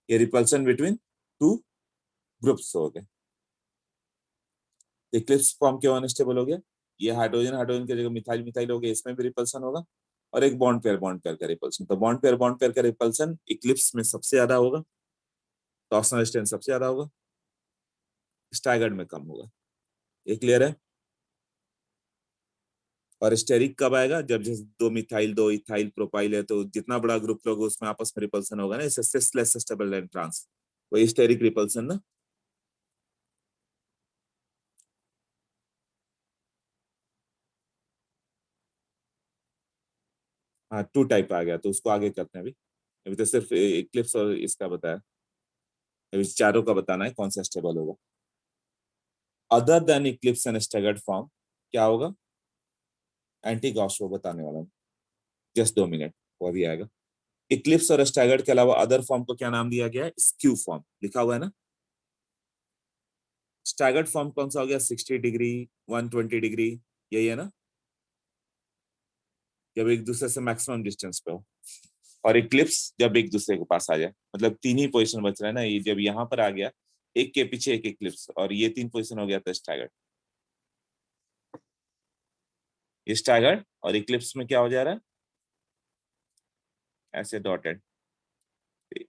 ये रिपल्शन बिटवीन टू ग्रुप्स हो गए। इक्लिप्स फॉर्म क्यों अनस्टेबल हो गया, ये हाइड्रोजन हाइड्रोजन की जगह मिथाइल मिथाइल हो गया, इसमें भी रिपल्सन होगा। और एक बॉन्ड पेयर का रिपल्सन, तो बॉन्ड पेयर का रिपल्सन इक्लिप्स में सबसे ज्यादा होगा, टॉर्सनल स्ट्रेन सबसे ज्यादा होगा, स्टैगर्ड में कम होगा। ये क्लियर है? और स्टेरिक कब आएगा? जब जैसे दो मिथाइल दो इथाइल प्रोपाइल है तो जितना बड़ा ग्रुप लोग उसमें आपस में रिपल्सन होगा ना, इसे सिस्लेस स्टेबल एंड ट्रांस, वही स्टेरिक रिपल्सन ना। हाँ 2 टाइप आ गया, तो उसको आगे करते हैं। अभी तो सिर्फ इक्लिप्स और इसका बताया, अभी चारों का बताना है कौन सा स्टेबल होगा। Other than Eclipse and staggered form क्या होगा? एंटी गॉस वो बताने वाला हूँ, जस्ट 2 मिनट, वो अभी आएगा। इक्लिप्स और स्टैगर्ड के अलावा अदर फॉर्म को क्या नाम दिया गया है? स्क्यू फॉर्म लिखा हुआ है ना। स्टैगर्ड फॉर्म कौन सा हो गया? 60 डिग्री, 120 डिग्री, यही है ना, जब एक दूसरे से मैक्सिमम डिस्टेंस पे हो। और इक्लिप्स जब एक दूसरे के पास आ जाए, मतलब 3 ही पोजीशन बच रहा है ना, ये जब यहाँ पर आ गया, एक के पीछे एक इक्लिप्स, और ये 3 पोजीशन हो गया था स्टैगर्ड। ये स्टैगर्ड और इक्लिप्स में क्या हो जा रहा है? ऐसे डॉटेड।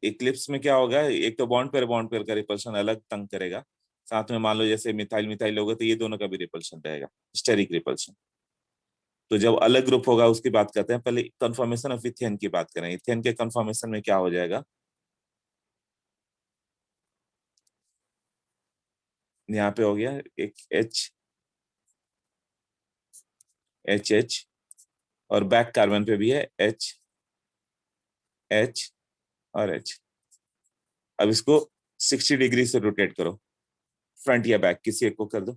इक्लिप्स में क्या होगा? एक तो बॉन्ड पेयर का रिपल्शन अलग तंग करेगा, साथ में मान लो जैसे मिथाइल मिथाइल होगा तो ये दोनों का भी रिपल्शन रहेगा, स्टेरिक रिपल्शन। तो जब अलग ग्रुप होगा उसकी बात करते हैं, पहले कंफर्मेशन ऑफ इथेन की बात करें। इथेन के कंफर्मेशन में क्या हो जाएगा? यहाँ पे हो गया एक एच और बैक कार्बन पे भी है एच और एच। अब इसको 60 डिग्री से रोटेट करो, फ्रंट या बैक किसी एक को कर दो।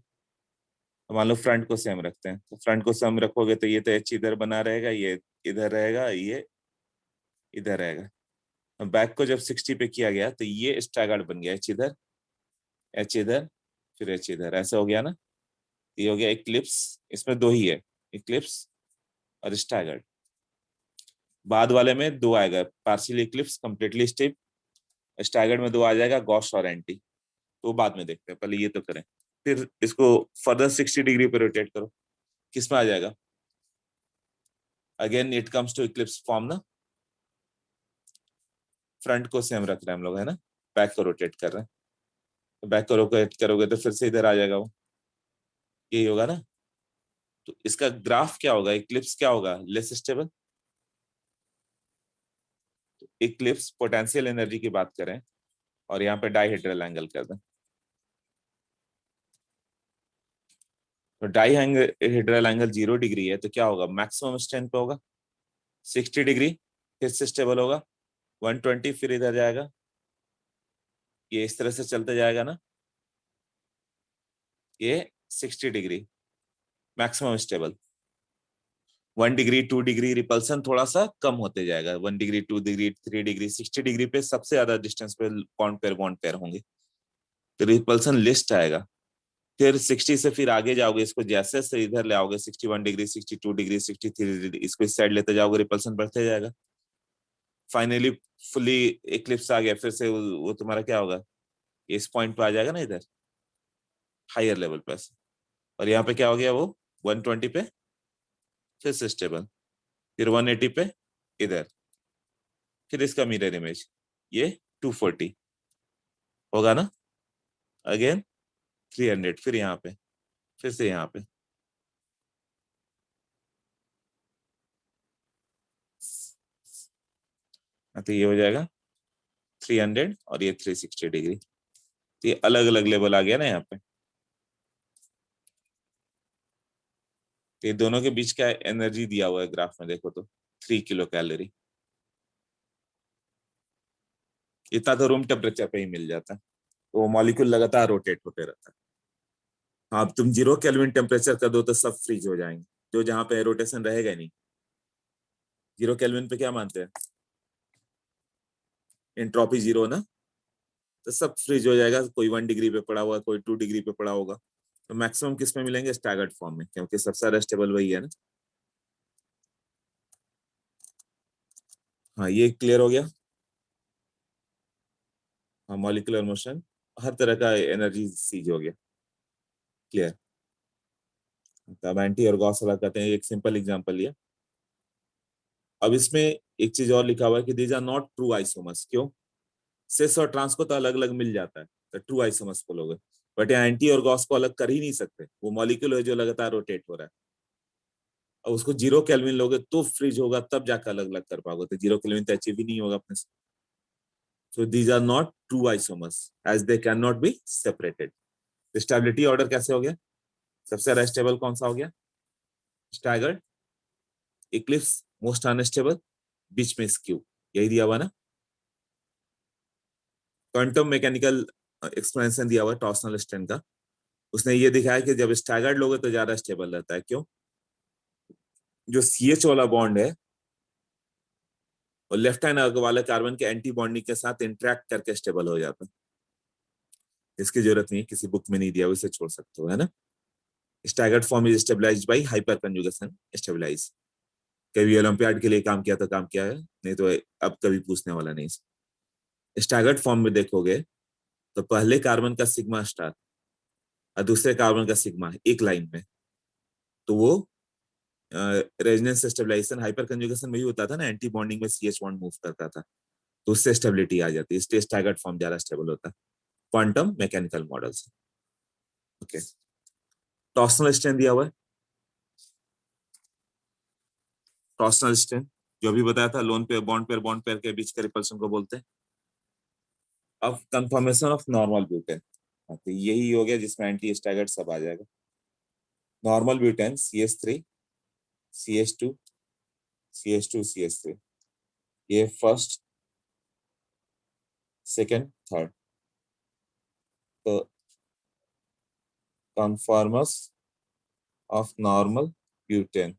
तो मान लो फ्रंट को सेम रखते हैं, तो फ्रंट को सेम रखोगे तो ये तो एच इधर बना रहेगा, ये इधर रहेगा, ये इधर रहेगा। बैक को जब 60 पे किया गया तो ये स्टैगर्ड बन गया, एच इधर, फिर एच इधर, ऐसा हो गया ना। ये हो गया इक्लिप्स, इसमें 2 ही है, इक्लिप्स और स्टैगर्ड। बाद वाले में 2 आएगा, पार्शियल इक्लिप्स, कंप्लीटली स्टिप। स्टैगर्ड में 2 आ जाएगा, गॉस और एंटी, तो बाद में देखते हैं, पहले ये तो करें। फिर इसको फर्दर 60 डिग्री पे रोटेट करो, किस में आ जाएगा? Again it comes to eclipse form ना। फ्रंट को सेम रख रहे हैं हम लोग, है ना, बैक को रोटेट कर रहे हैं। तो बैक को रोटेट करोगे तो फिर से इधर आ जाएगा वो, यही होगा ना। तो इसका ग्राफ क्या होगा? इक्लिप्स क्या होगा? Less stable. Eclipse potential energy की बात करें और यहाँ पे डाइहेड्रल एंगल कर दें, तो डाइहेड्रल एंगल 0 डिग्री है, तो क्या होगा? मैक्सिमम स्ट्रेंथ पे होगा। 60 डिग्री फिर से स्टेबल होगा, 120 फिर इधर जाएगा, ये इस तरह से चलते जाएगा ना। ये 60 degree maximum stable, 1 degree 2 degree repulsion थोड़ा सा कम होते जाएगा, 1 डिग्री 2 डिग्री 3 डिग्री, 60 डिग्री पे सबसे ज्यादा डिस्टेंस पे बॉन्ड पेयर होंगे, तो रिपल्सन लिस्ट आएगा। फिर 60 से फिर आगे जाओगे, इसको जैसे से इधर ले आओगे, 61 डिग्री 62 डिग्री 63 डिग्री, इसको इस साइड लेते जाओगे, रिपल्सन बढ़ते जाएगा। फाइनली फुली इक्लिप्स आ गया, फिर से वो तुम्हारा क्या होगा? इस पॉइंट पे आ जाएगा ना, इधर हायर लेवल पे। और यहाँ पे क्या हो गया? वो 120 पे फिर से स्टेबल, फिर 180 पे इधर, फिर इसका मिरर इमेज ये 240 होगा ना। अगेन 300, फिर यहाँ पे, फिर से यहाँ पे, तो ये हो जाएगा 300 और ये 360 डिग्री। तो ये अलग अलग लेवल आ गया ना यहाँ पे। तो ये दोनों के बीच का एनर्जी दिया हुआ है ग्राफ में, देखो तो 3 किलो कैलोरी। इतना तो रूम टेम्परेचर पे ही मिल जाता है, तो वो मॉलिक्यूल लगातार रोटेट होते रहता है। हाँ, अब तुम 0 केल्विन टेम्परेचर कर दो तो सब फ्रीज हो जाएंगे, जो जहां पे रोटेशन रहेगा ही नहीं। 0 केल्विन पे क्या मानते हैं? एंट्रोपी 0 ना, तो सब फ्रीज हो जाएगा। कोई 1 डिग्री पे पड़ा हुआ, कोई 2 डिग्री पे पड़ा होगा। तो मैक्सिमम किस में मिलेंगे? स्टैगर्ड फॉर्म में, क्योंकि सबसे ज्यादा स्टेबल वही है ना। हाँ, ये क्लियर हो गया। हाँ, मॉलिक्यूलर मोशन, हर तरह का एनर्जी सीज हो गया, क्लियर। तब एंटी और गॉस वाला कहते हैं, एक सिंपल एग्जांपल लिया। अब इसमें एक चीज और लिखा हुआ है कि these are not true isomers. क्यों? सिस और ट्रांस को तो अलग अलग मिल जाता है, तो ट्रू आइसोमर्स बोलोगे। बट यहाँ एंटी और गॉस को अलग कर ही नहीं सकते, वो मॉलिक्यूल है जो लगातार रोटेट हो रहा है। और उसको 0 केल्विन लोगे तो फ्रीज होगा, तब जाकर अलग अलग कर पाओगे, तो 0 केल्विन तो अचीव ही नहीं होगा अपने से। So these are not true isomers as they can not be separated. Stability order कैसे हो गया? सबसे ज्यादा स्टेबल कौन सा हो गया? स्टैगर्ड, इक्लिप्स, मोस्ट अनस्टेबल, बीच में स्क्यू, यही दिया हुआ ना। क्वांटम मैकेनिकल एक्सप्लेनेशन दिया हुआ टॉर्सनल स्ट्रेन का, उसने ये दिखाया कि जब स्टैगर्ड लोगे तो ज्यादा स्टेबल रहता है। क्यों? जो CH वाला बॉन्ड है और लेफ्ट हैंड वाले कार्बन के एंटी बॉन्डिंग के साथ इंटरेक्ट करके स्टेबल हो जाता है। इसकी जरूरत नहीं, किसी बुक में नहीं दिया, उसे छोड़ सकते हो, है ना। Staggered form is stabilized by hyperconjugation stabilize. कभी ओलंपियाड के लिए काम किया तो काम किया है, नहीं तो अब कभी पूछने वाला नहीं। स्टैगर्ड फॉर्म में देखोगे तो पहले कार्बन का सिग्मा स्टार और दूसरे कार्बन का सिग्मा एक लाइन में, तो वो रेजोनेंस स्टेबलाइजेशन हाइपर कंजुगेशन में ही होता था ना, एंटी बॉन्डिंग में CH बॉन्ड मूव करता था, तो उससे स्टेबिलिटी आ जाती है, इसलिए स्टैगर्ड फॉर्म ज्यादा स्टेबल होता है क्वांटम मैकेनिकल मॉडल से। ओके, टॉर्सनल स्ट्रेन दिया हुआ है। टॉर्सनल स्ट्रेन जो भी बताया था, लोन पेयर बॉन्ड पेयर के बीच के रिपल्शन को बोलते हैं। अब कंफर्मेशन ऑफ नॉर्मल ब्यूटेन, तो यही हो गया जिसमें एंटी स्टैगर्ड सब आ जाएगा। Normal butane CH3 CH2 CH2 CH3, ये फर्स्ट सेकेंड थर्ड, तो conformers of normal butane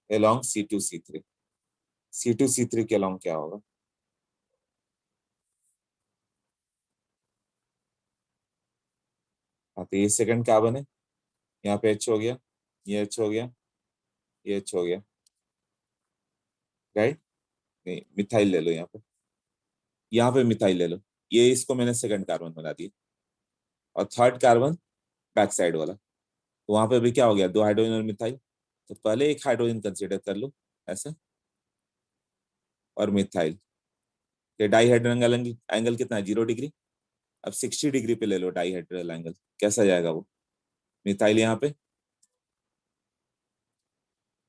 along C2C3। C2C3 के along क्या होगा? हाँ, तो ये सेकंड कार्बन है, यहाँ पे H हो गया, ये H हो गया, ये H हो गया, राइट। नहीं, मिथाइल ले लो, यहाँ पे मिथाइल ले लो, ये इसको मैंने सेकंड कार्बन बना दिया, और थर्ड कार्बन बैक साइड वाला, तो वहां पे भी क्या हो गया, 2 हाइड्रोजन और मिथाइल, तो पहले एक हाइड्रोजन कंसिडर कर लो ऐसा, और मिथाइल, ये डाईहाइड्रल एंगल कितना है? 0 डिग्री। अब 60 डिग्री पे ले लो डाईहाइड्रल एंगल, कैसा जाएगा वो? मिथाइल यहाँ पे,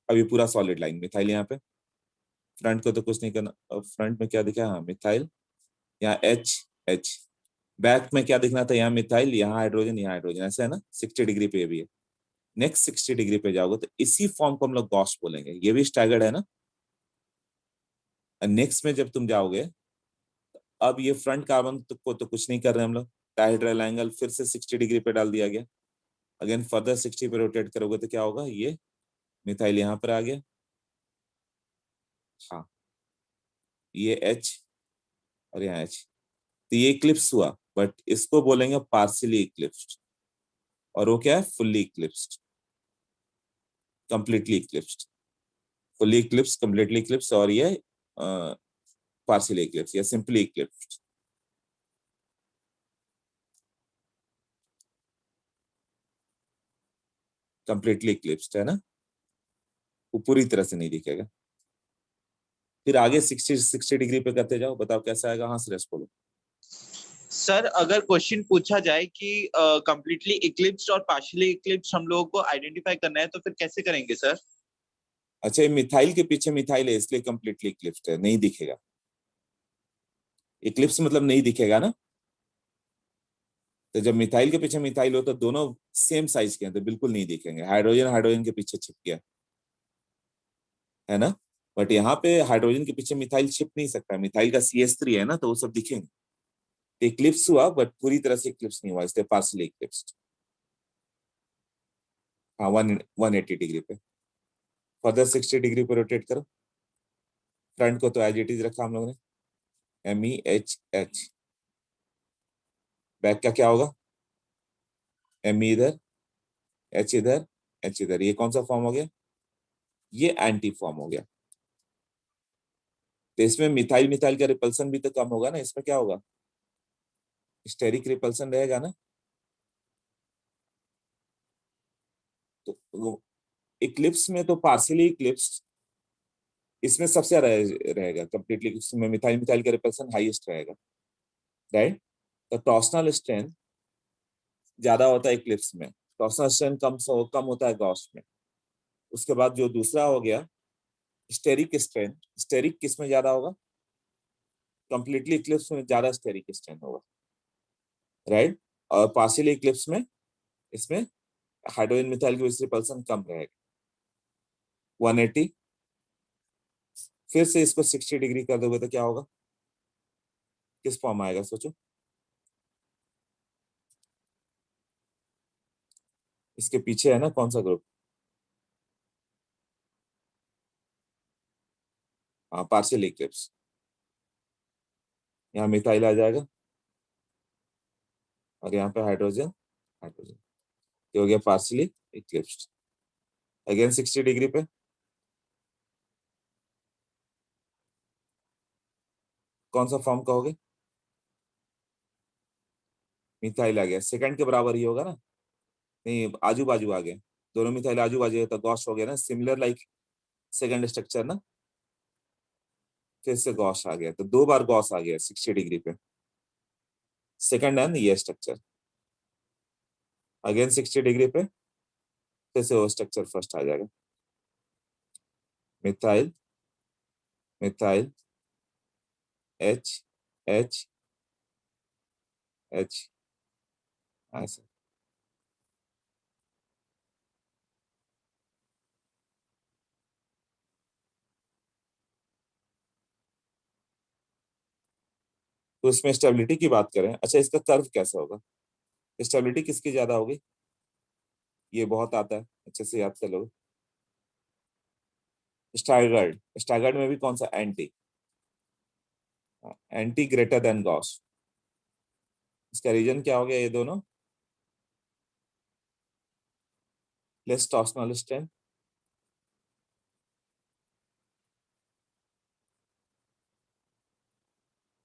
अभी पूरा सॉलिड लाइन, मिथाइल यहाँ पे, फ्रंट को तो कुछ नहीं करना, अब फ्रंट में क्या दिखा? हाँ मिथाइल, यहाँ H, बैक में क्या दिखना था? यहाँ मिथाइल, यहाँ हाइड्रोजन, यहाँ हाइड्रोजन, ऐसा है ना। 60 डिग्री पे भी है। नेक्स्ट 60 डिग्री पे जाओगे तो इसी फॉर्म को हम लोग गॉस बोलेंगे, ये भी स्टैगर्ड है ना। नेक्स्ट में जब तुम जाओगे, अब ये फ्रंट कार्बन को तो कुछ नहीं कर रहे हम लोग, डायहेड्रल एंगल फिर से 60 डिग्री पे डाल दिया गया, अगेन फर्दर 60 पे रोटेट करोगे तो क्या होगा? ये मिथाइल यहाँ पर आ गया, हाँ ये H और यहाँ H, तो ये इक्लिप्स हुआ, बट इसको बोलेंगे पार्शियली इक्लिप्स्ड, और वो क्या है? Fully eclipsed, completely eclipsed, fully Eclipse, completely Eclipse, और ये पार्शियली इक्लिप्स या सिंपली इक्लिप्स्ड। कंप्लीटली इक्लिप्स्ड है ना, वो पूरी तरह से नहीं दिखेगा। फिर आगे 60 डिग्री पे करते जाओ, बताओ कैसा आएगा? हाँ सुरेश बोलो। सर अगर क्वेश्चन पूछा जाए कि कंप्लीटली इक्लिप्स्ड और पार्शियली इक्लिप्स्ड हम लोगों को आइडेंटिफाई करना है, तो फिर कैसे करेंगे सर? अच्छा, ये मिथाइल के पीछे मिथाइल है इसलिए कंप्लीटली इक्लिप्स्ड है, नहीं दिखेगा। इक्लिप्स मतलब नहीं दिखेगा ना, तो जब मिथाइल के पीछे मिथाइल हो तो दोनों सेम साइज के हैं, तो बिल्कुल नहीं दिखेंगे। हाइड्रोजन हाइड्रोजन के पीछे छिप गया है ना, बट यहाँ पे हाइड्रोजन के पीछे मिथाइल छिप नहीं सकता, मिथाइल का CH3 है ना, तो वो सब दिखेंगे। इक्लिप्स हुआ बट पूरी तरह से इक्लिप्स नहीं हुआ, इसलिए पार्शियली इक्लिप्स्ड। हाँ 180 डिग्री पे, फर्दर 60 डिग्री पे रोटेट करो। फ्रंट को तो एज इट इज रखा हम लोगों ने, MEHH। बैक का क्या होगा? Me इधर, H इधर, H इधर, ये कौन सा फॉर्म हो गया? ये एंटी फॉर्म हो गया। तो इसमें मिथाइल मिथाइल का रिपल्सन भी तो कम होगा ना, इसमें क्या होगा? स्टेरिक रिपल्सन रहेगा ना। तो इक्लिप्स में तो पार्शियली इक्लिप्स इसमें सबसे रहेगा कंप्लीटली, इसमें मिथाइल मिथाइल का रिपल्सन हाईएस्ट रहेगा। राइट। तो टॉर्सनल स्ट्रेन ज्यादा होता है इक्लिप्स में, टॉर्सनल स्ट्रेन कम होता है गॉस में। उसके बाद जो दूसरा हो गया स्टेरिक स्ट्रेन, स्टेरिक किस में ज्यादा होगा, कंप्लीटली इक्लिप्स में ज्यादा स्टेरिक स्ट्रेन होगा, राइट। और पार्शियली इक्लिप्स में इसमें हाइड्रोजन मिथाइल की रिपल्सन कम रहेगा। 180, फिर से इसको 60 डिग्री कर दोगे तो क्या होगा, किस फॉर्म आएगा सोचो। इसके पीछे है ना कौन सा ग्रुप, हाँ पार्शियल इक्लिप्स, यहाँ मिथाइल आ जाएगा और यहाँ पे हाइड्रोजन, हाइड्रोजन ये हो गया पार्शियली इक्लिप्स्ड। अगेन 60 डिग्री पे कौन सा फॉर्म कहोगे, मिथाइल आ गया, सेकंड के बराबर ही होगा ना, नहीं आजू बाजू आ गए, दोनों मिथाइल आजू बाजू है तो गॉश हो गया ना, सिमिलर लाइक सेकंड स्ट्रक्चर ना, फिर से गॉश आ गया, तो 2 बार गॉश आ गया 60 डिग्री पे, सेकंड एंड ये स्ट्रक्चर। अगेन 60 डिग्री पे फिर से वो स्ट्रक्चर फर्स्ट आ जाएगा, methyl, methyl, H, H, H, ऐसे। तो इसमें स्टेबिलिटी की बात करें, अच्छा इसका कर्व कैसा होगा, स्टेबिलिटी किसकी ज्यादा होगी, ये बहुत आता है अच्छे से याद कर लो। स्टैगर्ड, स्टैगर्ड में भी कौन सा anti, anti greater than Gauss, इसका रीजन क्या हो गया, ये दोनों लेस टॉर्सनल स्ट्रेन,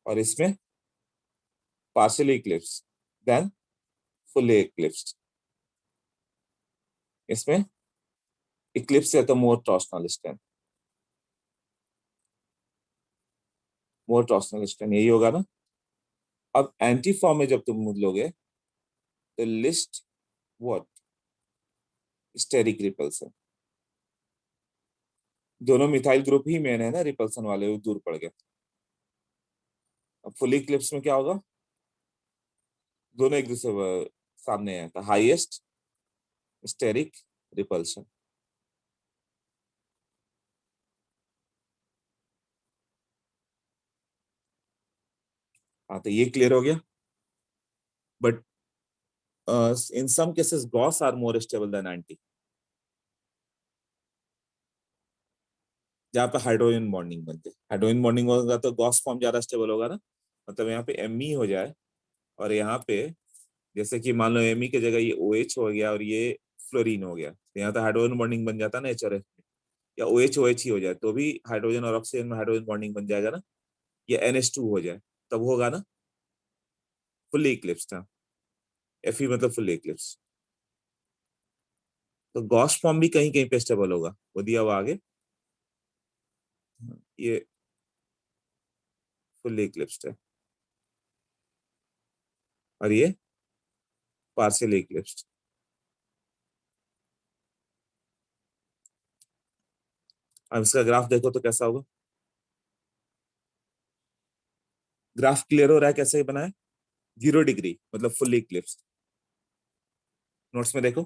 और इसमें partially eclipse then fully eclipsed, इसमें इक्लिप्स है तो more torsional strain, more torsional strain यही होगा ना। अब एंटी फॉर्म में जब तुम लोगे तो लिस्ट व्हाट, स्टेरिक रिपल्सन, दोनों मिथाइल ग्रुप ही मेन है ना, रिपल्सन वाले वो दूर पड़ गए। अब फुली इक्लिप्स में क्या होगा, दोनों एक दूसरे सामने है, तो हाईएस्ट स्टेरिक रिपल्शन। हाँ तो ये क्लियर हो गया, but in some cases gauche are more stable than anti, जहाँ पे हाइड्रोजन बॉन्डिंग बनते, हाइड्रोजन बॉन्डिंग होगा तो गॉस फॉर्म ज्यादा स्टेबल होगा ना, मतलब यहाँ पे एमई हो जाए और यहाँ पे जैसे कि मान लो एमई की जगह ये OH हो गया और ये फ्लोरीन हो गया, तो यहाँ तो हाइड्रोजन बॉन्डिंग बन जाता ना HRF, या OH ही हो जाए तो भी हाइड्रोजन और ऑक्सीजन में हाइड्रोजन बॉन्डिंग बन जाएगा ना, या NH2 हो जाए तब होगा ना फुल्ली इक्लिप्स था, Fe मतलब फुल्ली इक्लिप्स। तो गॉस फॉर्म भी कहीं कहीं पे स्टेबल होगा, वो दिया हुआ आगे, ये फुल्ली इक्लिप्स्ड है और ये पार्शियली इक्लिप्स्ड। अब इसका ग्राफ देखो तो कैसा होगा, ग्राफ क्लियर हो रहा है कैसे बनाए, 0 डिग्री मतलब फुल्ली इक्लिप्स्ड, नोट्स में देखो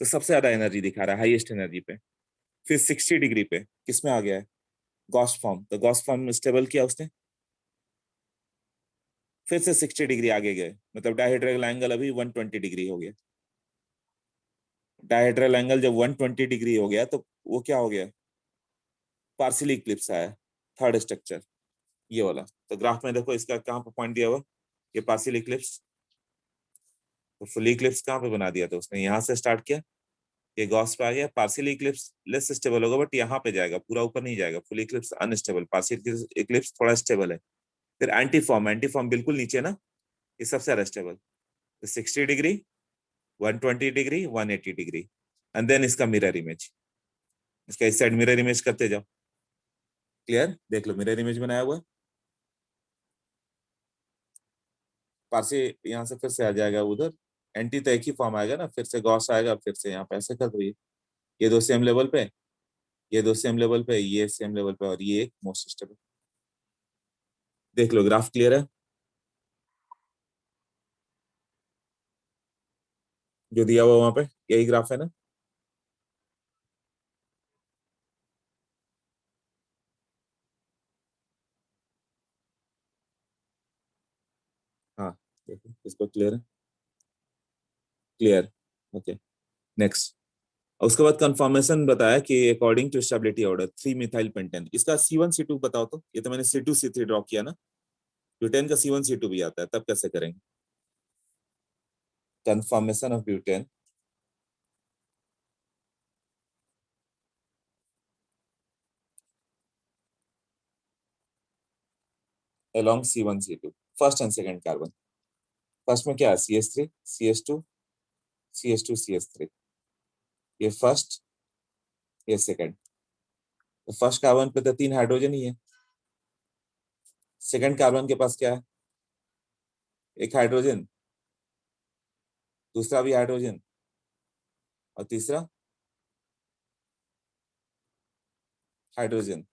तो सबसे ज्यादा एनर्जी दिखा रहा है हाईएस्ट एनर्जी पे, फिर 60 डिग्री पे किसमें आ गया है, गॉस फॉर्म, तो गॉस फॉर्म स्टेबल किया उसने, फिर से 60 डिग्री आगे गए, मतलब डायहेड्रल एंगल अभी 120 डिग्री हो गया, डायहेड्रल एंगल जब 120 डिग्री हो गया तो वो क्या हो गया, पार्शियली इक्लिप्स आया, थर्ड स्ट्रक्चर ये वाला। तो ग्राफ में देखो इसका कहाँ पर पॉइंट दिया हुआ, ये पार्शियल इक्लिप्स, तो फुल इक्लिप्स कहाँ पे बना दिया, तो उसने यहाँ से स्टार्ट किया, ये गॉस पे आ गया, पार्शियल इक्लिप्स लेस स्टेबल होगा बट यहाँ पे जाएगा, पूरा ऊपर नहीं जाएगा, full Eclipse unstable, partial Eclipse थोड़ा स्टेबल है। फिर एंटी फॉर्म, एंटी फॉर्म बिल्कुल नीचे ना, ये सबसे ज्यादा स्टेबल, तो 60 degree, 120 degree, 180 degree, and then इसका मिरर इमेज, इसका इस साइड मिरर इमेज करते जाओ, क्लियर, देख लो मिरर इमेज बनाया हुआ है। पारसी यहाँ से फिर से आ जाएगा उधर, एंटी तो एक ही फॉर्म आएगा ना, फिर से गॉस आएगा, फिर से यहाँ पे ऐसे कर दो, ये दो सेम लेवल पे, ये दो सेम लेवल पे, ये सेम लेवल पे, और ये एक मोस्ट स्टेबल। देख लो ग्राफ क्लियर है, जो दिया हुआ वहां पे यही ग्राफ है ना। हाँ देखो इसको, क्लियर है, क्लियर, ओके नेक्स्ट। उसके बाद कंफर्मेशन बताया कि according to stability order 3 methyl pentane, इसका C1 C2 बताओ तो, ये तो मैंने C2 C3 ड्रॉ किया ना, ब्यूटेन का C1 C2 भी आता है, तब कैसे करेंगे confirmation of butane along C1 C2 first and second carbon. First में क्या है CH3 CH2 CH2 CH3, ये फर्स्ट ये सेकंड, तो फर्स्ट कार्बन पे तो 3 हाइड्रोजन ही है, सेकंड कार्बन के पास क्या है, एक हाइड्रोजन, दूसरा भी हाइड्रोजन, और तीसरा हाइड्रोजन,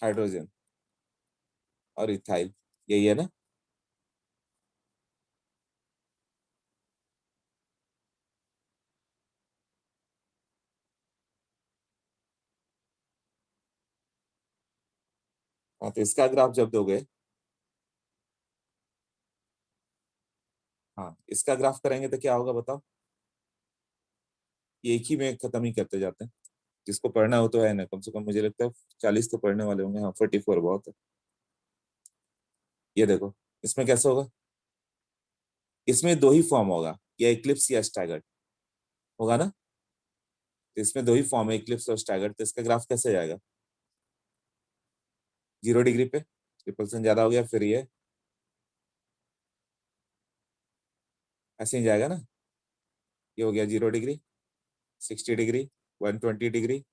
हाइड्रोजन और इथाइल, यही है ना। हाँ तो इसका ग्राफ जब दोगे, हाँ इसका ग्राफ करेंगे तो क्या होगा बताओ, ये एक ही में खत्म ही करते जाते हैं, जिसको पढ़ना हो तो है ना, कम से कम मुझे लगता है 40 तो पढ़ने वाले होंगे, हाँ 44 बहुत है। ये देखो इसमें कैसे होगा, इसमें दो ही फॉर्म होगा, या इक्लिप्स या स्टैगर्ड होगा ना, तो इसमें दो ही फॉर्म है, इक्लिप्स और स्टैगर्ड, तो इसका ग्राफ कैसे जाएगा, 0 डिग्री पे, रिपल्सन ज्यादा हो गया, फिर ये ऐसे ही जाएगा ना, ये हो गया 0 डिग्री, 60 डिग्री, 120 डिग्री,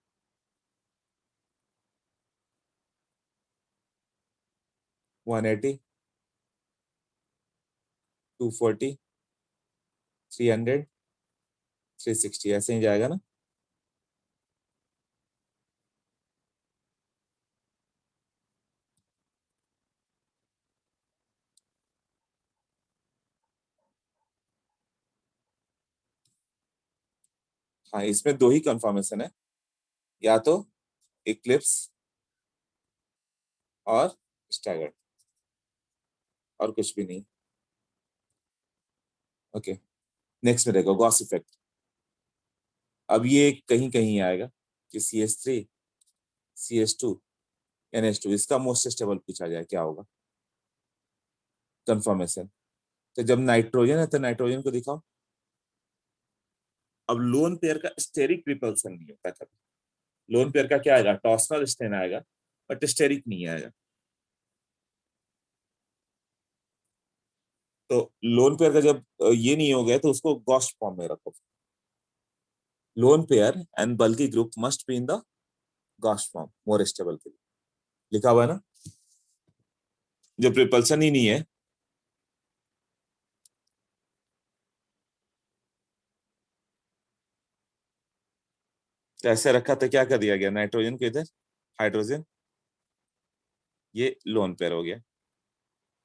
180, 240, 300, 360, ऐसे ही जाएगा ना। हाँ इसमें दो ही कंफर्मेशन है, या तो इक्लिप्स और स्टैगर्ड, और कुछ भी नहीं। ओके नेक्स्ट में देखो गॉस इफेक्ट, अब ये कहीं कहीं आएगा कि CH3 CH2 NH2, इसका मोस्ट स्टेबल पूछा जाए क्या होगा कंफर्मेशन, तो जब नाइट्रोजन है तो नाइट्रोजन को दिखाओ। अब लोन पेयर का स्टेरिक रिपल्सन नहीं होता कभी, लोन पेयर का क्या आएगा, टॉर्सनल स्टेन आएगा, बट स्टेरिक नहीं आएगा। तो लोन पेयर का जब ये नहीं हो गया तो उसको गॉस फॉर्म में रखो, lone pair and bulky group must be in the Gauss form more stable के लिए, लिखा हुआ है ना, जब रिपल्सन ही नहीं है। तो ऐसे रखा तो क्या कर दिया गया, नाइट्रोजन को इधर, हाइड्रोजन, ये लोन पेयर हो गया,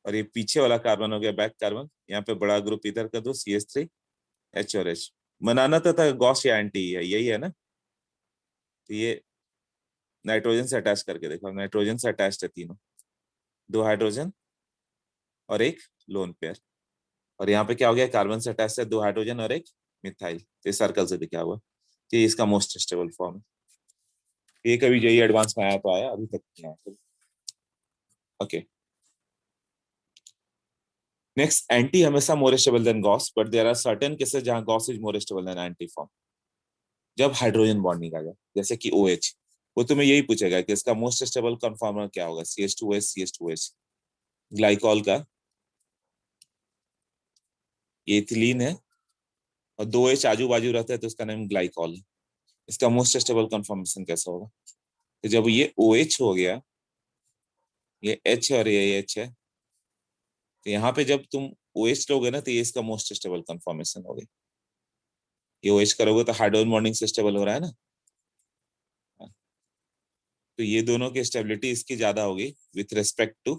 और ये पीछे वाला कार्बन हो गया बैक कार्बन, यहाँ पे बड़ा ग्रुप इधर कर दो CH3 H और H, बनाना तो था गॉस या एंटी है, यही है ना। तो ये नाइट्रोजन से अटैच करके देखो, नाइट्रोजन से अटैच है तीनों, दो हाइड्रोजन और एक लोन पेयर, और यहाँ पे क्या हो गया, कार्बन से अटैच है दो हाइड्रोजन और एक मिथाइल, तो सर्कल से दिखा हुआ, तो ये इसका मोस्ट स्टेबल फॉर्म है। ये कभी जेई एडवांस में आया तो आया, अभी तक नहीं आया। ओके नेक्स्ट, एंटी हमेशा more stable than gauche, but there are certain cases जहां gauche is more stable than anti form, जब हाइड्रोजन बॉन्डिंग आ जाए, जैसे कि OH, वो तुम्हें यही पूछेगा कि इसका मोस्ट स्टेबल कन्फॉर्मर क्या होगा, CH2OH CH2OH, ग्लाइकॉल का ये इथिलीन है, और दो H आजू बाजू रहते हैं तो उसका नाम ग्लाइकॉल है, इसका मोस्ट स्टेबल कन्फॉर्मेशन कैसा होगा, तो जब ये OH हो गया, ये H और ये H है, तो यहाँ पे जब तुम OH लोगे ना तो ये इसका मोस्ट स्टेबल कंफर्मेशन हो गई। ये OH करोगे तो हाइड्रोजन बॉन्डिंग से स्टेबल हो रहा है ना, तो ये दोनों की स्टेबिलिटी इसकी ज्यादा होगी विथ रेस्पेक्ट टू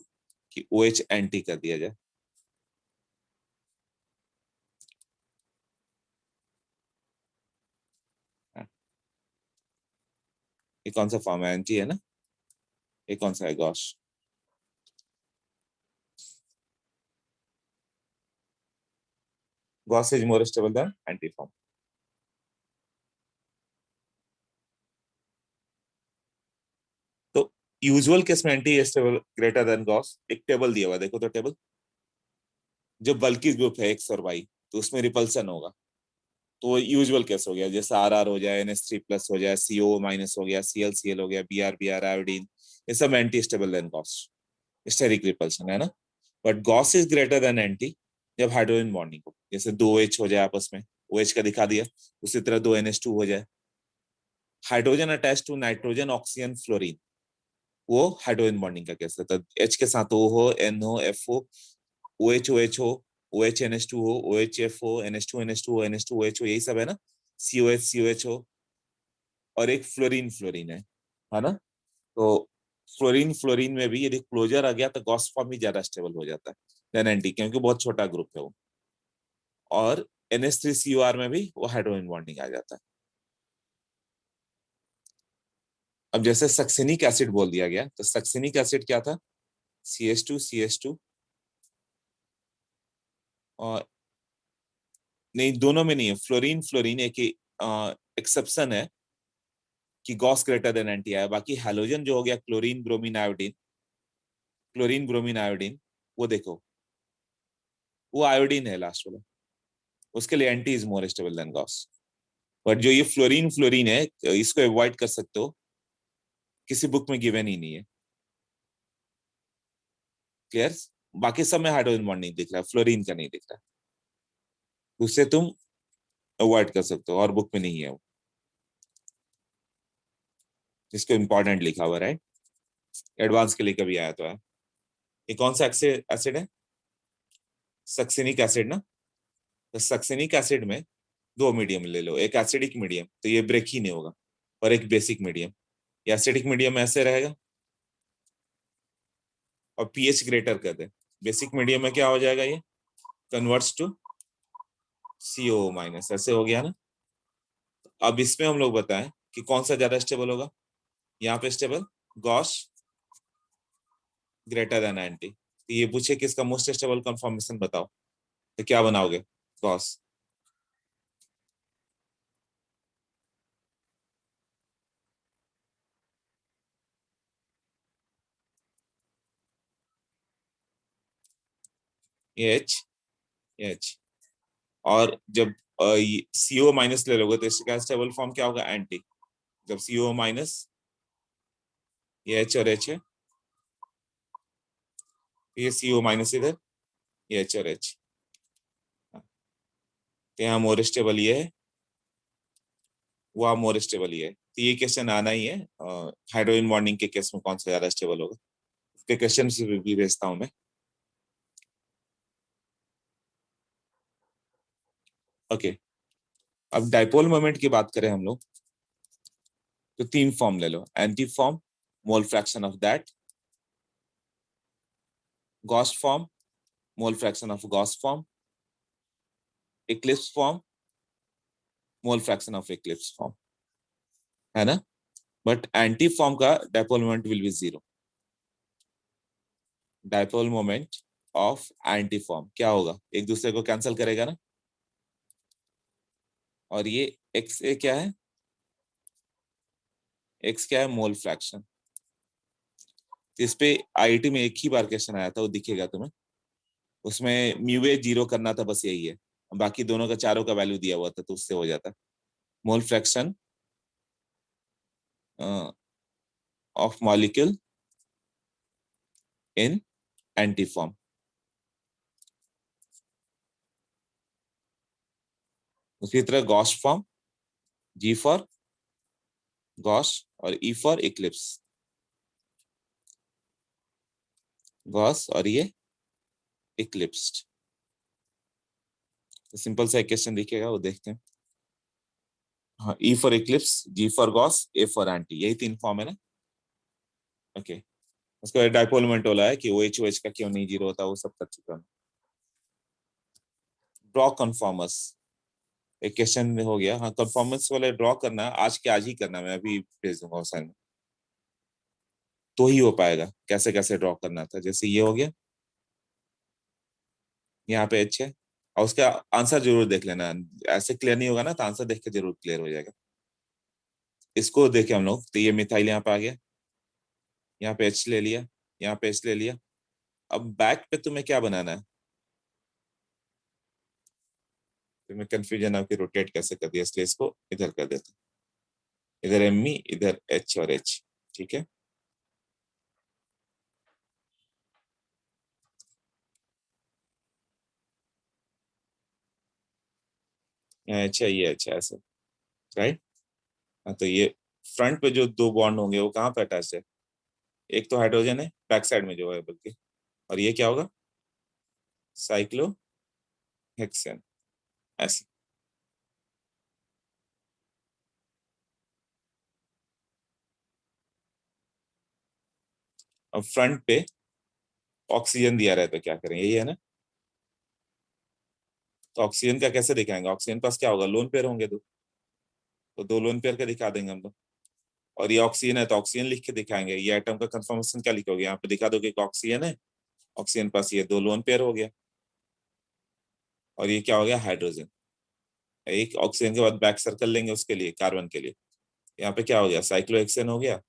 कि OH एंटी कर दिया जाए। ये कौन सा फॉर्म है, एंटी है ना, ये कौन सा है, gosh. Gauss is more stable than anti form. तो यूजुअल केस में anti stable greater than Gauss. एक टेबल दिया हुआ देखो तो टेबल, जो बल्कि ग्रुप है एक्स और वाई तो उसमें रिपल्सन होगा, तो यूजुअल केस हो गया, जैसे RR हो जाए, NH3+ हो जाए, CO- हो गया, ClCl हो गया, Br आयोडीन, ये सब anti stable than gauche, steric repulsion है ना। But gauche is greater than anti जब हाइड्रोजन बॉन्डिंग हो, जैसे 2H हो जाए आपस में, OH का दिखा दिया, उसी तरह 2NH2 हो जाए, hydrogen attach to nitrogen oxygen fluorine, वो हाइड्रोजन बॉन्डिंग का केस है। तो H के साथ O हो, N हो, F हो, OH हो, OH-NH2 हो, OHF हो, NH2 हो, NH2OH हो, यही सब है ना, COH हो, और एक फ्लोरीन फ्लोरीन है ना। तो फ्लोरीन में भी यदि क्लोजर आ गया तो गॉस फॉर्म ही ज्यादा स्टेबल हो जाता है देन एंटी, क्योंकि बहुत छोटा ग्रुप है वो। और NH3COR में भी वो हाइड्रोजन बॉन्डिंग आ जाता है। अब जैसे सक्सेनिक एसिड बोल दिया गया, तो सक्सेनिक एसिड क्या था, CH2 और नहीं, दोनों में नहीं है, फ्लोरीन फ्लोरीन एक एक्सेप्शन है कि गॉस ग्रेटर देन एंटी आया, बाकी हैलोजन जो हो गया chlorine bromine iodine, chlorine bromine iodine, वो देखो वो आयोडीन है लास्ट वाला, उसके लिए anti is more stable than gauche. But जो ये फ्लोरीन फ्लोरीन है, इसको अवॉइड कर सकते हो, किसी बुक में गिवन ही नहीं है, क्लियर। बाकी सब में हाइड्रोजन बॉन्ड नहीं दिख रहा, फ्लोरीन का नहीं दिख रहा, उससे तुम अवॉइड कर सकते हो और बुक में नहीं है वो, जिसको इंपॉर्टेंट लिखा हुआ है, एडवांस के लिए कभी आया तो है। ये कौन सा एसिड है, सक्सेनिक एसिड ना। तो सक्सेनिक एसिड में दो मीडियम ले लो, एक एसिडिक मीडियम तो ये ब्रेक ही नहीं होगा, और एक बेसिक मीडियम, ये एसिडिक मीडियम ऐसे रहेगा और पीएच ग्रेटर कर दे, बेसिक मीडियम में क्या हो जाएगा, ये कन्वर्ट्स टू CO-, ऐसे हो गया ना। अब इसमें हम लोग बताएं कि कौन सा ज्यादा स्टेबल होगा, यहाँ पे stable Gauss greater than anti, तो ये पूछे कि इसका मोस्ट स्टेबल कंफर्मेशन बताओ, तो क्या बनाओगे, गॉस। H और जब CO- ले लोगे तो इसका स्टेबल फॉर्म क्या होगा, एंटी। जब CO-, ये H और H है, ये CO- इधर, ये H और H, तो यहाँ मोर स्टेबल ये है, वहाँ मोर स्टेबल ये है, तो ये क्वेश्चन आना ही है, हाइड्रोजन बॉन्डिंग के केस में कौन सा ज्यादा स्टेबल होगा, उसके क्वेश्चन भी भेजता हूँ मैं। ओके, अब डाइपोल मोमेंट की बात करें हम लोग, तो तीन फॉर्म ले लो, anti form, mole fraction of that, gauche form, mole fraction of gauche form, eclipsed form, mole fraction of eclipsed form, है ना। बट एंटी फॉर्म का dipole moment will be 0, dipole moment of anti form क्या होगा, एक दूसरे को कैंसिल करेगा ना, और ये एक्स ए क्या है, एक्स क्या है, मोल फ्रैक्शन। इस पे आईआईटी में एक ही बार क्वेश्चन आया था, वो दिखेगा तुम्हें, उसमें म्यू ए 0 करना था, बस यही है, बाकी दोनों का चारों का वैल्यू दिया हुआ था तो उससे हो जाता, मोल fraction of molecule in anti form. उसी तरह Gauss form, G for Gauss और E फॉर इक्लिप्स, गॉस और ये इक्लिप्स्ड। सिंपल सा क्वेश्चन दिखेगा, वो देखते हैं। हाँ, E for Eclipse, G for Gauss, A for anti, यही 3 फॉर्म है ना। ओके, उसका डाइपोल मोमेंट बोला है कि OH का क्यों नहीं 0 होता, वो सब कर चुका हूं। ड्रॉ कन्फॉर्मर्स, एक क्वेश्चन हो गया। हाँ, कन्फॉर्मर्स वाले ड्रॉ करना आज के आज ही करना, मैं अभी भेज दूंगा असाइनमेंट, तो ही हो पाएगा। कैसे कैसे ड्रॉ करना था, जैसे ये हो गया, यहाँ पे H है, और उसका आंसर जरूर देख लेना। ऐसे क्लियर नहीं होगा ना, तो आंसर देख के जरूर क्लियर हो जाएगा। इसको देखे हम लोग, तो ये मिथाइल यहाँ पे आ गया, यहाँ पे H ले लिया, यहाँ पे H ले लिया। अब बैक पे तुम्हें क्या बनाना है, तुम्हें कंफ्यूजन आपकी रोटेट कैसे कर दिया, इसलिए इसको इधर कर देते, इधर Me, इधर H और H, ठीक है। यहाँ H है, ये H है, ऐसे, राइट। हाँ, तो ये फ्रंट पे जो 2 बॉन्ड होंगे वो कहाँ पे अटैच है, एक तो हाइड्रोजन है बैक साइड में जो है बल्कि, और ये क्या होगा, साइक्लोहेक्सेन, ऐसे। अब फ्रंट पे ऑक्सीजन दिया रहता है, क्या करें, यही है ना। तो ऑक्सीजन का कैसे दिखाएंगे, ऑक्सीजन पास क्या होगा, लोन पेयर होंगे दो, तो 2 लोन पेयर का दिखा देंगे हम लोग। और ये ऑक्सीजन है तो ऑक्सीजन लिख के दिखाएंगे। ये एटम का कंफर्मेशन क्या लिखोगे, यहाँ पे दिखा दोगे कि ऑक्सीजन है, ऑक्सीजन पास ये 2 लोन पेयर हो गया, और ये क्या हो गया, हाइड्रोजन। एक ऑक्सीजन के बाद बैक सर्कल लेंगे उसके लिए, कार्बन के लिए, यहाँ पे क्या हो गया, साइक्लोहेक्सेन हो गया।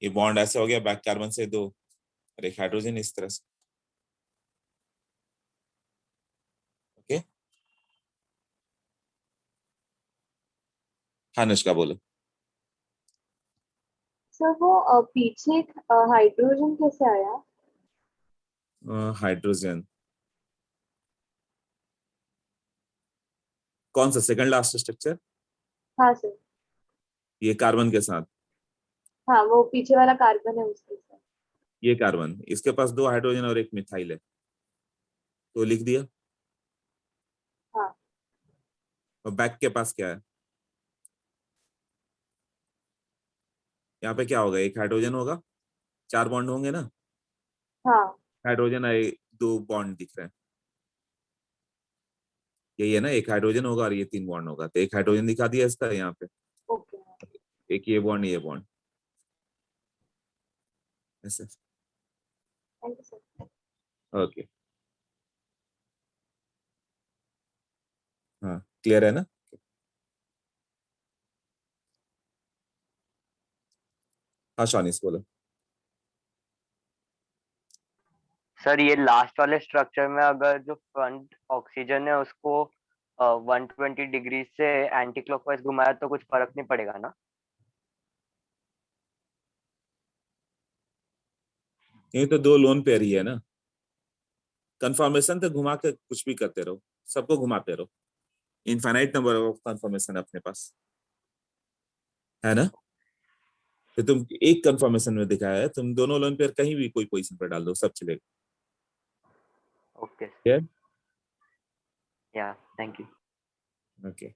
ये बॉन्ड ऐसे हो गया, बैक कार्बन से 2 और एक हाइड्रोजन, इस तरह से। ओके, हाँ अनुष्का बोलो। सर वो पीछे हाइड्रोजन कैसे आया? हाइड्रोजन कौन सा, सेकंड लास्ट स्ट्रक्चर, हाँ सर, ये कार्बन के साथ, हाँ वो पीछे वाला कार्बन है उसके साथ। ये कार्बन, इसके पास 2 हाइड्रोजन और एक मिथाइल है, तो लिख दिया। हाँ और बैक के पास क्या है, यहाँ पे क्या होगा, एक हाइड्रोजन होगा, 4 बॉन्ड होंगे ना, हाँ हाइड्रोजन है, 2 बॉन्ड दिख रहे हैं, यही है ना, एक हाइड्रोजन होगा और ये 3 बॉन्ड होगा, तो एक हाइड्रोजन दिखा दिया इसका यहाँ पे, ओके। एक ये बॉन्ड ऐसे। Thank you sir. ओके, हाँ क्लियर है ना। हाँ शानिस बोलो। सर ये लास्ट वाले स्ट्रक्चर में अगर जो फ्रंट ऑक्सीजन है उसको 120 डिग्री से एंटी क्लॉकवाइज घुमाया तो कुछ फर्क नहीं पड़ेगा ना। ये तो 2 लोन पेयर ही है ना, कंफर्मेशन तो घुमा के कुछ भी करते रहो, सबको घुमाते रहो, इनफाइनाइट नंबर ऑफ कंफर्मेशन अपने पास है ना। तो तुम एक कंफर्मेशन में दिखाया है, तुम दोनों लोन पेयर कहीं भी कोई पोजीशन पर डाल दो, सब चलेगा। ओके क्लियर, या थैंक यू। ओके।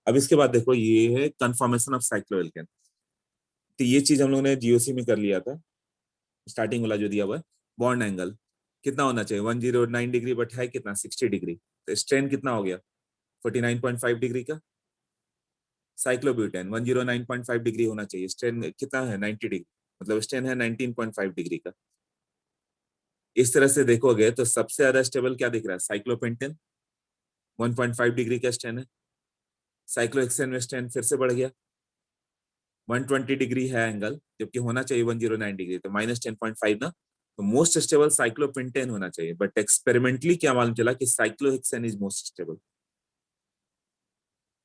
अब इसके बाद देखो, ये है कंफर्मेशन ऑफ साइक्लोएल्केन। तो ये चीज हम लोगों ने जीओसी में कर लिया था, स्टार्टिंग वाला जो दिया हुआ है, बॉन्ड एंगल कितना होना चाहिए, 109 डिग्री, बट है कितना, 60 डिग्री, तो स्ट्रेन कितना हो गया, 49.5 डिग्री का। साइक्लोब्यूटेन 109.5 डिग्री होना चाहिए, स्ट्रेन कितना है, 90 डिग्री, मतलब स्ट्रेन है 19.5 डिग्री का। इस तरह से देखोगे तो सबसे ज्यादा स्टेबल क्या दिख रहा है, साइक्लोपेंटेन 1.5 डिग्री का स्ट्रेन है। साइक्लोहेक्सेन में स्ट्रेन फिर से बढ़ गया, 120 डिग्री है एंगल, जबकि होना चाहिए 109 डिग्री, तो -10.5 ना। तो मोस्ट स्टेबल साइक्लोपेंटेन होना चाहिए, बट एक्सपेरिमेंटली क्या मालूम चला कि cyclohexane is most stable.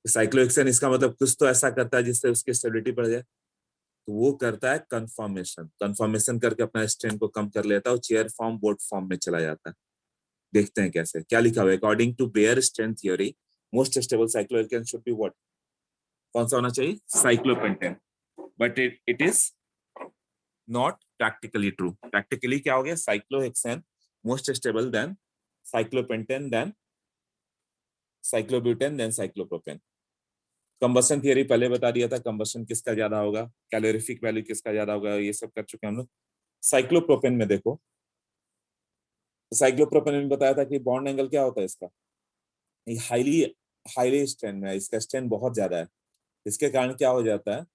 Cyclohexane इसका मतलब कुछ तो ऐसा करता है जिससे उसकी स्टेबिलिटी बढ़ जाए, तो वो करता है कंफर्मेशन, कंफर्मेशन करके अपना स्ट्रेन को कम कर लेता है और चेयर फॉर्म बोर्ड फॉर्म में चला जाता है। देखते हैं कैसे, क्या लिखा हुआ है, according to Baeyer strain theory most stable cyclohexane should be what, कौन सा होना चाहिए, cyclopentane, but it is not practically true. Practically क्या हो गया, cyclohexane most stable than cyclopentane than cyclobutane than cyclopropane. Combustion theory पहले बता दिया था, कंबशन किसका ज्यादा होगा, कैलोरीफिक वैल्यू किसका ज्यादा होगा, ये सब कर चुके हैं हम लोग। साइक्लोप्रोपेन में देखो, साइक्लोप्रोपेन में बताया था कि बॉन्ड एंगल क्या होता है इसका, हाईली हाईली स्ट्रेन है, इसका स्ट्रेन बहुत ज्यादा है। इसके कारण क्या हो जाता है,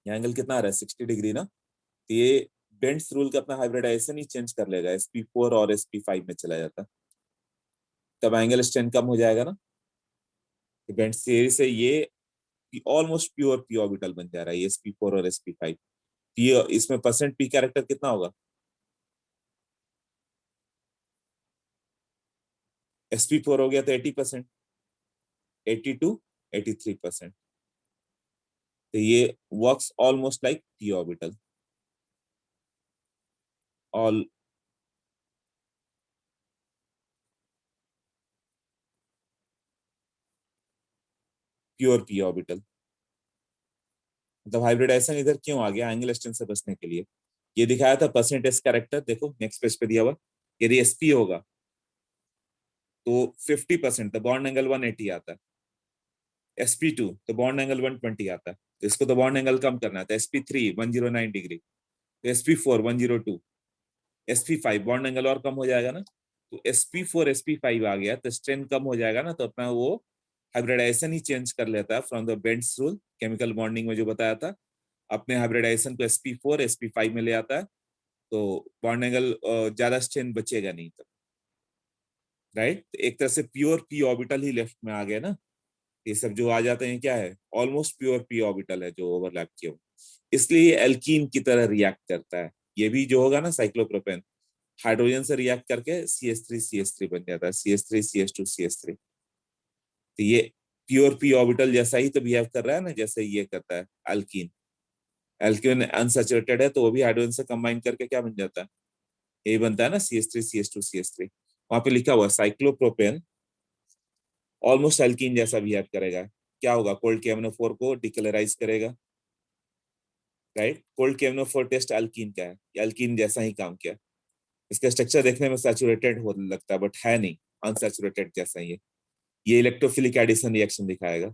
ये एंगल कितना आ रहा है 60 डिग्री ना, तो ये बेंट्स रूल का अपना हाइब्रिडाइजेशन ही चेंज कर लेगा, sp4 और sp5 में चला जाता है, तब एंगल स्ट्रेन कम हो जाएगा ना। तो बेंट्स थियरी से ये ऑलमोस्ट प्योर पी ऑर्बिटल बन जा रहा है, ये sp4 और sp5। पी इसमें परसेंट पी कैरेक्टर कितना होगा, sp4 हो गया तो 80%, 80 to 83%। तो ये works almost like P orbital, all pure P orbital. मतलब हाइब्रिडाइजेशन इधर क्यों आ गया, एंगल स्ट्रेन से बचने के लिए। ये दिखाया था परसेंटेज कैरेक्टर, देखो नेक्स्ट पेज पे दिया हुआ, यदि एसपी होगा तो 50% तो बॉन्ड एंगल 180 आता है, sp2 तो बॉन्ड एंगल 120 आता है, तो इसको तो बॉन्ड एंगल कम करना था, sp3 109 डिग्री, तो sp4 102, sp5 बॉन्ड एंगल और कम हो जाएगा ना, तो sp4 sp5 आ गया तो स्ट्रेन कम हो जाएगा ना, तो अपना वो हाइब्रिडाइजेशन ही चेंज कर लेता है from the Bent's rule, chemical bonding में जो बताया था, अपने हाइब्रिडाइजेशन को sp4 sp5 में ले आता है, तो बॉन्ड एंगल ज्यादा स्ट्रेन बचेगा नहीं तब, राइट। तो एक तरह से प्योर पी ऑर्बिटल ही लेफ्ट में आ गया ना, ये सब जो आ जाते हैं क्या है, ऑलमोस्ट प्योर पी ऑर्बिटल है जो ओवरलैप किया हुआ, इसलिए एल्कीन की तरह रिएक्ट करता है। ये भी जो होगा ना साइक्लोप्रोपेन, हाइड्रोजन से रिएक्ट करके CH3 बन जाता है, CH3 CH2 CH3। तो ये प्योर पी ऑर्बिटल जैसा ही तो बिहेव कर रहा है ना, जैसे ये करता है एल्कीन। एल्कीन अनसैचुरेटेड है तो वो भी हाइड्रोजन से कंबाइन करके क्या बन जाता है, यही बनता है ना, CH3 CH2 CH3। वहां पे लिखा हुआ साइक्लोप्रोपेन ऑलमोस्ट एल्कीन जैसा बिहेव करेगा। क्या होगा, कोल्ड KMnO4 को डिकलराइज करेगा, right. Cold KMnO4 test alkene का है, एल्कीन जैसा ही काम किया। इसका स्ट्रक्चर देखने में सैचुरेटेड हो लगता है बट है नहीं, अनसैचुरेटेड जैसा ही है। ये इलेक्ट्रोफिलिक एडिशन रिएक्शन दिखाएगा।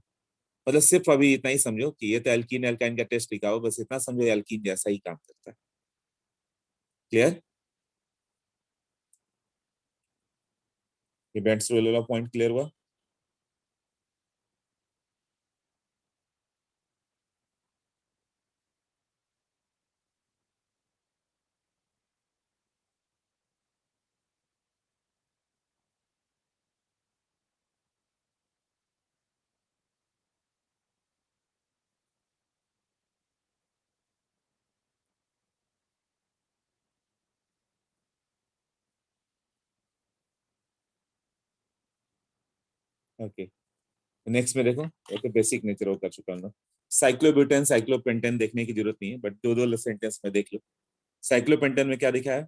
मतलब सिर्फ अभी इतना ही समझो कि ये तो एल्कीन एल्काइन का टेस्ट लिखा हो, बस इतना समझो एल्कीन जैसा ही काम करता है। क्लियर, ये बेंट्स रूल वाला पॉइंट क्लियर हुआ। ओके, नेक्स्ट में देखो, ये तो बेसिक नेचर वो कर चुका हूँ। साइक्लोब्यूटेन साइक्लोपेंटेन देखने की जरूरत नहीं है, बट दो दो सेंटेंस में देख लो। साइक्लोपेंटेन में क्या दिखा है,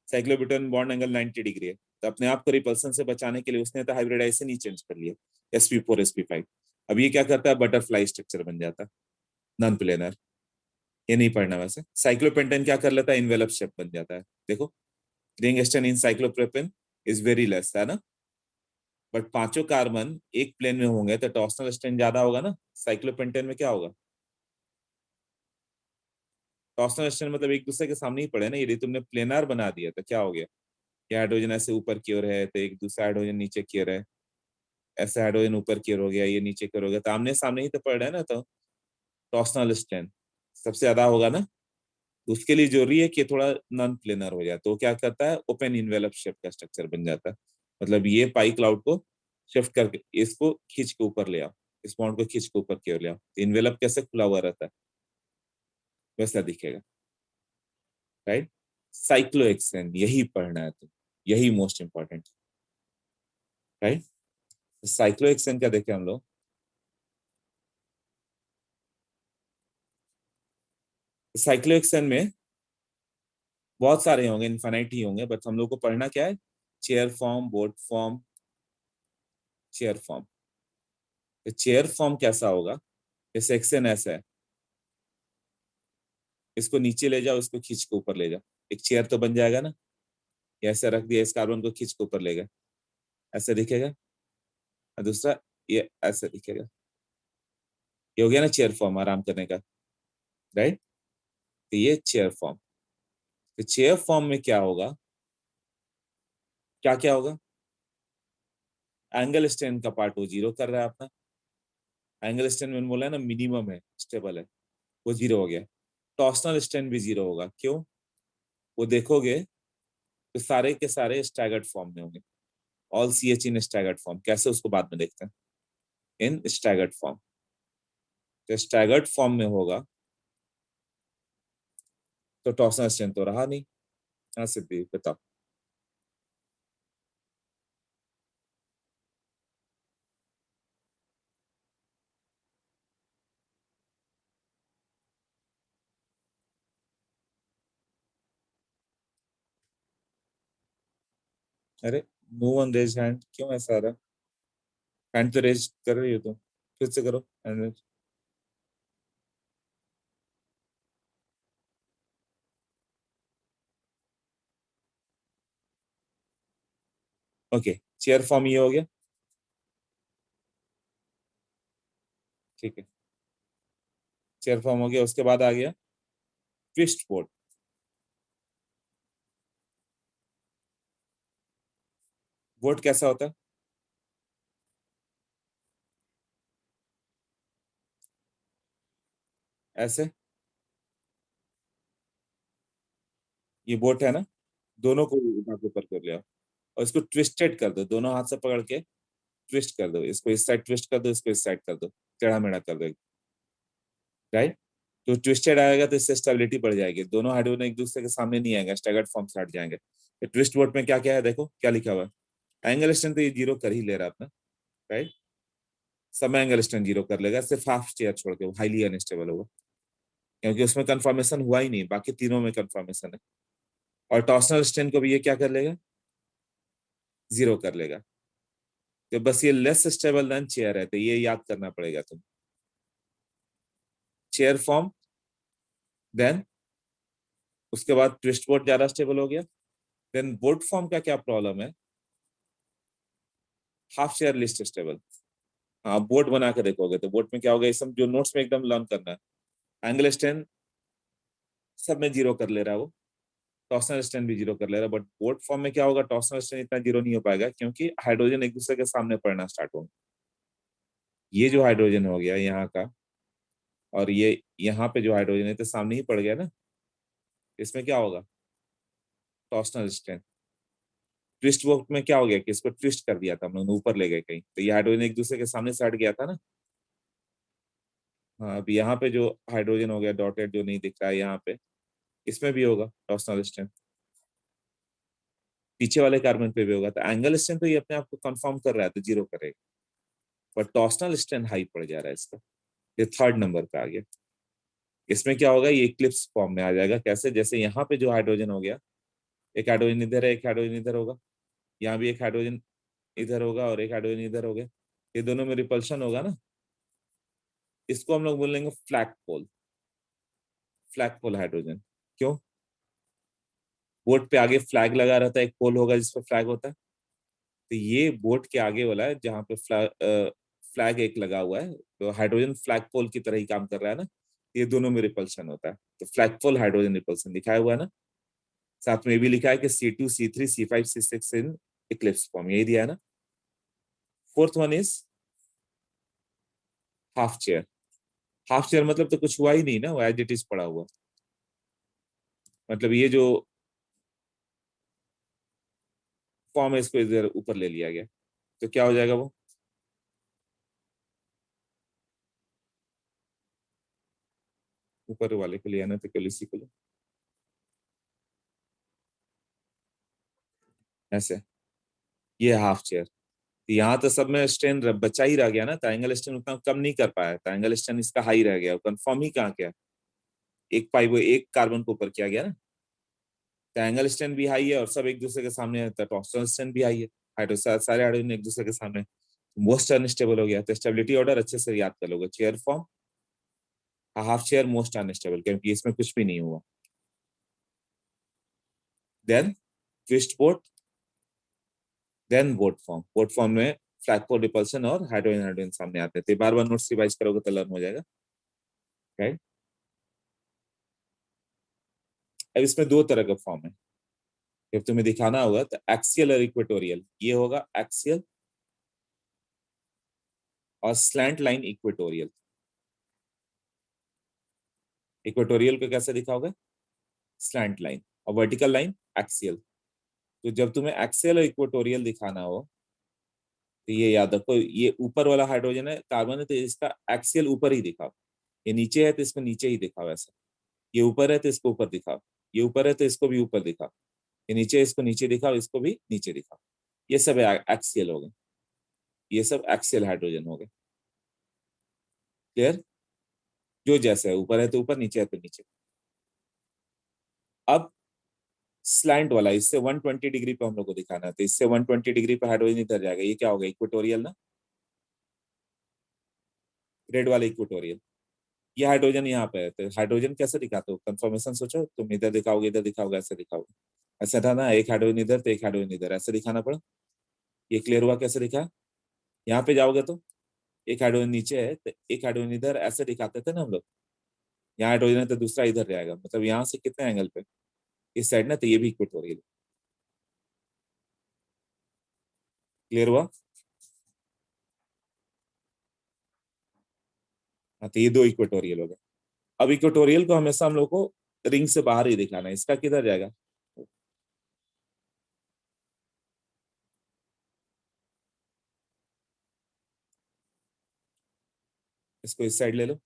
साइक्लोब्यूटेन बॉन्ड एंगल 90 डिग्री है, तो अपने आप को रिपल्सन से बचाने के लिए उसने तो हाइब्रिडाइजेशन ही चेंज कर लिया, sp4 sp5। अब ये क्या करता है, बटरफ्लाई स्ट्रक्चर बन जाता है, नॉन प्लेनर। ये नहीं पढ़ना वैसे। साइक्लोपेंटेन क्या कर लेता है, इन्वेलप शेप बन जाता है। देखो ring strain in cyclopropane is very less, है ना, बट पांचों कार्बन एक प्लेन में होंगे तो टॉर्सनल स्ट्रेन ज्यादा होगा ना। साइक्लोपेंटेन में क्या होगा, टॉर्सनल स्ट्रेन मतलब एक दूसरे के सामने ही पड़े ना। यदि तुमने प्लेनार बना दिया तो क्या हो गया, ये हाइड्रोजन ऐसे ऊपर की ओर है तो एक दूसरा हाइड्रोजन नीचे की ओर है, ऐसा हाइड्रोजन ऊपर की ओर हो गया, ये नीचे की ओर हो गया, तो आमने सामने ही तो पड़ रहा है ना, तो टॉर्सनल स्ट्रेन सबसे ज्यादा होगा ना। तो उसके लिए जरूरी है कि थोड़ा नॉन प्लेनर हो जाए, तो क्या करता है, ओपन इन्वेलप शेप का स्ट्रक्चर बन जाता है। मतलब ये पाई क्लाउड को शिफ्ट करके इसको खींच के ऊपर ले आओ, इस बॉन्ड को खींच के ऊपर की ओर ले आओ, तो इन्वेलप कैसे खुला हुआ रहता है वैसा दिखेगा, राइट। साइक्लोहेक्सेन यही पढ़ना है, तो यही मोस्ट इंपॉर्टेंट, राइट। साइक्लोहेक्सेन क्या देखे हम लोग, साइक्लोहेक्सेन में बहुत सारे होंगे, इनफाइनाइट ही होंगे, बट हम लोग को पढ़ना क्या है, chair form, board form, chair form. तो चेयर फॉर्म कैसा होगा, जैसे हेक्सेन ऐसा है, इसको नीचे ले जाओ, इसको खींच के ऊपर ले जाओ, एक चेयर तो बन जाएगा ना। ये ऐसे रख दिया, इस कार्बन को खींच के ऊपर ले गए, ऐसे दिखेगा। और दूसरा ये ऐसे दिखेगा। ये हो गया ना चेयर फॉर्म आराम करने का, राइट। तो ये चेयर फॉर्म। तो चेयर फॉर्म में क्या होगा, क्या क्या होगा, एंगल स्ट्रेन का पार्ट वो जीरो कर रहा है अपना। एंगल स्ट्रेन मैंने बोला है ना मिनिमम है, स्टेबल है, वो जीरो हो गया। टॉर्सनल स्ट्रेन भी जीरो होगा, क्यों, वो देखोगे तो सारे के सारे स्टैगर्ड फॉर्म में होंगे। ऑल CH इन स्टैगर्ड फॉर्म, कैसे उसको बाद में देखते हैं, इन स्टैगर्ड फॉर्म। तो स्टैगर्ड फॉर्म में होगा तो टॉर्सनल स्ट्रेन तो रहा नहीं। हाँ सिद्धि बताओ। अरे नो वन रेज हैंड, क्यों ऐसा आ रहा है, हैंड तो रेज कर रही हो तुम, फिर से करो hand raise. Okay, chair form ये हो गया, ठीक है, चेयर फॉर्म हो गया। उसके बाद आ गया ट्विस्ट बोर्ड। बोर्ड कैसा होता है, ऐसे, ये बोट है ना, दोनों को उठा के ऊपर कर लिया और इसको ट्विस्टेड कर दो, दोनों हाथ से पकड़ के ट्विस्ट कर दो, इसको इस साइड ट्विस्ट कर दो, इसको इस साइड कर दो, टेढ़ा मेढ़ा कर दो, राइट। तो ट्विस्टेड आएगा तो इससे स्टेबिलिटी बढ़ जाएगी, दोनों हाइड्रोजन एक दूसरे के सामने नहीं आएगा, स्टैगर्ड फॉर्म से हट जाएंगे। तो ट्विस्ट बोर्ड में क्या क्या है, देखो क्या लिखा हुआ है, एंगल स्ट्रेंथ तो ये जीरो कर ही ले रहा अपना, राइट, सब एंगल स्ट्रेंथ जीरो कर लेगा, सिर्फ हाफ चेयर छोड़ के, वो हाईली अनस्टेबल होगा क्योंकि उसमें कंफर्मेशन हुआ ही नहीं, बाकी तीनों में कंफर्मेशन है। और टॉर्सनल स्ट्रेंथ को भी ये क्या कर लेगा, जीरो कर लेगा। तो बस ये लेस स्टेबल देन चेयर है, तो ये याद करना पड़ेगा तुम, चेयर फॉर्म, देन उसके बाद ट्विस्ट बोर्ड ज्यादा स्टेबल हो गया। देन बोर्ड फॉर्म का क्या प्रॉब्लम है, हाफ चेयर लिस्ट स्टेबल। हाँ बोर्ड बना के देखोगे तो बोर्ड में क्या होगा, ये सब जो नोट्स में एकदम लर्न करना है। एंगल स्ट्रेंथ सब में जीरो कर ले रहा है वो, टॉर्सनल स्ट्रेंथ भी जीरो कर ले रहा है, बट बोर्ड फॉर्म में क्या होगा, टॉर्सनल स्ट्रेंथ इतना जीरो नहीं हो पाएगा क्योंकि हाइड्रोजन एक दूसरे के सामने पड़ना स्टार्ट होंगे। ये जो हाइड्रोजन हो गया यहाँ का और ये यहाँ पे जो हाइड्रोजन है तो सामने ही पड़ गया ना, इसमें क्या होगा, टॉर्सनल स्ट्रेंथ। ट्विस्ट वर्क में क्या हो गया कि इसको ट्विस्ट कर दिया था हम लोगों ने, ऊपर ले गए कहीं, तो ये हाइड्रोजन एक दूसरे के सामने से हट गया था ना। हाँ अब यहाँ पे जो हाइड्रोजन हो गया डॉटेड जो नहीं दिख रहा है यहाँ पे, इसमें भी होगा टॉर्सनल स्ट्रेंथ, पीछे वाले कार्बन पे भी होगा। तो एंगल स्ट्रेंथ तो ये अपने आप को कंफर्म कर रहा है तो जीरो करेगा, पर टॉर्सनल स्ट्रेंथ हाई पड़ जा रहा है इसका, ये थर्ड नंबर पे आ गया। इसमें क्या होगा, ये इक्लिप्स फॉर्म में आ जाएगा, कैसे, जैसे यहाँ पे जो हाइड्रोजन हो गया, एक हाइड्रोजन इधर है, एक हाइड्रोजन इधर होगा, यहाँ भी एक हाइड्रोजन इधर होगा और एक हाइड्रोजन इधर हो गया, ये दोनों में रिपल्शन होगा ना, इसको हम लोग बोलेंगे फ्लैग पोल, फ्लैग पोल हाइड्रोजन। क्यों, बोट पे आगे फ्लैग लगा रहता है, एक पोल होगा जिसपे फ्लैग होता है, तो ये बोट के आगे वाला है जहाँ पे फ्लैग एक लगा हुआ है, तो हाइड्रोजन फ्लैग पोल की तरह ही काम कर रहा है ना, ये दोनों में रिपल्शन होता है, तो फ्लैग पोल हाइड्रोजन रिपल्शन दिखाया हुआ है ना। साथ में भी लिखा है कि C2 C3 C5 C6 इन इक्लिप्स फॉर्म, यही दिया है ना। Fourth one is half chair. Half chair मतलब तो कुछ हुआ ही नहीं ना, वो एज इट इज पड़ा हुआ, मतलब ये जो फॉर्म है इसको इधर ऊपर ले लिया गया, तो क्या हो जाएगा वो, ऊपर वाले को लिया ना, तो केवल इसी को लो ऐसे, ये हाफ चेयर। यहाँ तो सब में स्ट्रेन बचा ही रह गया ना, तो एंगल स्ट्रेन उतना कम नहीं कर पाया, तो एंगल स्ट्रेन इसका हाई रह गया, कंफर्म ही कहाँ किया, एक पाई वो एक कार्बन को ऊपर किया गया ना, तो एंगल स्ट्रेन भी हाई है और सब एक दूसरे के सामने है, तो टॉर्सनल स्ट्रेन भी हाई है, सारे हाइड्रोजन एक दूसरे के सामने, मोस्ट अनस्टेबल हो गया। तो स्टेबिलिटी ऑर्डर अच्छे से याद कर लोगे, chair form, half chair most unstable क्योंकि इसमें कुछ भी नहीं हुआ। Then twist boat, then boat form में फ्लैग पोल रिपल्शन और हाइड्रोजन हाइड्रोजन सामने आते हैं। तो बार बार नोट्स रिवाइज करोगे तो लर्न हो जाएगा, राइट। अब इसमें दो तरह का फॉर्म है, जब तुम्हें दिखाना होगा तो एक्सियल और इक्वेटोरियल, ये होगा एक्सियल और स्लैंट लाइन इक्वेटोरियल। इक्वेटोरियल को कैसे दिखाओगे? स्लैंट लाइन, और वर्टिकल लाइन एक्सियल। तो जब तुम्हें एक्सियल और इक्वेटोरियल दिखाना हो तो ये याद रखो, ये ऊपर वाला हाइड्रोजन है, कार्बन है, तो इसका एक्सियल ऊपर ही दिखाओ। ये नीचे है तो इसको नीचे ही दिखाओ ऐसा। ये ऊपर है तो इसको ऊपर दिखाओ, ये ऊपर है तो इसको भी ऊपर दिखाओ, ये नीचे है इसको नीचे दिखाओ, इसको भी नीचे दिखाओ। ये सब एक्सियल हो गए, ये सब एक्सियल हाइड्रोजन हो गए। क्लियर? जो जैसे है, ऊपर है तो ऊपर, नीचे है तो नीचे। अब स्लैंट वाला, इससे 120 डिग्री पे हम लोग को दिखाना है, तो इससे 120 डिग्री पे हाइड्रोजन इधर जाएगा। ये क्या होगा? इक्वेटोरियल ना, रेड वाला इक्वेटोरियल। ये हाइड्रोजन यहाँ पे है, तो हाइड्रोजन कैसे दिखाते हो? कंफर्मेशन सोचो, तुम इधर दिखाओगे, इधर दिखाओगे, ऐसे दिखाओगे। ऐसा था ना, एक हाइड्रोजन इधर तो एक हाइड्रोजन इधर, ऐसे दिखाना पड़ा। ये क्लियर हुआ कैसे दिखा? यहाँ पे जाओगे तो एक हाइड्रोजन नीचे है तो एक हाइड्रोजन इधर, ऐसे दिखाते थे ना हम लोग। यहाँ हाइड्रोजन है तो दूसरा इधर जाएगा, मतलब यहाँ से कितने एंगल पे? इस साइड ना, तो ये भी इक्वेटोरियल। क्लियर हुआ? हाँ, तो ये दो इक्वेटोरियल हो गए। अब इक्वेटोरियल को हमेशा हम लोग को रिंग से बाहर ही दिखाना है। इसका किधर जाएगा? इसको इस साइड ले लो,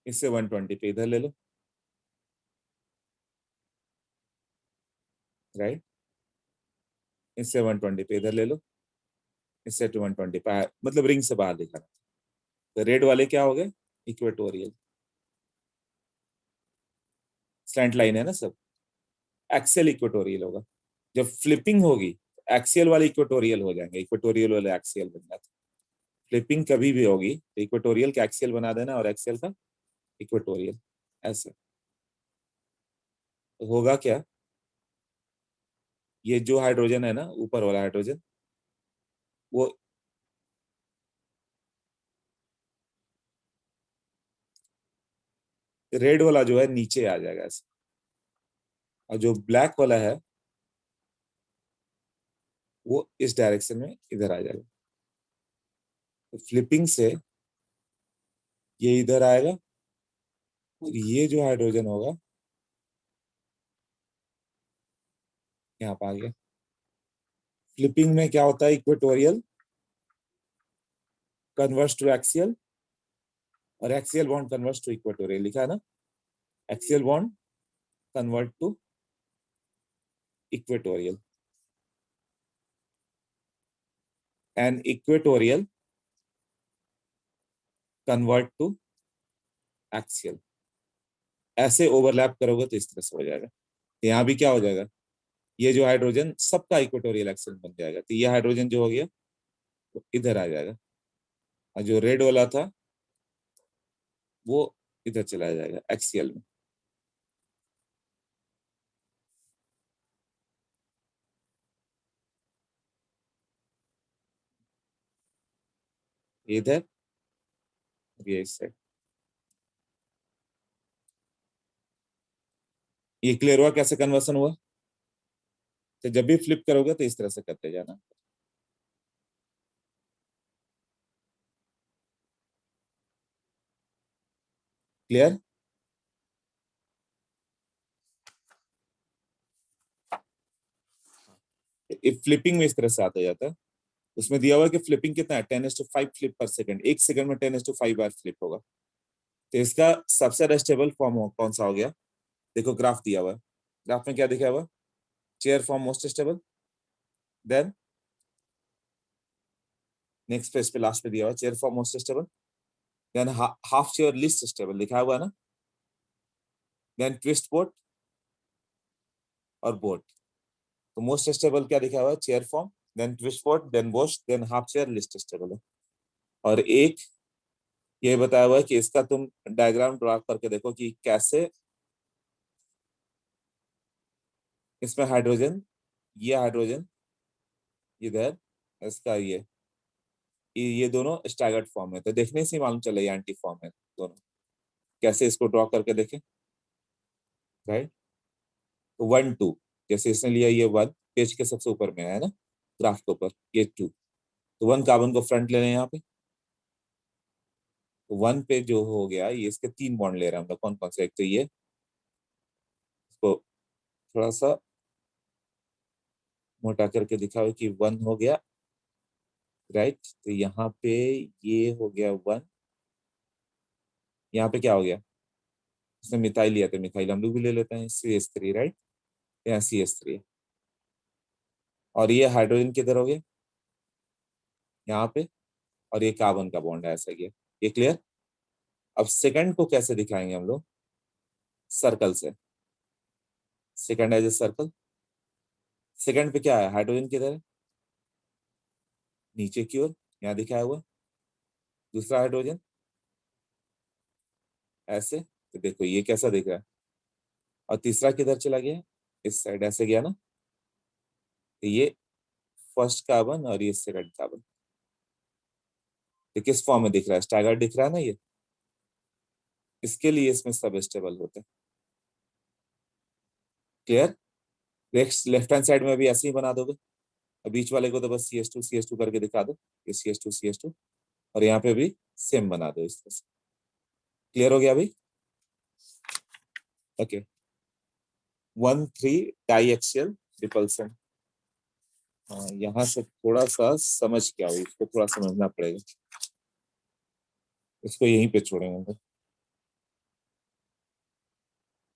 इससे 120 पे इधर ले लो, राइट। इससे 120 पे इधर ले लो, इससे 120 पे, मतलब रिंग से बाहर दिखाना। तो रेड वाले क्या हो गए? इक्वेटोरियल। स्लैंट लाइन है ना सब, एक्सियल इक्वेटोरियल होगा। जब फ्लिपिंग होगी एक्सियल वाले इक्वेटोरियल हो जाएंगे, इक्वेटोरियल वाले एक्सियल बन जाते। फ्लिपिंग कभी भी होगी तो इक्वेटोरियल का एक्सियल बना देना और एक्सियल का इक्वेटोरियल, ऐसे। तो होगा क्या? ये जो हाइड्रोजन है ना, ऊपर वाला हाइड्रोजन, वो रेड वाला जो है नीचे आ जाएगा ऐसे, और जो ब्लैक वाला है वो इस डायरेक्शन में इधर आ जाएगा। तो फ्लिपिंग से ये इधर आएगा और ये जो हाइड्रोजन होगा यहाँ पर आ गया। फ्लिपिंग में क्या होता है? इक्वेटोरियल कन्वर्ट्स टू एक्सियल और axial bond converts to equatorial, लिखा है ना। Axial bond convert to equatorial and equatorial convert to axial. ऐसे ओवरलैप करोगे तो इस तरह से हो जाएगा। यहाँ भी क्या हो जाएगा? ये जो हाइड्रोजन सबका इक्वेटोरियल एक्सियल बन जाएगा, तो ये हाइड्रोजन जो हो गया वो इधर आ जाएगा, और जो रेड वाला था वो इधर चला जाएगा एक्सियल में। इधर, ये इस साइड। ये क्लियर हुआ कैसे कन्वर्सन हुआ? तो जब भी फ्लिप करोगे तो इस तरह से करते जाना। क्लियर? फ्लिपिंग में इस तरह से आता जाता है। उसमें दिया हुआ है कि फ्लिपिंग कितना है? 10:5 फ्लिप पर सेकंड, एक सेकंड में 10:5 बार फ्लिप होगा। तो इसका सबसे स्टेबल फॉर्म कौन सा हो गया? देखो ग्राफ दिया हुआ है, ग्राफ में क्या दिखा हुआ? Chair form most stable, then next page पे लास्ट पे दिया हुआ chair form most stable, then half chair least stable लिखा हुआ है ना, देन ट्विस्ट बोट और बोट। तो मोस्ट स्टेबल क्या दिखा हुआ है, chair form, then twist boat, then wash, then half chair, least stable है। और एक ये बताया हुआ है कि इसका तुम डायग्राम ड्रा करके देखो कि कैसे इसमें हाइड्रोजन, ये हाइड्रोजन इधर, इसका ये दोनों स्टैगर्ड फॉर्म है, तो देखने से ही मालूम चले ये एंटी फॉर्म है दोनों। कैसे इसको ड्रॉ करके देखें, राइट। तो 1 2 जैसे इसने लिया, ये 1 पेज के सबसे ऊपर में है ना, ग्राफ के ऊपर, ये 2, तो 1 कार्बन को फ्रंट ले लें यहाँ पे। तो 1 पे जो हो गया, ये इसके 3 बॉन्ड ले रहे हैं हम लोग, कौन कौन से, एक तो ये, इसको थोड़ा सा मोटा करके दिखाओ कि 1 हो गया, राइट। तो यहाँ पे ये हो गया 1, यहाँ पे क्या हो गया, इसने मिथाइल लिया, तो मिथाइल हम लोग भी ले लेते हैं, CH3, राइट, यहाँ CH3 है। और ये हाइड्रोजन किधर हो गया, यहाँ पे, और ये कार्बन का बॉन्ड है, ऐसा गया, ये क्लियर। अब सेकंड को कैसे दिखाएंगे हम लोग, सर्कल से, second as a circle. Second पे क्या है, हाइड्रोजन किधर है, नीचे की ओर, यहाँ दिखाया हुआ, दूसरा हाइड्रोजन ऐसे, तो देखो ये कैसा दिख रहा है, और तीसरा किधर चला गया, इस साइड ऐसे गया ना, तो ये फर्स्ट कार्बन और ये सेकंड कार्बन, तो किस फॉर्म में दिख रहा है, स्टैगर्ड दिख रहा है ना ये, इसके लिए इसमें सब स्टेबल होते हैं, क्लियर। लेफ्ट हैंड साइड में भी ऐसे ही बना दोगे, और बीच वाले को तो बस CH2 करके दिखा दो, ये CH2, और यहाँ पे भी सेम बना दो इस तरह से, क्लियर हो गया अभी, ओके। 1 3 डाइएक्सियल रिपल्सन, यहाँ से थोड़ा सा समझ क्या हो, इसको थोड़ा समझना पड़ेगा, इसको यहीं पे छोड़ेंगे।